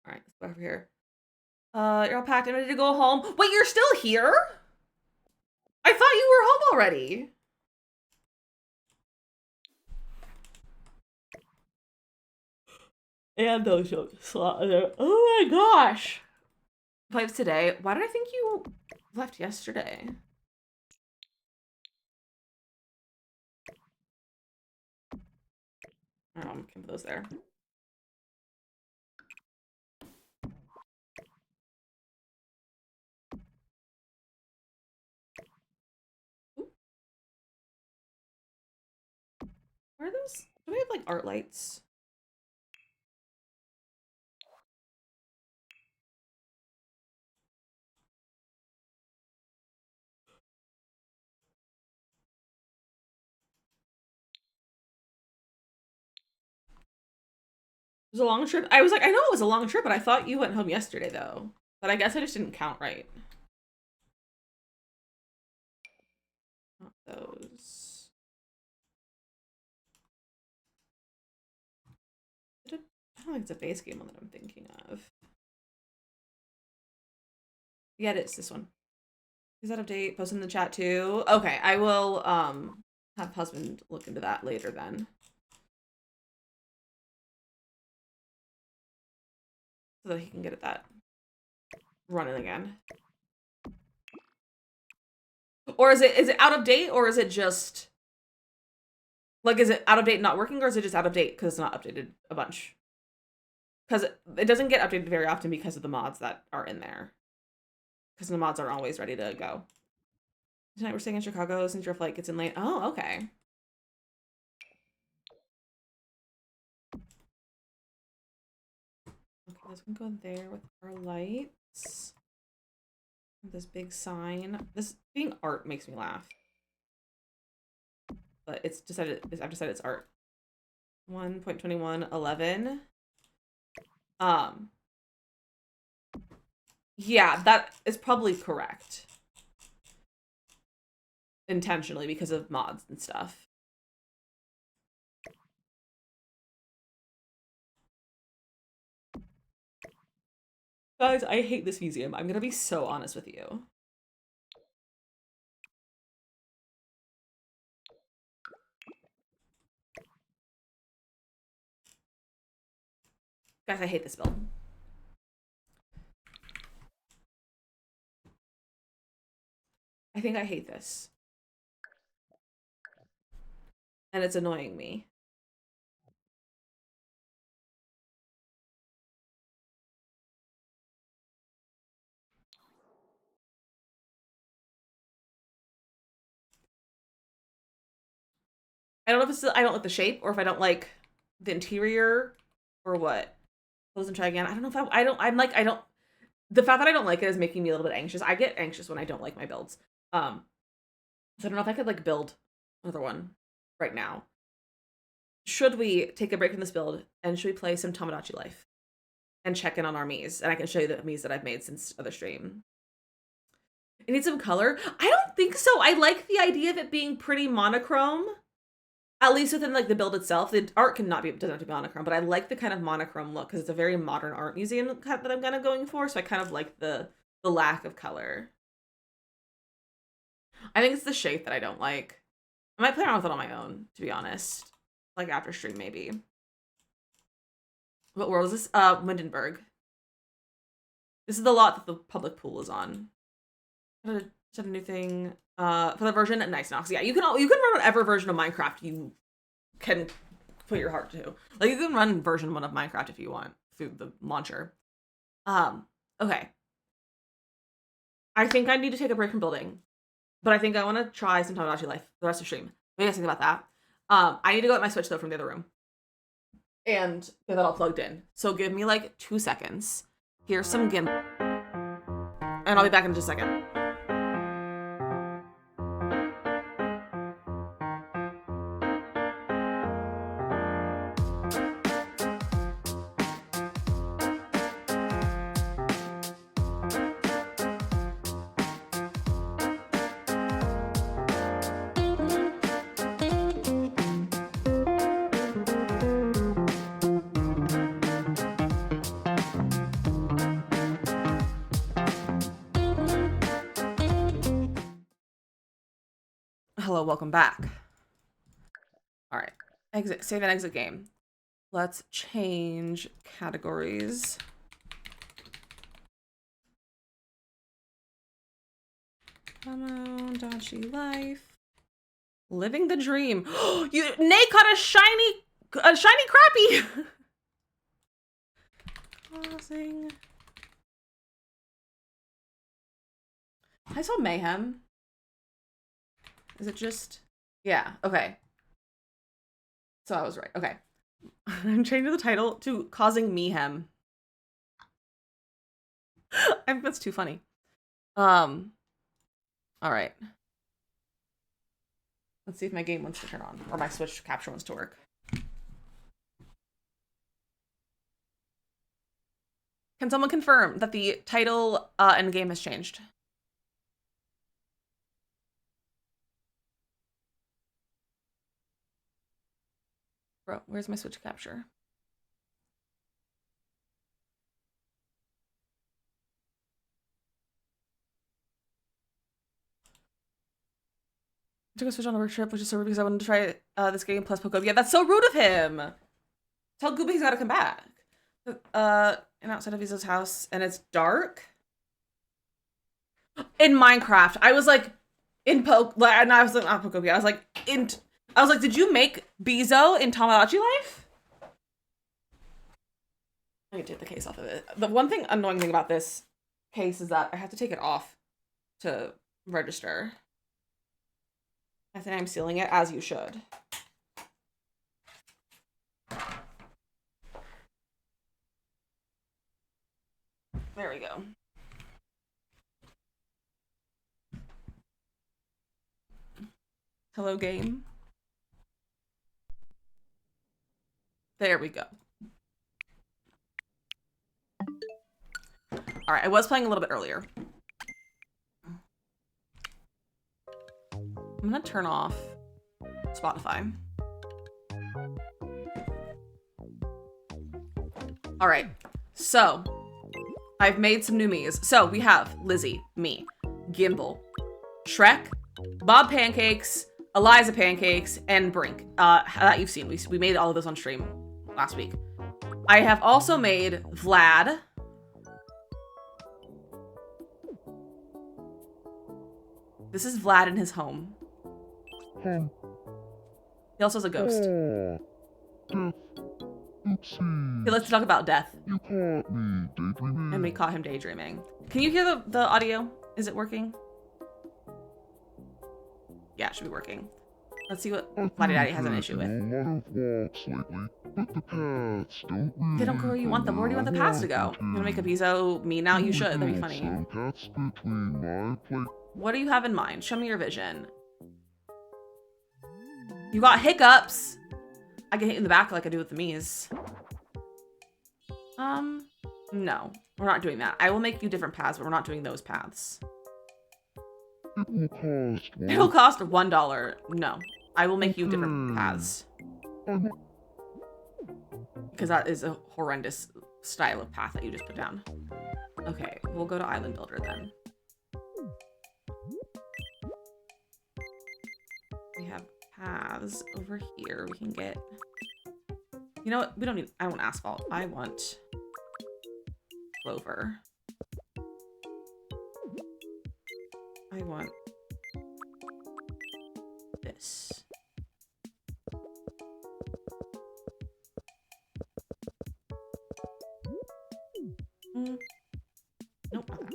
All right, let's go over here. You're all packed and ready to go home. Wait, you're still here? I thought you were home already. And those slot there. Oh my gosh. Pipes today. Why did I think you left yesterday? I don't know, I'm gonna put those there. Ooh. Where are those? Do we have like art lights? It was a long trip. I was like, I know it was a long trip, but I thought you went home yesterday though. But I guess I just didn't count right. Not those. I don't think it's a base game one that I'm thinking of. Yeah, it is this one. Is that update? Post in the chat too. Okay, I will have husband look into that later then. So that he can get at that running again. Or is it out of date or is it just Like, is it out of date not working, or is it just out of date because it's not updated a bunch? Because it doesn't get updated very often because of the mods that are in there. Because the mods aren't always ready to go. Tonight we're staying in Chicago since your flight gets in late. Oh, okay. Okay, let's go there with our lights. This big sign. This being art makes me laugh. But I've decided it's art. 1.21, 11. Yeah, that is probably correct. Intentionally because of mods and stuff. Guys, I hate this museum. I'm gonna be so honest with you. Guys, I hate this build. I think I hate this. And it's annoying me. I don't know if it's I don't like the shape or if I don't like the interior or what. Close and try again. I don't know if I don't the fact that I don't like it is making me a little bit anxious. I get anxious when I don't like my builds. So I don't know if I could like build another one right now. Should we take a break from this build and should we play some Tomodachi Life and check in on our Miis? And I can show you the Miis that I've made since other stream. It needs some color. I don't think so. I like the idea of it being pretty monochrome. At least within like the build itself. The art doesn't have to be monochrome, but I like the kind of monochrome look because it's a very modern art museum that I'm kind of going for. So I kind of like the lack of color. I think it's the shape that I don't like. I might play around with it on my own, to be honest. Like after stream, maybe. What world is this? Windenburg. This is the lot that the public pool is on. Is that a new thing? For the version at Nice Knox. Yeah, you can run whatever version of Minecraft you can put your heart to. Like you can run version 1 of Minecraft if you want through the launcher. Okay. I think I need to take a break from building, but I think I want to try some Tomodachi Life the rest of stream. What do you guys think about that? I need to go get my Switch though from the other room and get that all plugged in. So give me like 2 seconds. Here's some gimbal, and I'll be back in just a second. Hello, welcome back. All right, exit, save and exit game. Let's change categories. Tomodachi Life. Living the dream. Nate caught a shiny crappie. Pausing. I saw mayhem. Is it just... Yeah, okay. So I was right. Okay. I'm changing the title to Causing Mayhem. I think that's too funny. All right. Let's see if my game wants to turn on, or my Switch capture wants to work. Can someone confirm that the title and game has changed? Bro, where's my Switch capture? I took a Switch on a work trip, which is so rude because I wanted to try this game plus Poco. Yeah, that's so rude of him. Tell Gooba he's got to come back. And outside of Vizo's house, and it's dark. In Minecraft, I was like in and I was like not Poco. I was like in I was like, did you make Bezo in Tamagotchi Life? I need to take the case off of it. The one thing, annoying thing about this case is that I have to take it off to register. I think I'm sealing it, as you should. There we go. Hello, game. There we go. All right, I was playing a little bit earlier. I'm gonna turn off Spotify. All right, so I've made some new me's. So we have Lizzie, me, Gimbal, Shrek, Bob Pancakes, Eliza Pancakes, and Brink. That you've seen. We made all of those on stream last week. I have also made Vlad. This is Vlad in his home. He also has a ghost. He likes to talk about death. You caught me daydreaming. And we caught him daydreaming. Can you hear the audio? Is it working? Yeah, it should be working. Let's see what Vladdy Daddy has an issue with. They don't go where you want them. Where do you want the paths to go? You wanna make a Bezo me now? You should. That'd be funny. What do you have in mind? Show me your vision. You got hiccups. I get hit in the back like I do with the Mies. No. We're not doing that. I will make you different paths, but we're not doing those paths. It'll cost $1. No. I will make you different paths. Because that is a horrendous style of path that you just put down. Okay, we'll go to Island Builder then. We have paths over here. We can get... You know what? We don't need... I want asphalt. I want clover. I want this. Nope, not that.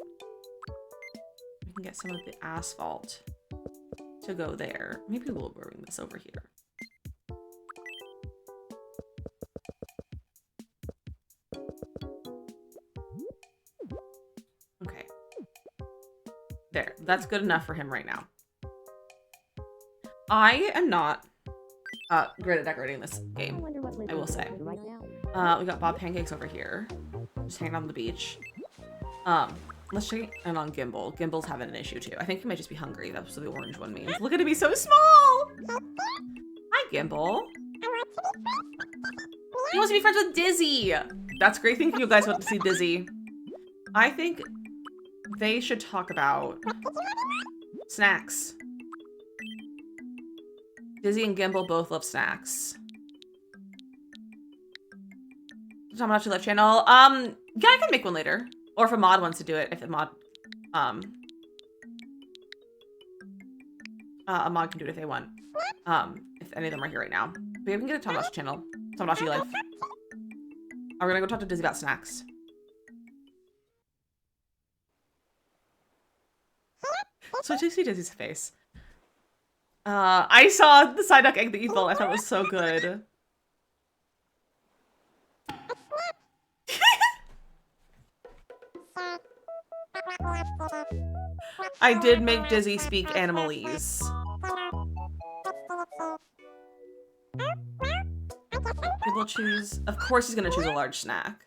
We can get some of the asphalt to go there. Maybe we'll bring this over here. Okay. There, that's good enough for him right now. I am not great at decorating this game, I will say. We got Bob Pancakes over here, just hanging on the beach. Let's check in on Gimbal. Gimbal's having an issue too. I think he might just be hungry. That's what the orange one means. Look at him, he's so small! Hi, Gimbal. He wants to be friends with Dizzy! That's great. Thank you guys want to see Dizzy. I think they should talk about snacks. Dizzy and Gimbal both love snacks. Tamagotchi Live channel. Yeah, I can make one later. Or if a mod wants to do it, if a mod can do it if they want. If any of them are here right now. But we can get a Tamagotchi channel. Tamagotchi Life. We're gonna go talk to Dizzy about snacks. So I just see Dizzy's face. I saw the side duck egg that you built. I thought it was so good. I did make Dizzy speak animalese. He will choose. Of course, he's gonna choose a large snack.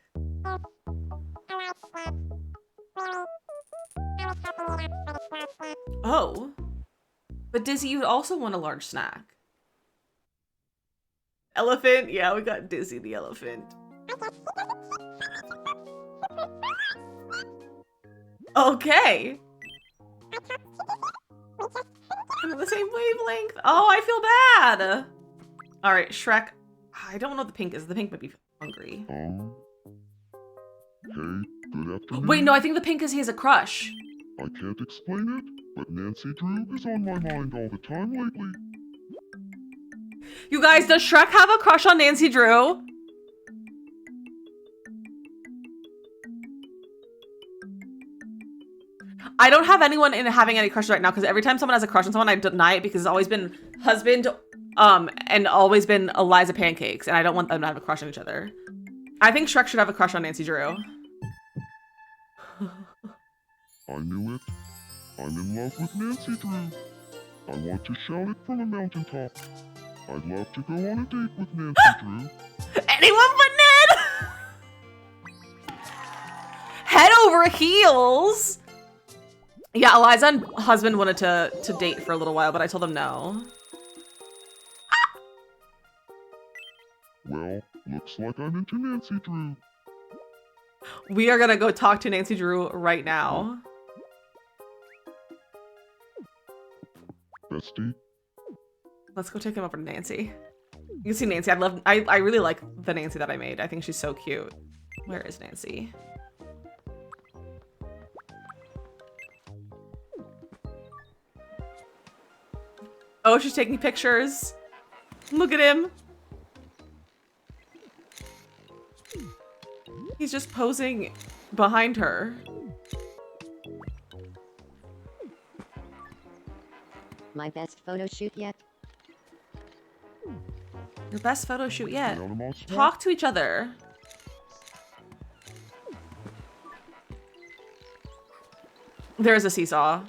Oh. But Dizzy, you'd also want a large snack. Elephant? Yeah, we got Dizzy the elephant. Okay. I'm on the same wavelength. Oh, I feel bad. All right, Shrek. I don't know what the pink is. The pink might be hungry. Okay, good afternoon. Wait, no, I think the pink is he has a crush. I can't explain it, but Nancy Drew is on my mind all the time lately. You guys, does Shrek have a crush on Nancy Drew? I don't have anyone in having any crush right now because every time someone has a crush on someone, I deny it because it's always been husband, and always been Eliza Pancakes, and I don't want them to have a crush on each other. I think Shrek should have a crush on Nancy Drew. I knew it. I'm in love with Nancy Drew. I want to shout it from a mountaintop. I'd love to go on a date with Nancy Drew. Anyone but Ned! Head over heels! Yeah, Eliza and husband wanted to date for a little while, but I told them no. Well, looks like I'm into Nancy Drew. We are gonna go talk to Nancy Drew right now. Bestie? Let's go take him over to Nancy. You can see Nancy. I really like the Nancy that I made. I think she's so cute. Where is Nancy? Oh, she's taking pictures. Look at him. He's just posing behind her. My best photo shoot yet? Your best photo shoot yet. Animals? Talk to each other. There's a seesaw.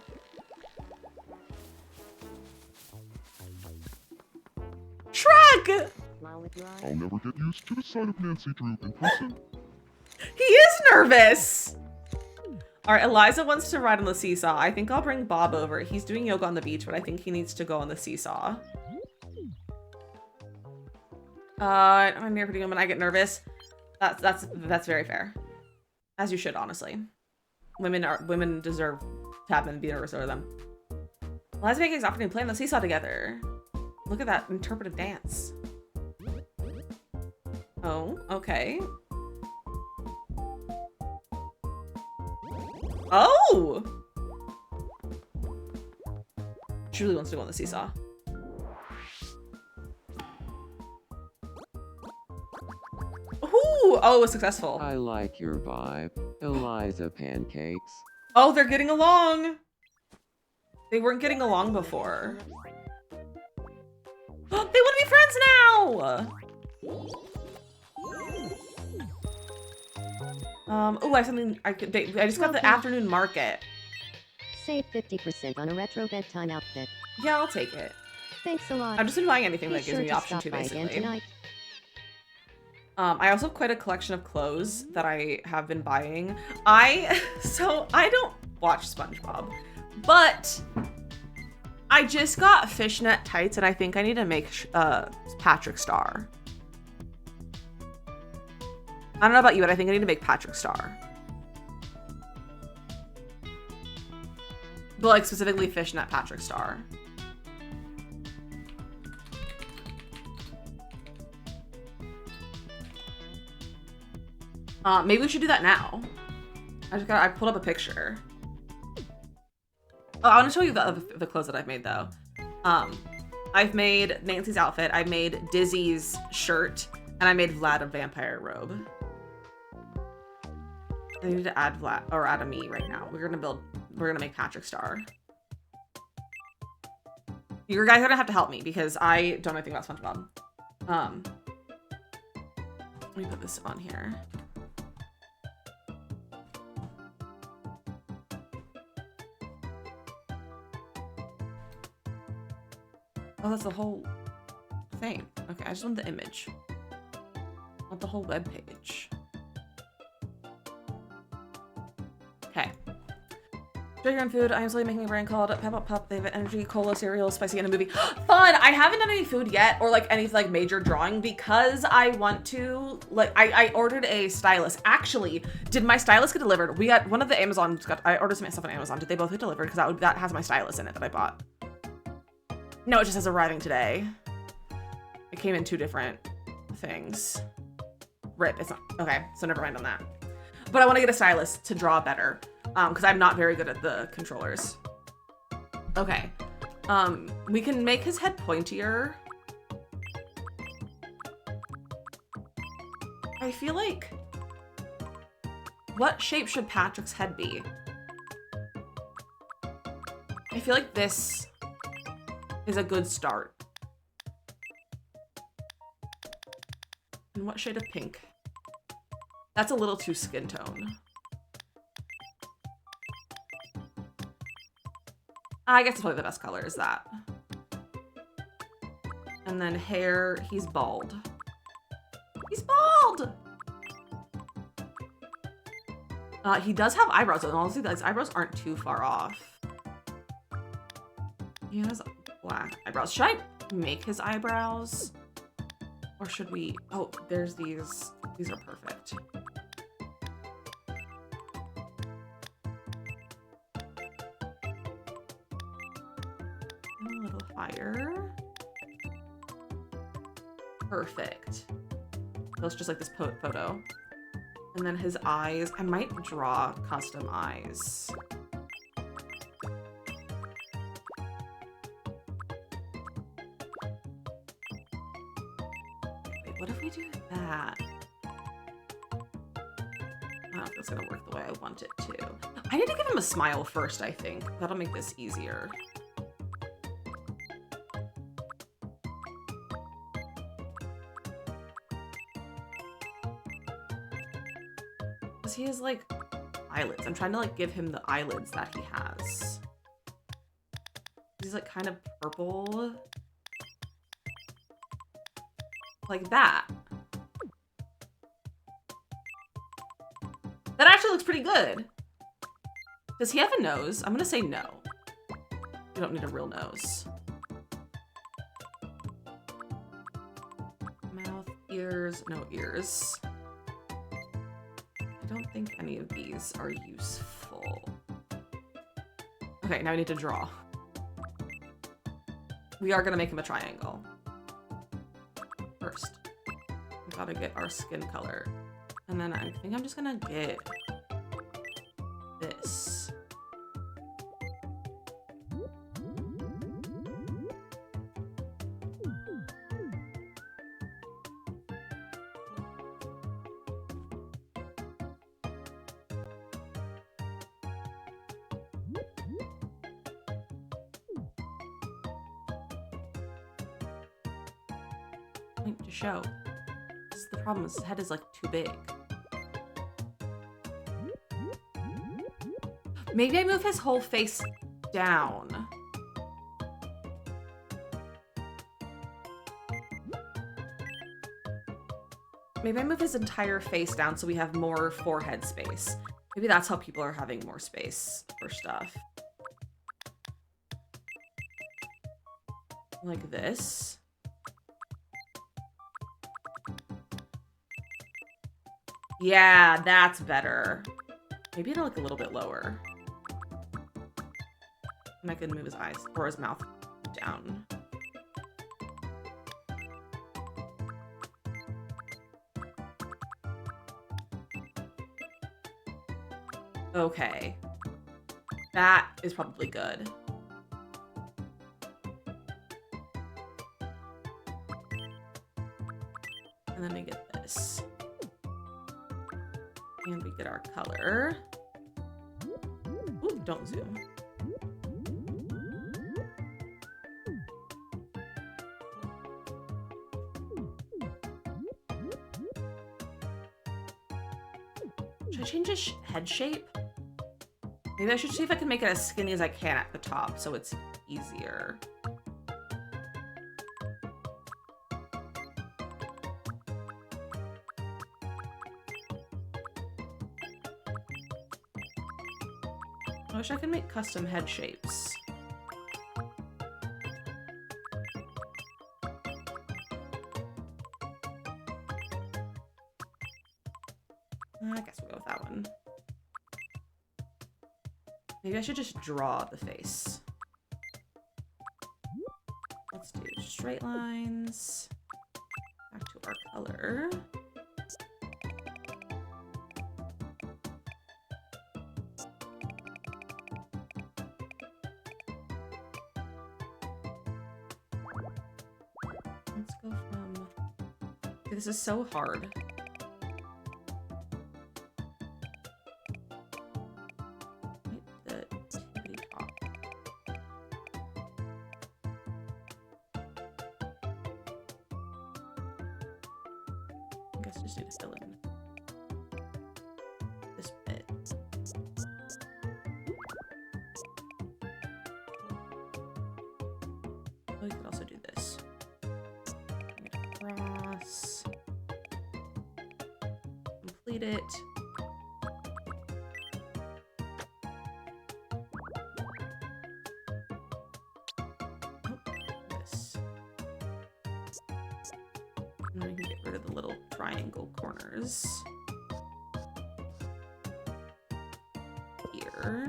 Shrek! Smile with your eyes. I'll never get used to the sight of Nancy Drew in person. He is nervous. All right, Eliza wants to ride on the seesaw. I think I'll bring Bob over. He's doing yoga on the beach, but I think he needs to go on the seesaw. I'm a near pretty woman. I get nervous. That's very fair. As you should, honestly. Women deserve to have men be nervous over them. Eliza and Pancakes often play on the seesaw together. Look at that interpretive dance. Oh, okay. Oh! Julie wants to go on the seesaw. Ooh! Oh, it was successful. I like your vibe, Eliza Pancakes. Oh, they're getting along! They weren't getting along before. They want to be friends now! Oh, I have something I just got the afternoon market. Save 50% on a retro bedtime outfit. Yeah, I'll take it. Thanks a lot. I've just been buying anything Be that gives sure me the to option stop to, by again basically. tonight. I also have quite a collection of clothes that I have been buying. So I don't watch SpongeBob, but I just got fishnet tights and I think I need to make Patrick Star. I don't know about you, but I think I need to make Patrick Star. But like specifically fishnet Patrick Star. Maybe we should do that now. I pulled up a picture. Oh, I want to show you the clothes that I've made though. I've made Nancy's outfit. I made Dizzy's shirt, and I made Vlad a vampire robe. I need to add Vlad or add a me right now. We're gonna make Patrick Star. You guys are gonna have to help me because I don't know anything about SpongeBob. Let me put this on here. Oh, that's the whole thing. Okay, I just want the image. I want the whole web page. Okay. Enjoy your own food. I am slowly making a brand called Pep Up Pup. They have energy, cola, cereal, spicy, and a movie. Fun! I haven't done any food yet or like any like major drawing because I want to like I ordered a stylus. Actually, did my stylus get delivered? We got one of the Amazons I ordered some stuff on Amazon. Did they both get delivered? Because that has my stylus in it that I bought. No, it just says arriving today. It came in 2 different things. Rip, it's not, okay, so never mind on that. But I want to get a stylus to draw better, because I'm not very good at the controllers. Okay, we can make his head pointier. I feel like... What shape should Patrick's head be? I feel like this is a good start. And what shade of pink? That's a little too skin tone. I guess it's probably the best color is that. And then hair, he's bald. He's bald! He does have eyebrows, and honestly, his eyebrows aren't too far off. He has black eyebrows. Should I make his eyebrows? Or should we... Oh, there's these. These are perfect. A little higher. Perfect. Looks just like this photo. And then his eyes, I might draw custom eyes. Wait, what if we do that? I don't know if it's gonna work the way I want it to. I need to give him a smile first, I think. That'll make this easier. He has like eyelids. I'm trying to like give him the eyelids that he has. He's like kind of purple. Like that. That actually looks pretty good. Does he have a nose? I'm gonna say no. You don't need a real nose. Mouth, ears, no ears. I don't think any of these are useful. Okay, now I need to draw. We are gonna make him a triangle. First, we gotta get our skin color. And then I think I'm just gonna get this. To show. This is the problem, his head is like too big. Maybe I move his whole face down. Maybe I move his entire face down so we have more forehead space. Maybe that's how people are having more space for stuff. Like this. Yeah, that's better. Maybe it'll look a little bit lower. And I can move his eyes or his mouth down. Okay. That is probably good. And then we get this. And we get our color. Ooh, don't zoom. Should I change his head shape? Maybe I should see if I can make it as skinny as I can at the top so it's easier. I wish I could make custom head shapes. I guess we'll go with that one. Maybe I should just draw the face. Let's do straight lines. Back to our color. Let's go from... This is so hard. guess I just need to fill in this bit. Oh, we could also do this. Cross. Complete it. And then we can get rid of the little triangle corners. Here.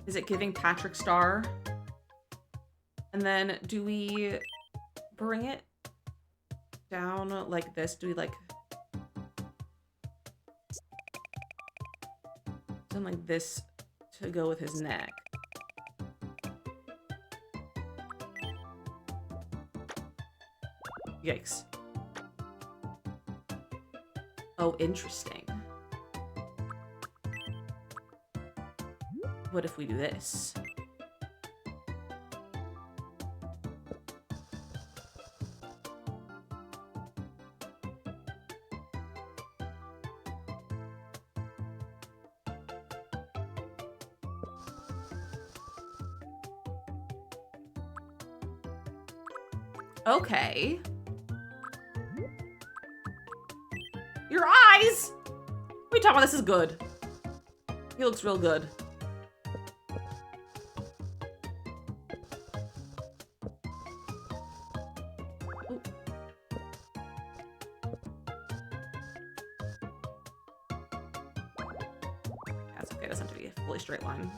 Is it giving Patrick Star? And then do we bring it down like this? Do we like something like this to go with his neck? Yikes. Oh, interesting. What if we do this? Okay. Your eyes! What are you talking about? This is good. He looks real good. Ooh. That's okay. It doesn't have to be a fully straight line.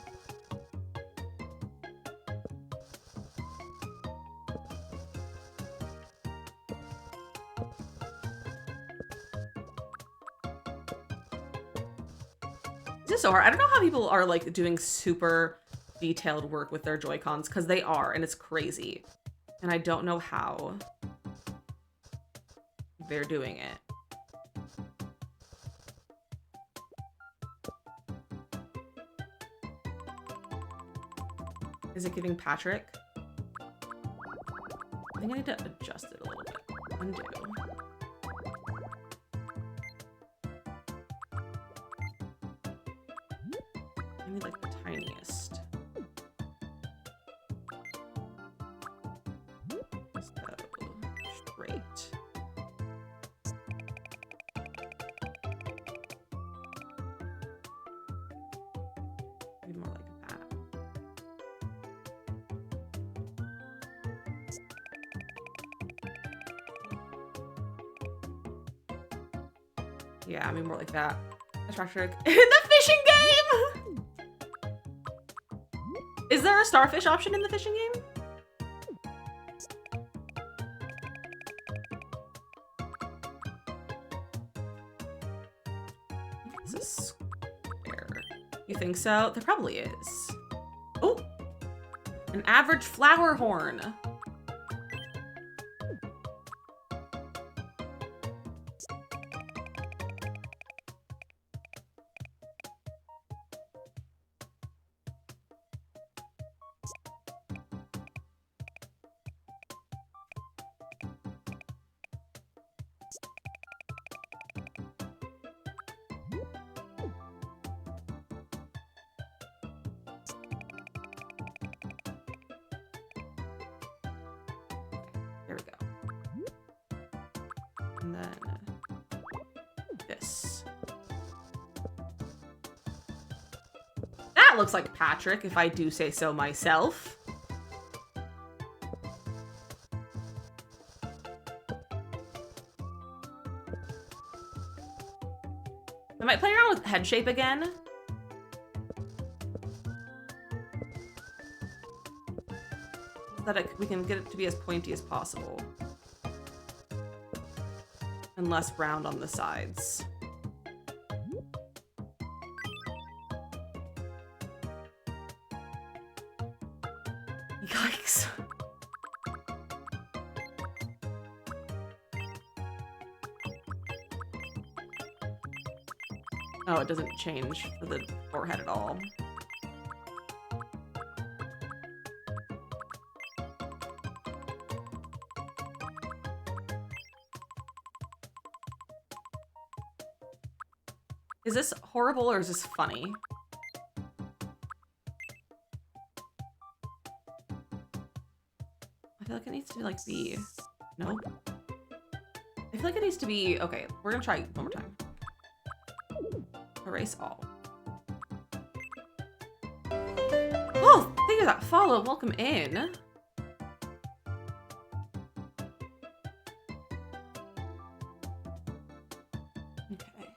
This is so hard. I don't know how people are like doing super detailed work with their Joy-Cons, because they are, and it's crazy. And I don't know how they're doing it. Is it giving Patrick? I think I need to adjust it a little bit. Undo. I need like the tiniest. So straight. Maybe more like that. Yeah, I mean more like that. That's Patrick in the fishing game. Is there a starfish option in the fishing game? Is this square? You think so? There probably is. Oh, an average flower horn. There we go. And then this. That looks like Patrick, if I do say so myself. I might play around with head shape again. So that we can get it to be as pointy as possible. And less round on the sides. Yikes. Oh, it doesn't change for the forehead at all. Is this horrible or is this funny? I feel like it needs to be like B. Nope. I feel like it needs to be, okay, we're gonna try one more time. Erase all. Oh, thank you for that follow. Welcome in. Okay.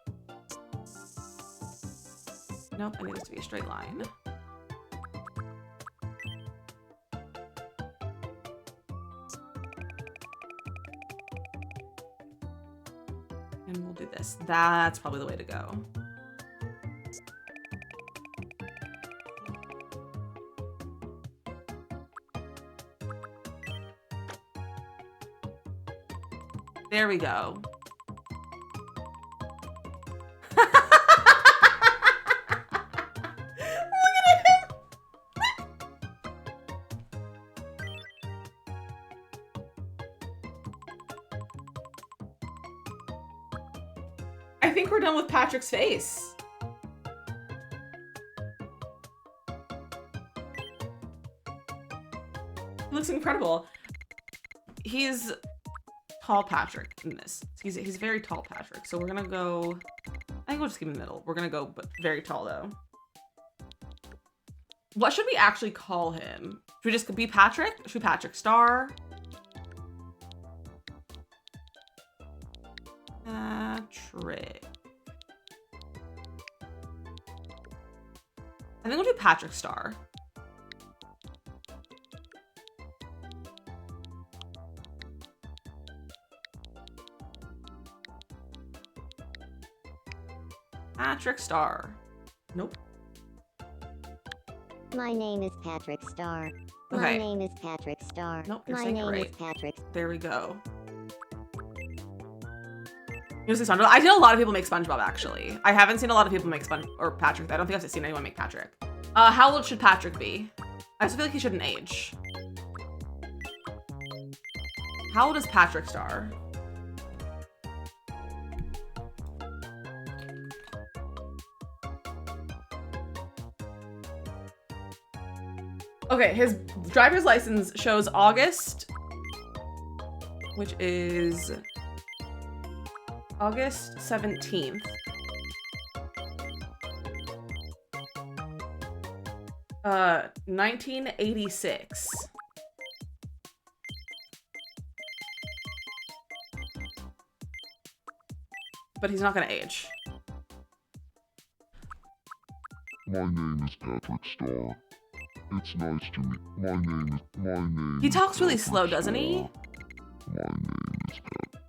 Nope, I need this to be a straight line. And we'll do this. That's probably the way to go. There we go. I think we're done with Patrick's face. He looks incredible. He's tall Patrick in this. He's very tall Patrick. So we're gonna go, I think we'll just keep in the middle. We're gonna go but very tall though. What should we actually call him? Should we just be Patrick? Should we Patrick Star? Patrick. I think we'll do Patrick Star. Patrick Star. Nope. My name is Patrick Star. My Okay. name is Patrick Star. Nope, you're My saying it name right. is Patrick. There we go. You see SpongeBob? I know a lot of people make SpongeBob actually. I haven't seen a lot of people make or Patrick. I don't think I've seen anyone make Patrick. How old should Patrick be? I just feel like he shouldn't age. How old is Patrick Star? Okay, his driver's license shows August, which is August 17th. Uh, 1986. But he's not gonna age. My name is Patrick Star. It's nice to meet. My name He is talks really Patrick slow, doesn't he? Star.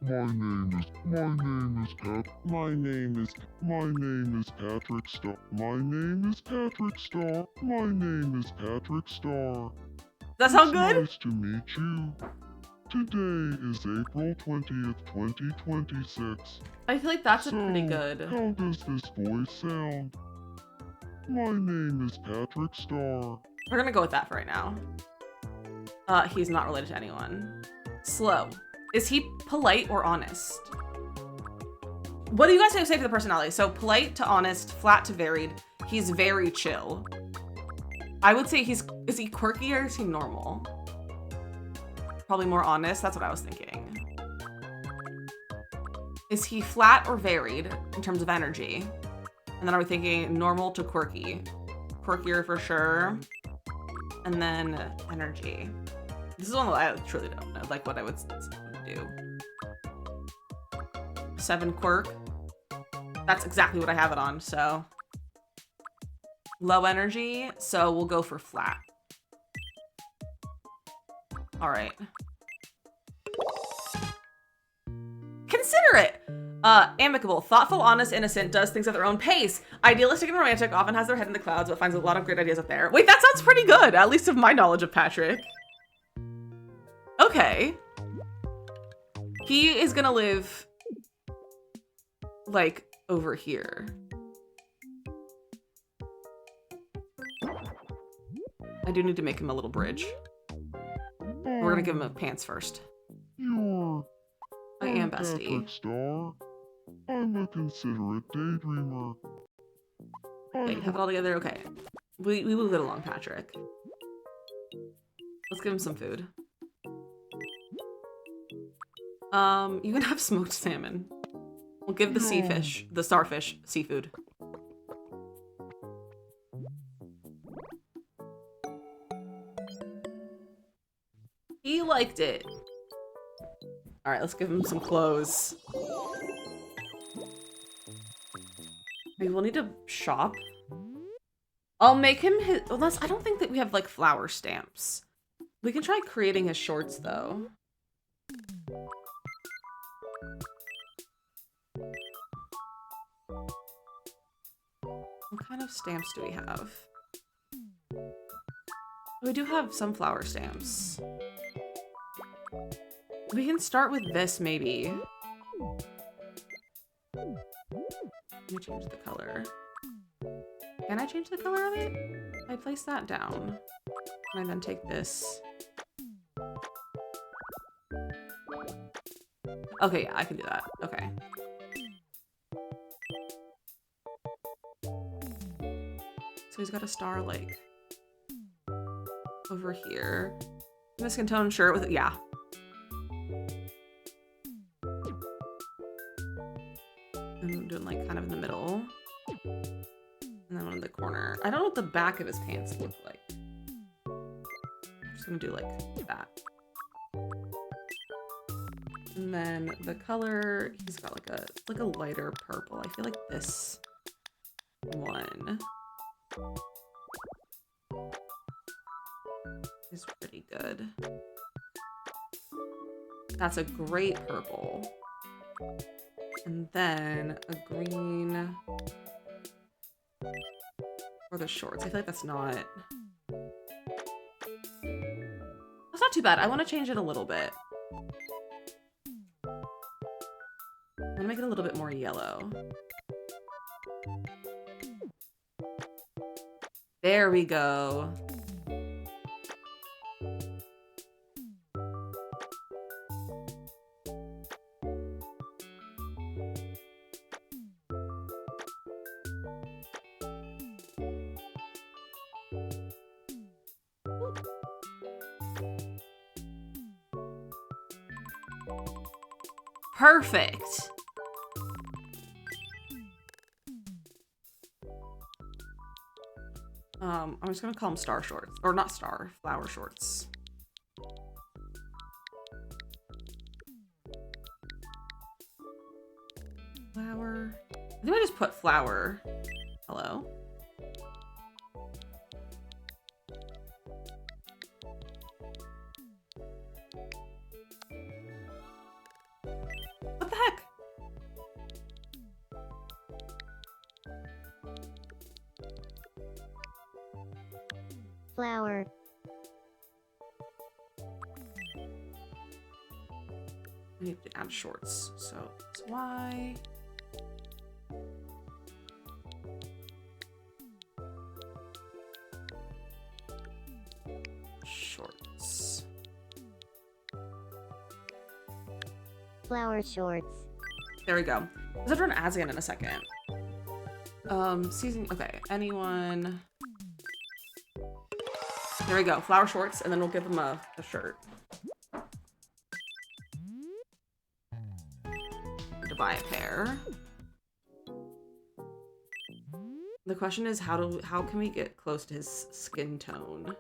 My name is Patrick Star. My name is Patrick Star. My name is Patrick Star. Does that sound It's good? nice to meet you. Today is April 20th, 2026. I feel like that's a So, pretty good. How does this voice sound? My name is Patrick Star. We're gonna go with that for right now. He's not related to anyone. Slow. Is he polite or honest? What do you guys say for the personality? So polite to honest, flat to varied. He's very chill. I would say is he quirky or is he normal? Probably more honest, that's what I was thinking. Is he flat or varied in terms of energy? And then are we thinking normal to quirky? Quirkier for sure. And then energy. This is one that I truly don't know, like what I would do. 7 quirk. That's exactly what I have it on, so. Low energy, so we'll go for flat. All right. Considerate. Amicable, thoughtful, honest, innocent, does things at their own pace. Idealistic and romantic, often has their head in the clouds, but finds a lot of great ideas up there. Wait, that sounds pretty good, at least of my knowledge of Patrick. Okay. He is gonna live, like, over here. I do need to make him a little bridge. We're gonna give him a pants first. You're I am Patrick bestie. Star. I'm a considerate daydreamer. Okay, you have it all together? Okay. We will get along, Patrick. Let's give him some food. You can have smoked salmon. We'll give the sea fish, the starfish, seafood. He liked it. All right, let's give him some clothes. Maybe we'll need to shop. I'll make him his, unless I don't think that we have like flower stamps. We can try creating his shorts though. What kind of stamps do we have? We do have some flower stamps. We can start with this maybe. Let me change the color. Can I change the color of it? I place that down. And I then take this. Okay, yeah, I can do that. Okay. So he's got a star like over here. The skin tone shirt with, yeah. I'm doing like kind of in the middle. And then one in the corner. I don't know what the back of his pants look like. I'm just gonna do like that. And then the color, he's got like a lighter purple. I feel like this one is pretty good. That's a great purple. And then a green for the shorts. I feel like that's not too bad. I want to change it a little bit. I'm gonna make it a little bit more yellow. There we go. Perfect. I'm just gonna call them star shorts, or not star, flower shorts. Flower. I think I just put flower. Hello. What the heck? Flower. I need to add shorts, so it's Y. Shorts. Flower shorts. There we go. Let's have to run ads again in a second. Season, okay, anyone. There we go, flower shorts, and then we'll give them a shirt. To buy a pair. The question is, how can we get close to his skin tone?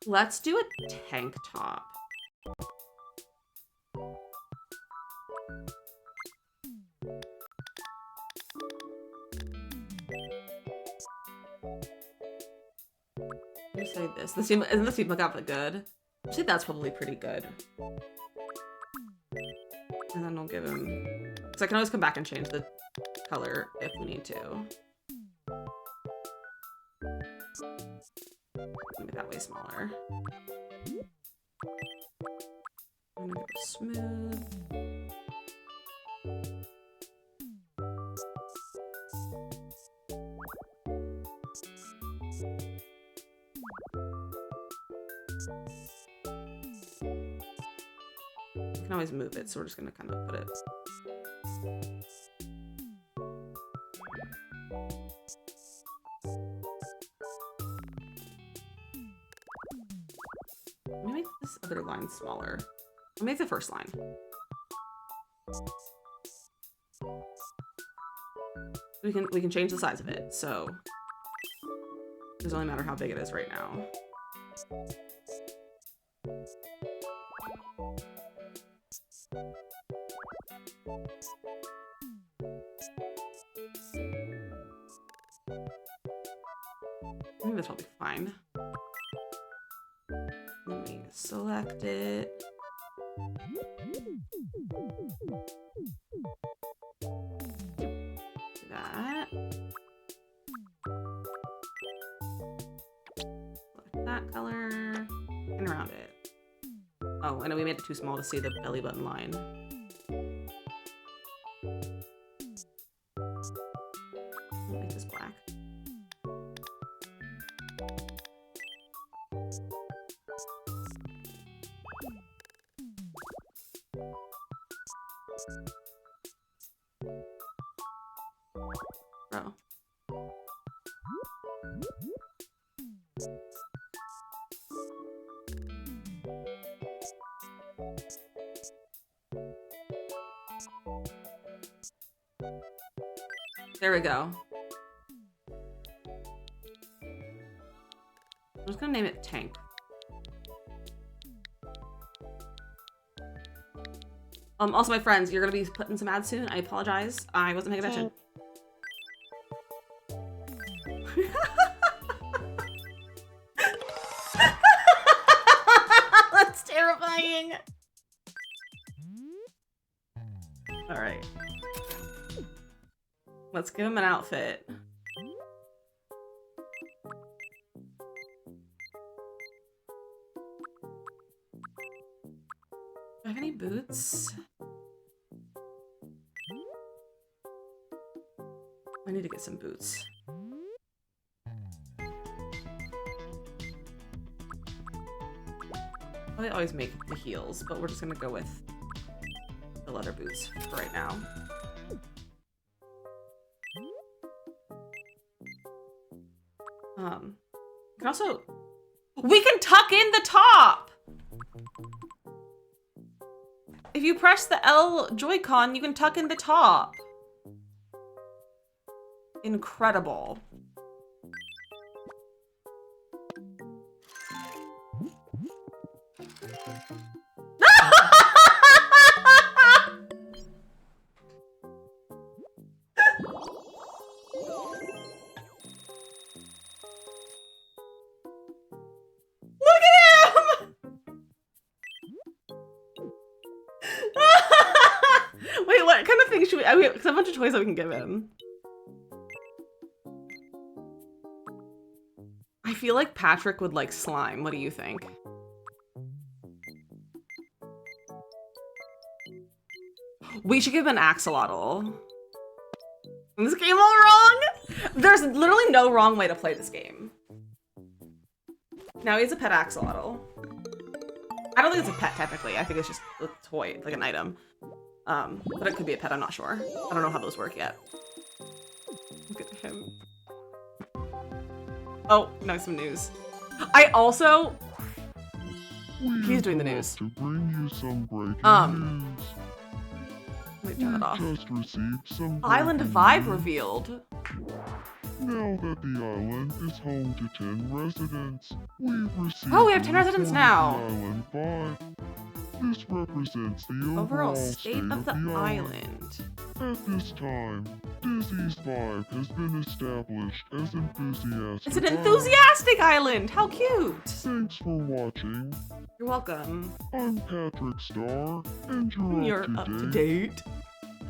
Let's do a tank top. Let me say this. Isn't the team outfit good? I think that's probably pretty good. And then I'll give him, because I can always come back and change the color if we need to. Make that way smaller. I'm gonna go smooth. can always move it, so we're just gonna kind of put it. Let me make this other line smaller. I'll make the first line. We can change the size of it, so it doesn't really matter how big it is right now. I think that's probably fine. Let me select it. That. Select that color. And around it. Oh, I know we made it too small to see the belly button line. I'll make this black. Oh. There we go. I'm just gonna name it Tank. Also, my friends, you're gonna be putting some ads soon. I apologize. I wasn't paying attention. That's terrifying. All right. Let's give him an outfit. Do I have any boots? I need to get some boots. Well, they always make the heels, but we're just gonna go with the leather boots for right now. We can also... We can tuck in the top! If you press the L Joy-Con, you can tuck in the top. Incredible. Wait, what kind of thing should we... I mean, 'cause a bunch of toys that we can give him. I feel like Patrick would like slime. What do you think? We should give him an axolotl. Is this game all wrong? There's literally no wrong way to play this game. Now he's a pet axolotl. I don't think it's a pet technically. I think it's just a toy, like an item. But it could be a pet, I'm not sure. I don't know how those work yet. Look at him. Oh, now some news. I also... He's doing the news. To bring you some breaking news. Let me turn that off. Just received some Island breaking Vibe news. revealed. Now that the island is home to 10 residents, we've received Oh, we have 10 residents now. Island Vibe. This represents the Overall state of the island. At this time, Dizzy's Vibe has been established as enthusiastic. It's an enthusiastic island! How cute! Thanks for watching. You're welcome. I'm Patrick Starr, and you're Up to date.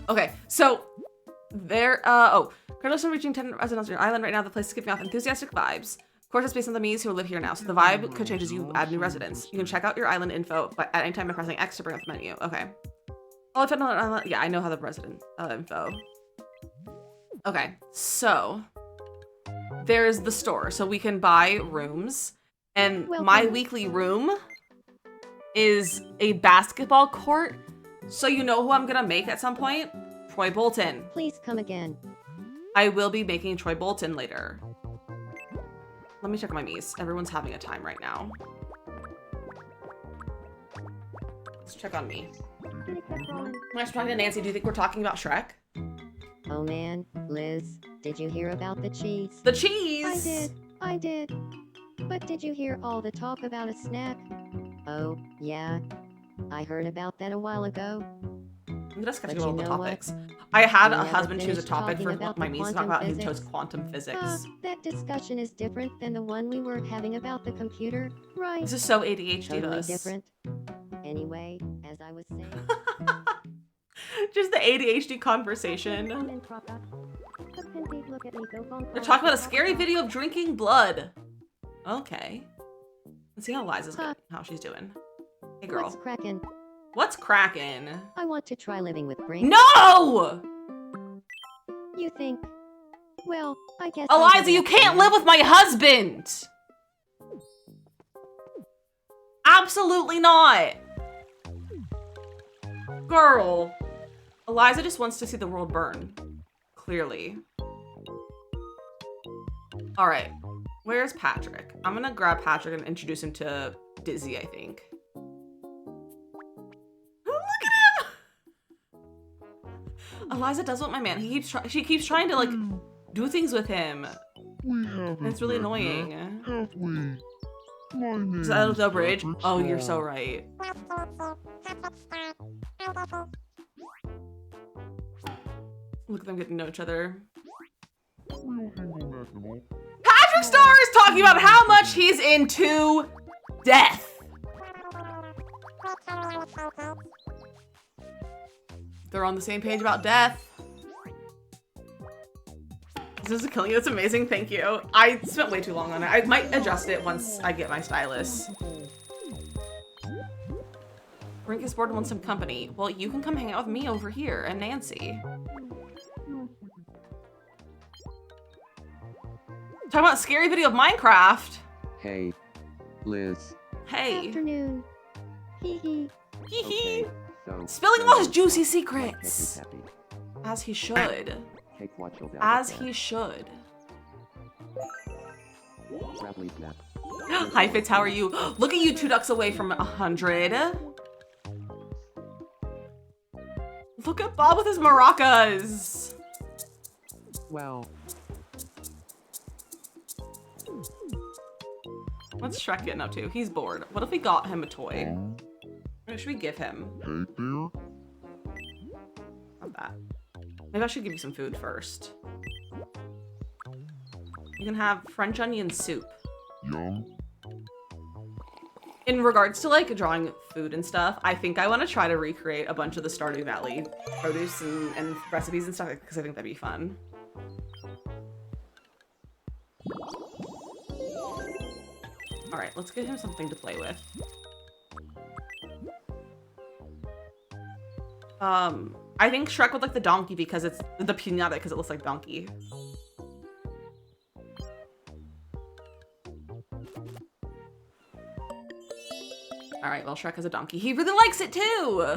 Okay, so there, congratulations on reaching 10 residents on your island right now. The place is giving off enthusiastic vibes. Of course, it's based on the Mies who live here now, so the vibe could change as you add new residents. You can check out your island info at any time by pressing X to bring up the menu. Okay. Oh, it's on the island. Yeah, I know how the resident info. Okay, so there's the store, so we can buy rooms, and my weekly room is a basketball court So you know who I'm gonna make at some point? Troy Bolton. Please come again. I will be making Troy Bolton later. Let me check my Mies. Everyone's having a time right now. Let's check on me. When I was talking to Nancy, do you think we're talking about Shrek? Oh man, Liz, did you hear about the cheese? The cheese! I did. But did you hear all the talk about a snack? Oh, yeah. I heard about that a while ago. I'm just catching But all you the know topics. I had We a never husband choose a finished topic talking for about my the niece to talk quantum about. He physics. chose quantum physics. That discussion is different than the one we were having about the computer, right? This is so ADHD to Totally us. different. Anyway, as I was saying... Just the ADHD conversation. They're talking about a scary video of drinking blood. Okay. Let's see how Liza's how she's doing. Hey girl. What's crackin'? What's cracking? I want to try living with brain. No! You think? Well, I guess... Eliza, you can't live with my husband! Absolutely not! Girl. Eliza just wants to see the world burn. Clearly. Alright. Where's Patrick? I'm gonna grab Patrick and introduce him to Dizzy, I think. Look at him! Eliza does want my man. She keeps trying to, like, do things with him. We haven't And it's really met annoying. yet, have we? My name Is that is the bridge? Patrick Oh, you're so Star. right. Look at them getting to know each other. We'll handle that and all. Patrick Star is talking about how much he's into death. They're on the same page about death. This is killing you. That's amazing. Thank you. I spent way too long on it. I might adjust it once I get my stylus. Brink is bored and wants some company. Well, you can come hang out with me over here and Nancy. Talking about a scary video of Minecraft. Hey, Liz. Hey. Afternoon. Hee hee. Hee hee. Okay, so Spilling all his juicy Happy, secrets. happy. As he should. Take what you'll As he should. Bradley snap. Hi Fitz, how are you? Look at you, 2 ducks away from 100. Look at Bob with his maracas. Well, What's Shrek getting up to? He's bored. What if we got him a toy? Um, What should we give him? hey there. Not that. Maybe I should give you some food first. You can have French onion soup. Yum. In regards to like drawing food and stuff, I think I want to try to recreate a bunch of the Stardew Valley produce and recipes and stuff because I think that'd be fun. All right, let's give him something to play with. I think Shrek would like the donkey because it's the pinata because it looks like donkey. All right, well, Shrek has a donkey. He really likes it too.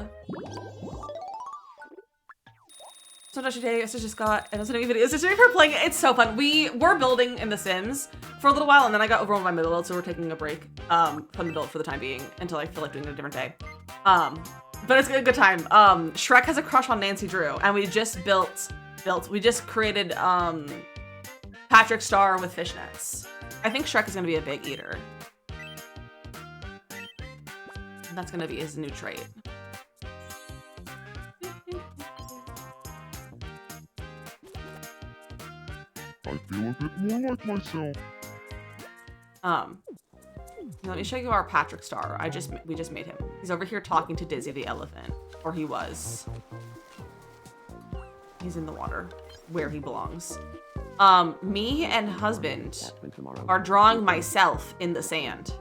So much today, I just got and I was doing videos today for playing it. It's so fun. We were building in The Sims for a little while, and then I got overwhelmed by my build, so we're taking a break from the build for the time being until I feel like doing it a different day. But it's a good time. Shrek has a crush on Nancy Drew, and we just we just created Patrick Star with fishnets. I think Shrek is gonna be a big eater. That's gonna be his new trait. I feel a bit more like myself. Let me show you our Patrick Star. We just made him. He's over here talking to Dizzy the elephant, or he was. He's in the water, where he belongs. Me and husband are drawing myself in the sand.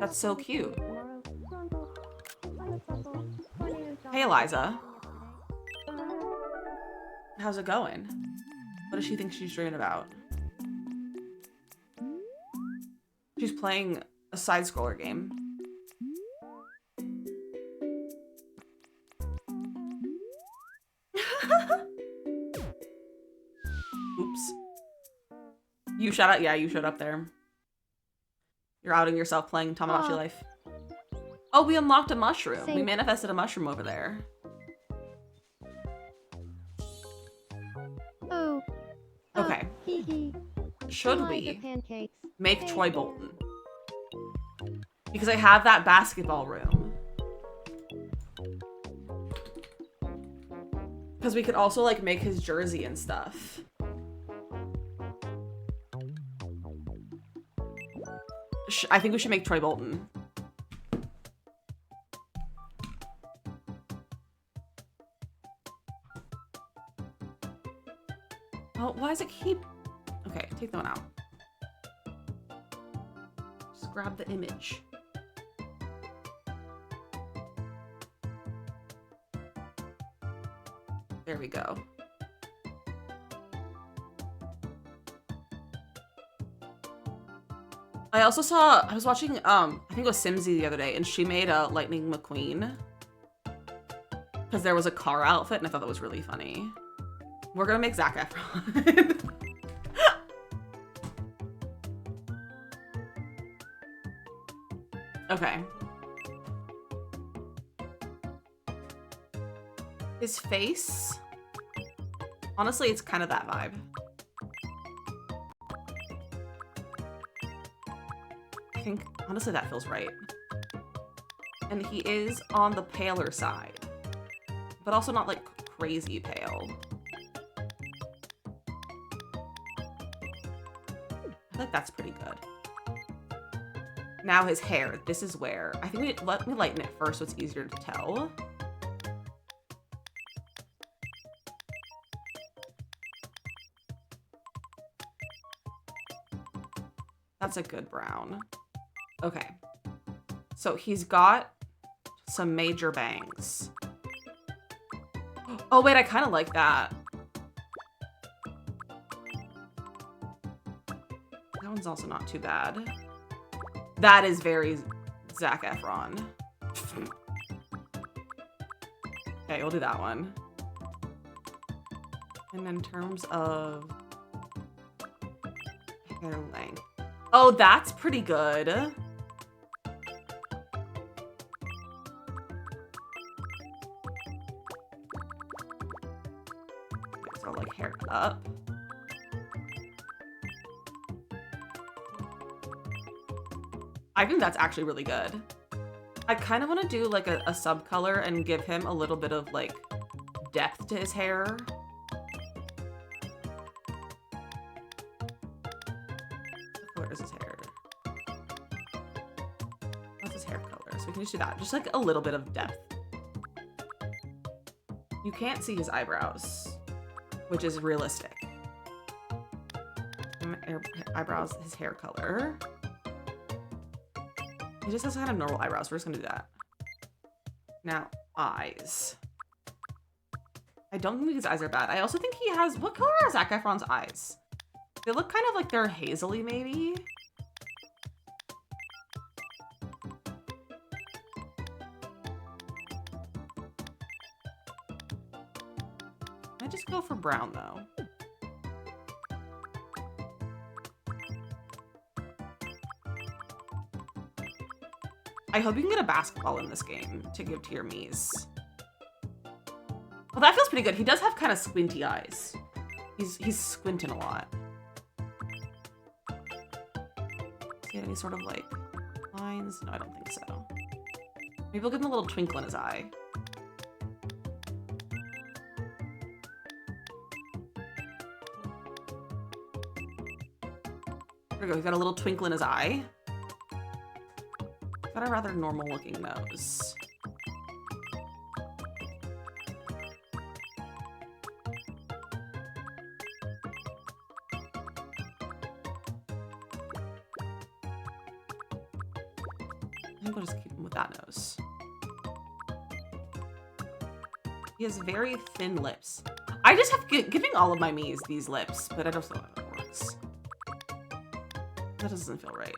That's so cute. Hey, Eliza. How's it going? What does she think she's dreaming about? She's playing a side-scroller game. You shout out. Yeah, you showed up there. You're outing yourself playing Tamagotchi Aw. Life. Oh, we unlocked a mushroom. We Same. manifested a mushroom over there. Oh. Okay. Hee hee. Should Eliza we pancakes. make Hey. Troy Bolton? Because I have that basketball room. Because we could also like make his jersey and stuff. I think we should make Troy Bolton. Oh, why does it keep... Okay, take that one out. Just grab the image. There we go. I also saw, I was watching, I think it was Simsy the other day, and she made a Lightning McQueen. Because there was a car outfit, and I thought that was really funny. We're gonna make Zac Efron. Okay. His face, honestly, it's kind of that vibe. I think, honestly, that feels right. And he is on the paler side, but also not like crazy pale. I think that's pretty good. Now his hair, this is where, I think let me lighten it first so it's easier to tell. That's a good brown. Okay. So he's got some major bangs. Oh wait, I kind of like that. That one's also not too bad. That is very Zac Efron. Okay, we'll do that one. And in terms of hair length. Oh, that's pretty good. Okay, so like hair up. I think that's actually really good. I kind of want to do like a sub color and give him a little bit of like depth to his hair. What color is his hair? What's his hair color? So we can just do that. Just like a little bit of depth. You can't see his eyebrows, which is realistic. Eyebrows, his hair color. He just has kind of normal eyebrows. We're just gonna do that. Now, eyes. I don't think his eyes are bad. I also think he has, what color are Zac Efron's eyes? They look kind of like they're hazily, maybe? I just go for brown, though. I hope you can get a basketball in this game to give to your Mies. Well, that feels pretty good. He does have kind of squinty eyes. He's squinting a lot. See any sort of like lines? No, I don't think so. Maybe we'll give him a little twinkle in his eye. There we go. He's got a little twinkle in his eye. Got a rather normal looking nose. I think we'll just keep him with that nose. He has very thin lips. I just have giving all of my Mies these lips, but I don't know how that works. That doesn't feel right.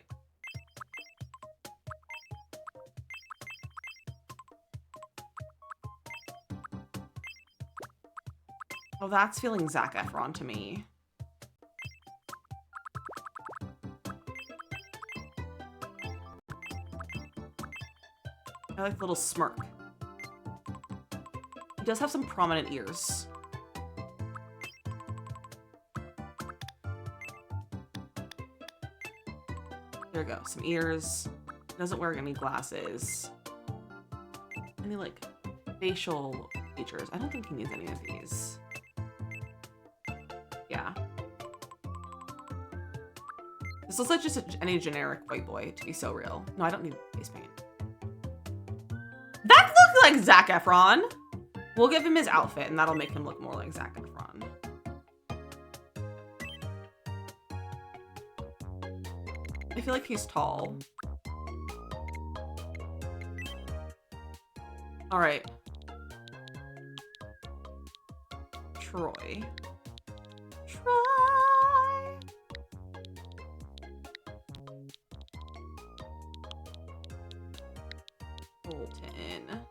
Oh, that's feeling Zac Efron to me. I like the little smirk. He does have some prominent ears. There we go. Some ears. Doesn't wear any glasses. Any, like, facial features. I don't think he needs any of these. Yeah. This looks like just any generic white boy, to be so real. No, I don't need face paint. That looks like Zac Efron. We'll give him his outfit, and that'll make him look more like Zac Efron. I feel like he's tall. All right. Troy. Troy. Bolton.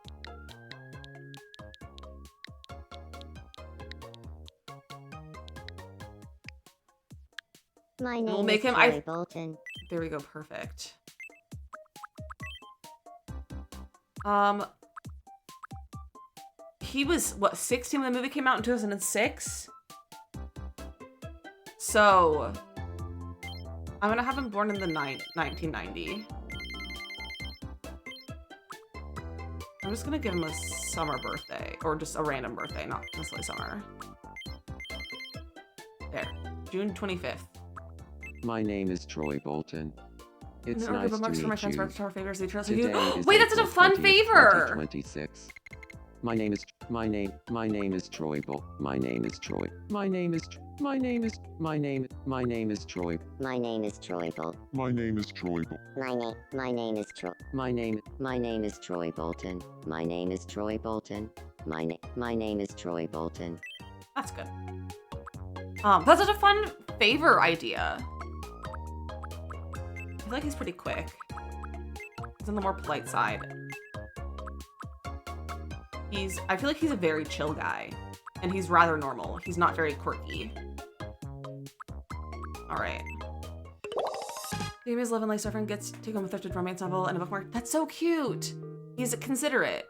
My name We'll make is him- Troy Bolton. There we go, perfect. He was, what, 16 when the movie came out in 2006? So, I'm gonna have him born in the 1990. I'm just gonna give him a summer birthday, or just a random birthday, not necessarily summer. There, June 25th. My name is Troy Bolton. It's And then nice Orchid Bookmarks to for my meet friends, you. birthday, our favors, they trust Today you. is Wait, that's such a April fun 20th, favor! 2026. My name is Troy Bol. My name is Troy. My name is Troy. My name is Troy Bolt. My name is Troy Bolt. My name is Troy. My name is Troy Bolton. My name is Troy Bolton. My name is Troy Bolton. That's good. That's such a fun favor idea. I feel like he's pretty quick. He's on the more polite side. I feel like he's a very chill guy. And he's rather normal. He's not very quirky. Alright. Jamie's love and life friend gets taken home a thrifted romance novel and a bookmark. That's so cute! He's considerate.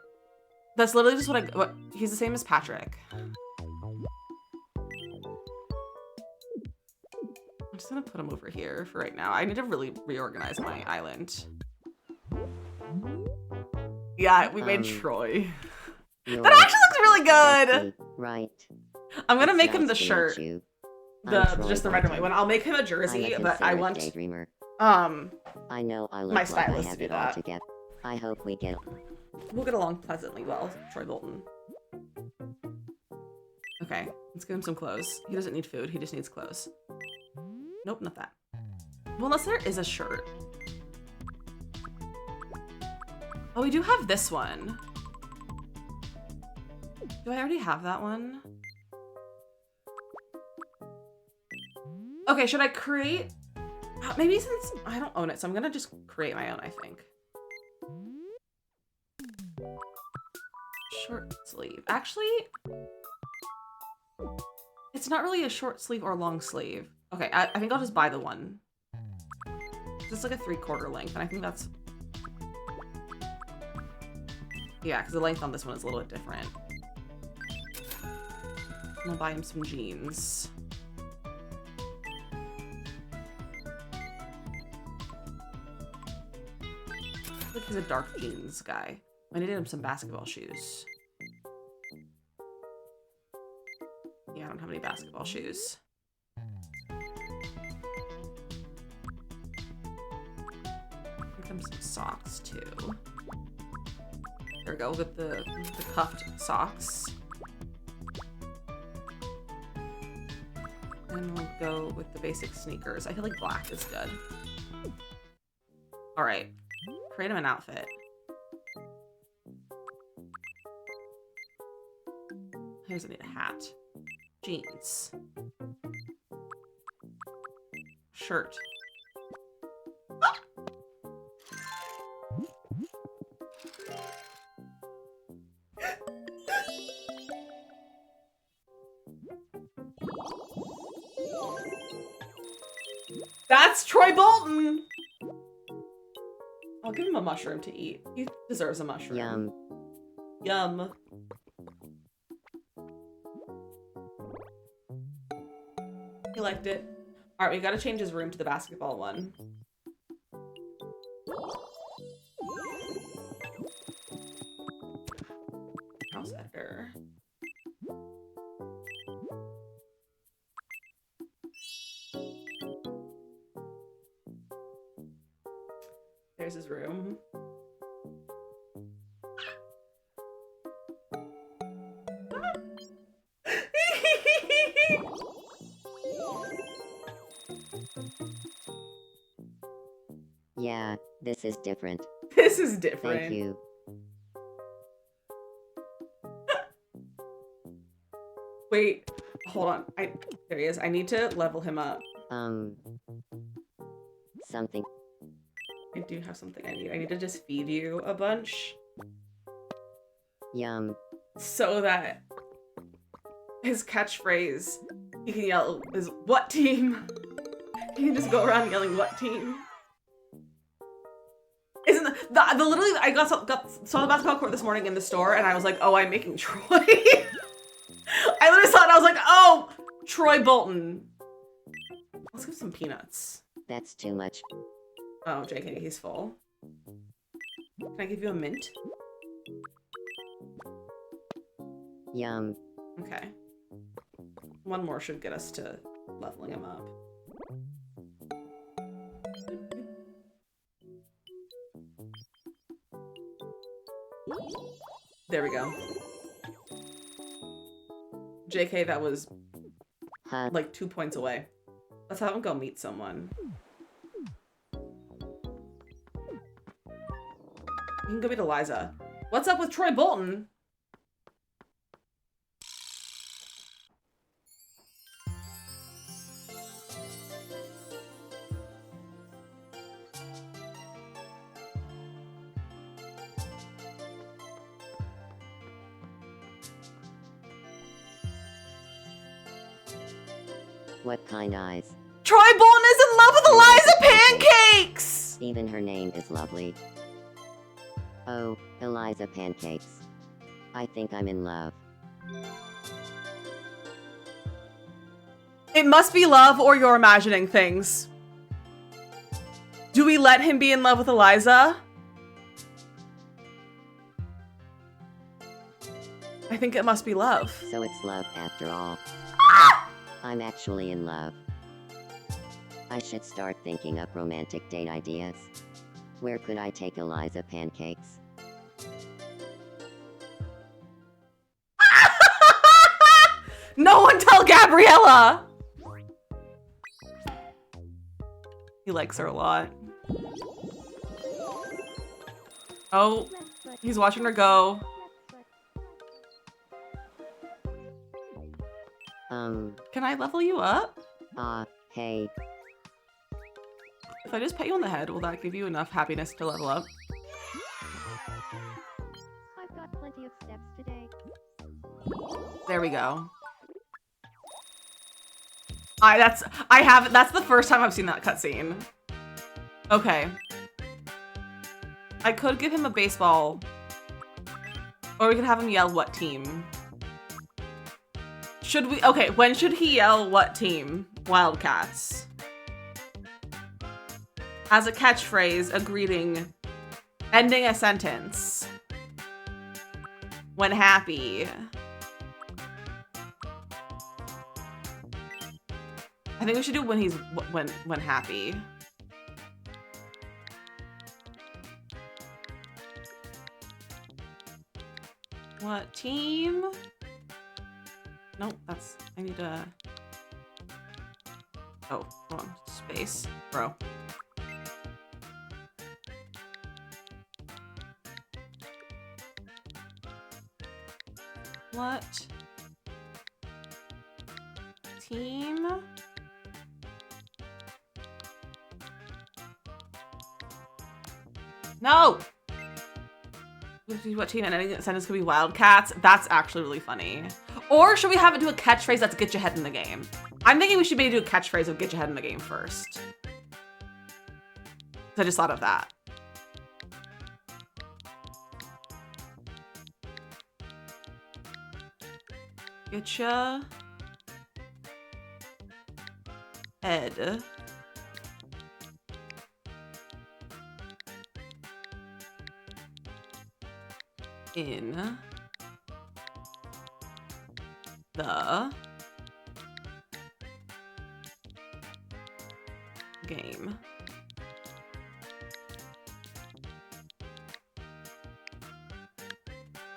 That's literally just what he's the same as Patrick. I'm just gonna put him over here for right now. I need to really reorganize my island. Yeah, we made Troy. That actually looks really good! Right. I'm gonna It's make him nice the to meet shirt. you. Just the red and white one. I'll make him a jersey, but I want Daydreamer. um I know I look my like I stylist have to do it all that. together. I hope we get. We'll get along pleasantly well, Troy Bolton. Okay, let's give him some clothes. He doesn't need food, he just needs clothes. Nope, not that. Well, unless there is a shirt. Oh, we do have this one. Do I already have that one? Okay, should I create... Maybe since I don't own it, so I'm gonna just create my own, I think. Short sleeve. Actually, it's not really a short sleeve or long sleeve. Okay, I think I'll just buy the one. It's like a 3/4 length, and I think that's... Yeah, because the length on this one is a little bit different. I'm gonna buy him some jeans. Look, he's a dark jeans guy. I needed him some basketball shoes. Yeah, I don't have any basketball shoes. Get him some socks too. There we go, with the cuffed socks. And we'll go with the basic sneakers. I feel like black is good. All right, create him an outfit. Here's a hat. Jeans. Shirt. That's Troy Bolton! I'll give him a mushroom to eat. He deserves a mushroom. Yum. Yum. He liked it. Alright, we gotta change his room to the basketball one. How's that error? There's his room. Yeah, this is different. This is different. Thank you. Wait, hold on. There he is. I need to level him up. Something. I do have something I need. I need to just feed you a bunch Yum. so that his catchphrase, he can yell, is "What team?" He can just go around yelling "What team?" Isn't the literally I saw the basketball court this morning in the store and I was like, oh, I'm making Troy. I literally saw it and I was like, oh, Troy Bolton. Let's give some peanuts. That's too much. Oh, JK, he's full. Can I give you a mint? Yum. Okay. One more should get us to leveling him up. There we go. JK, that was Huh. like 2 points away. Let's have him go meet someone. You can go meet Eliza. What's up with Troy Bolton? What kind eyes? Troy Bolton is in love with Eliza Pancakes! Even her name is lovely. Oh, Eliza Pancakes. I think I'm in love. It must be love or you're imagining things. Do we let him be in love with Eliza? I think it must be love. So it's love after all. I'm actually in love. I should start thinking up romantic date ideas. Where could I take Eliza Pancakes? No one tell Gabriella! He likes her a lot. Oh, he's watching her go. Can I level you up? Hey. If I just pat you on the head, will that give you enough happiness to level up? I've got plenty of steps today. There we go. That's the first time I've seen that cutscene. Okay. I could give him a baseball. Or we could have him yell what team. Should we? Okay, when should he yell what team? Wildcats. As a catchphrase, a greeting, ending a sentence. When happy. I think we should do when he's when happy. What team? Nope, I need to. Oh, hold on. Space, bro. What team? No! What team and any sentence could be Wildcats? That's actually really funny. Or should we have it do a catchphrase that's get your head in the game? I'm thinking we should maybe do a catchphrase of get your head in the game first. I just thought of that. Getcha head in the game.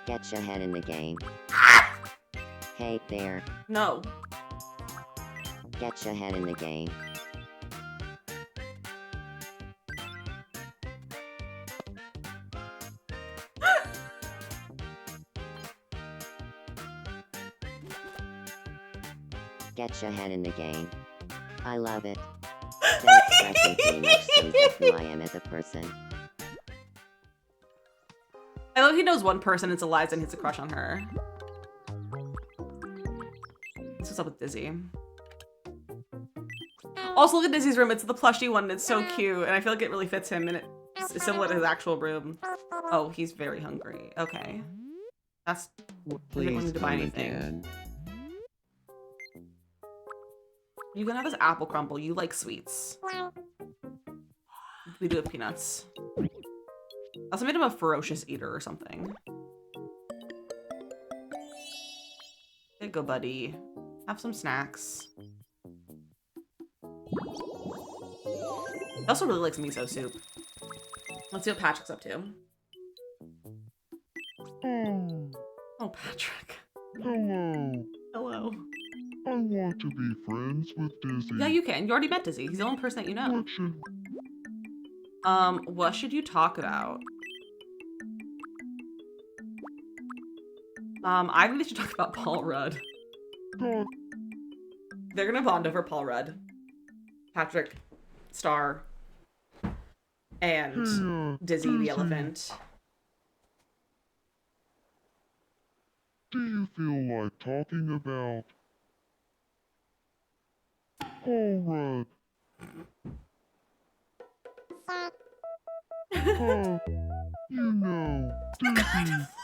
Get your head in the game. Hey there. No. Get your head in the game. Get your head in the game. I love it. That expression pretty much sums up who I am as a person. I love he knows one person, it's Eliza, and he has a crush on her. What's up with Dizzy? Also, look at Dizzy's room. It's the plushy one, and it's so cute, and I feel like it really fits him, and it's similar to his actual room. Oh, he's very hungry. Okay. That's... Please need to buy come anything. again. You can have this apple crumble. You like sweets. We do have peanuts. I also made him a ferocious eater or something. There you go, buddy. Have some snacks. He also really likes miso soup. Let's see what Patrick's up to. Oh, Oh, Patrick. hello. Hello. I want to be friends with Dizzy. Yeah, you can. You already met Dizzy. He's the only person that you know. What should What should you talk about? I think they should talk about Paul Rudd. God, They're gonna bond over Paul Rudd. Patrick, Star, and Dizzy the Dizzy, elephant. do you feel like talking about Paul Rudd? You know, Dizzy,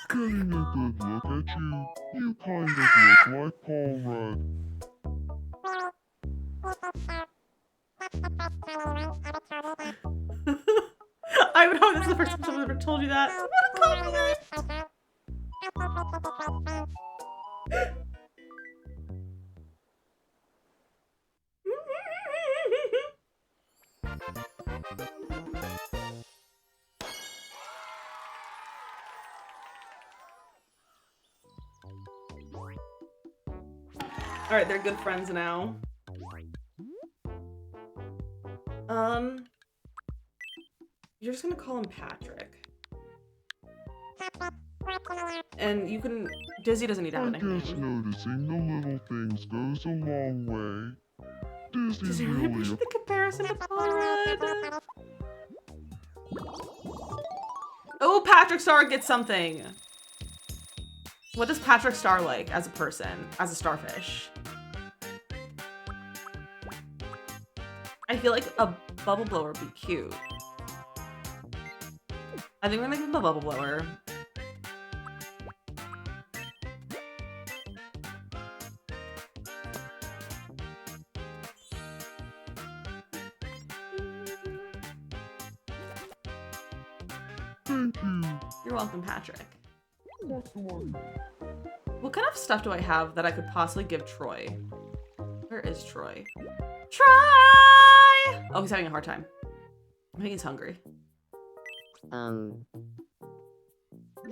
getting a good look at you, you kind of look like Paul Rudd. I would hope that's the first time someone ever told you that. What a compliment! Alright, they're good friends now. You're just gonna call him Patrick. And you can... Dizzy doesn't need to have I a guess nickname. noticing the little things goes a long way. Does Dizzy he really really appreciate the comparison to Paul Rudd? Oh, Patrick Star gets something. What does Patrick Star like as a person, as a starfish? I feel like a bubble blower would be cute. I think we're gonna give him a bubble blower. Thank you. You're welcome, Patrick. What do What kind of stuff do I have that I could possibly give Troy? Where is Troy? Troy! Oh, he's having a hard time. I think he's hungry.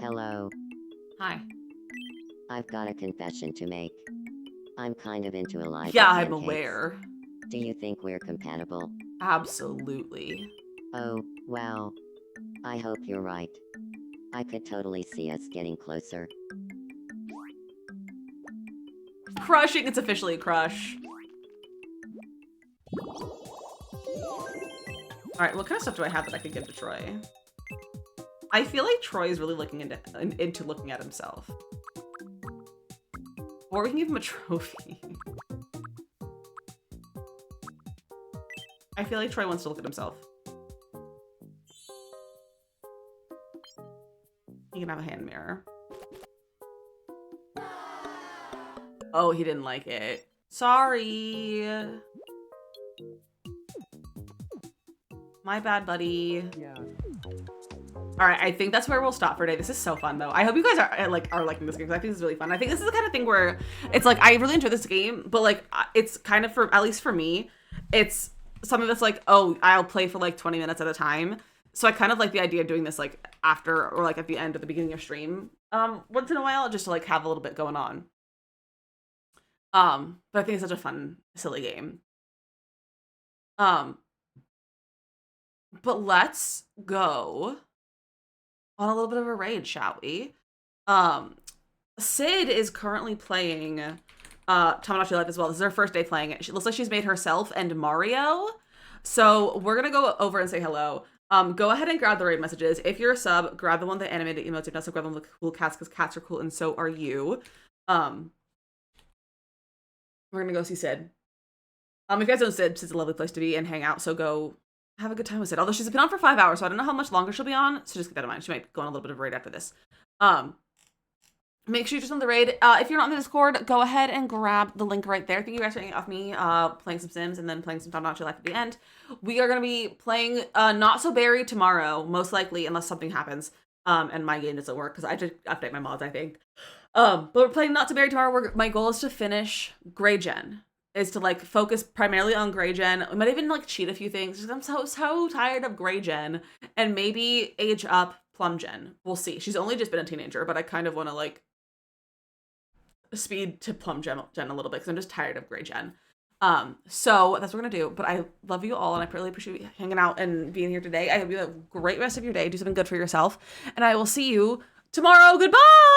Hello. Hi. I've got a confession to make. I'm kind of into Eliza Yeah, I'm pancakes. aware. Do you think we're compatible? Absolutely. Oh, well. I hope you're right. I could totally see us getting closer. Crushing, it's officially a crush. Alright, what kind of stuff do I have that I could give to Troy? I feel like Troy is really looking into looking at himself. Or we can give him a trophy. I feel like Troy wants to look at himself. He can have a hand mirror. Oh, he didn't like it. Sorry. My bad, buddy. Yeah. All right, I think that's where we'll stop for today. This is so fun, though. I hope you guys are liking this game, because I think this is really fun. I think this is the kind of thing where it's like, I really enjoy this game, but like, it's kind of, for at least for me, it's something that's like, oh, I'll play for like 20 minutes at a time. So I kind of like the idea of doing this like after, or like at the end or the beginning of stream, once in a while, just to like have a little bit going on. But I think it's such a fun, silly game. But let's go on a little bit of a raid, shall we? Sid is currently playing Tamagotchi Life as well. This is her first day playing it. She looks like she's made herself and Mario. So we're gonna go over and say hello. Go ahead and grab the raid messages. If you're a sub, grab the one with the animated emotes. If not, so grab the one with the cool cats, because cats are cool and so are you. We're gonna go see Sid. If you guys don't know Sid, Sid's a lovely place to be and hang out, so go have a good time with Sid. Although she's been on for 5 hours, so I don't know how much longer she'll be on, so just keep that in mind. She might go on a little bit of a raid after this. Make sure you just on the raid. If you're not on the Discord, go ahead and grab the link right there. Thank you guys for hanging out with me, playing some Sims and then playing some Tamagotchi Life at the end. We are going to be playing Not So Berry tomorrow, most likely, unless something happens and my game doesn't work, because I just update my mods, I think. But we're playing Not So Berry tomorrow. My goal is to finish Grey Gen. Is to like focus primarily on Grey Gen. We might even like cheat a few things, because I'm so tired of Grey Gen, and maybe age up Plum Gen. We'll see. She's only just been a teenager, but I kind of want to like speed to Plum Gen a little bit, because I'm just tired of Grey Gen. So that's what we're gonna do. But I love you all, and I really appreciate you hanging out and being here today. I hope you have a great rest of your day. Do something good for yourself, and I will see you tomorrow. Goodbye.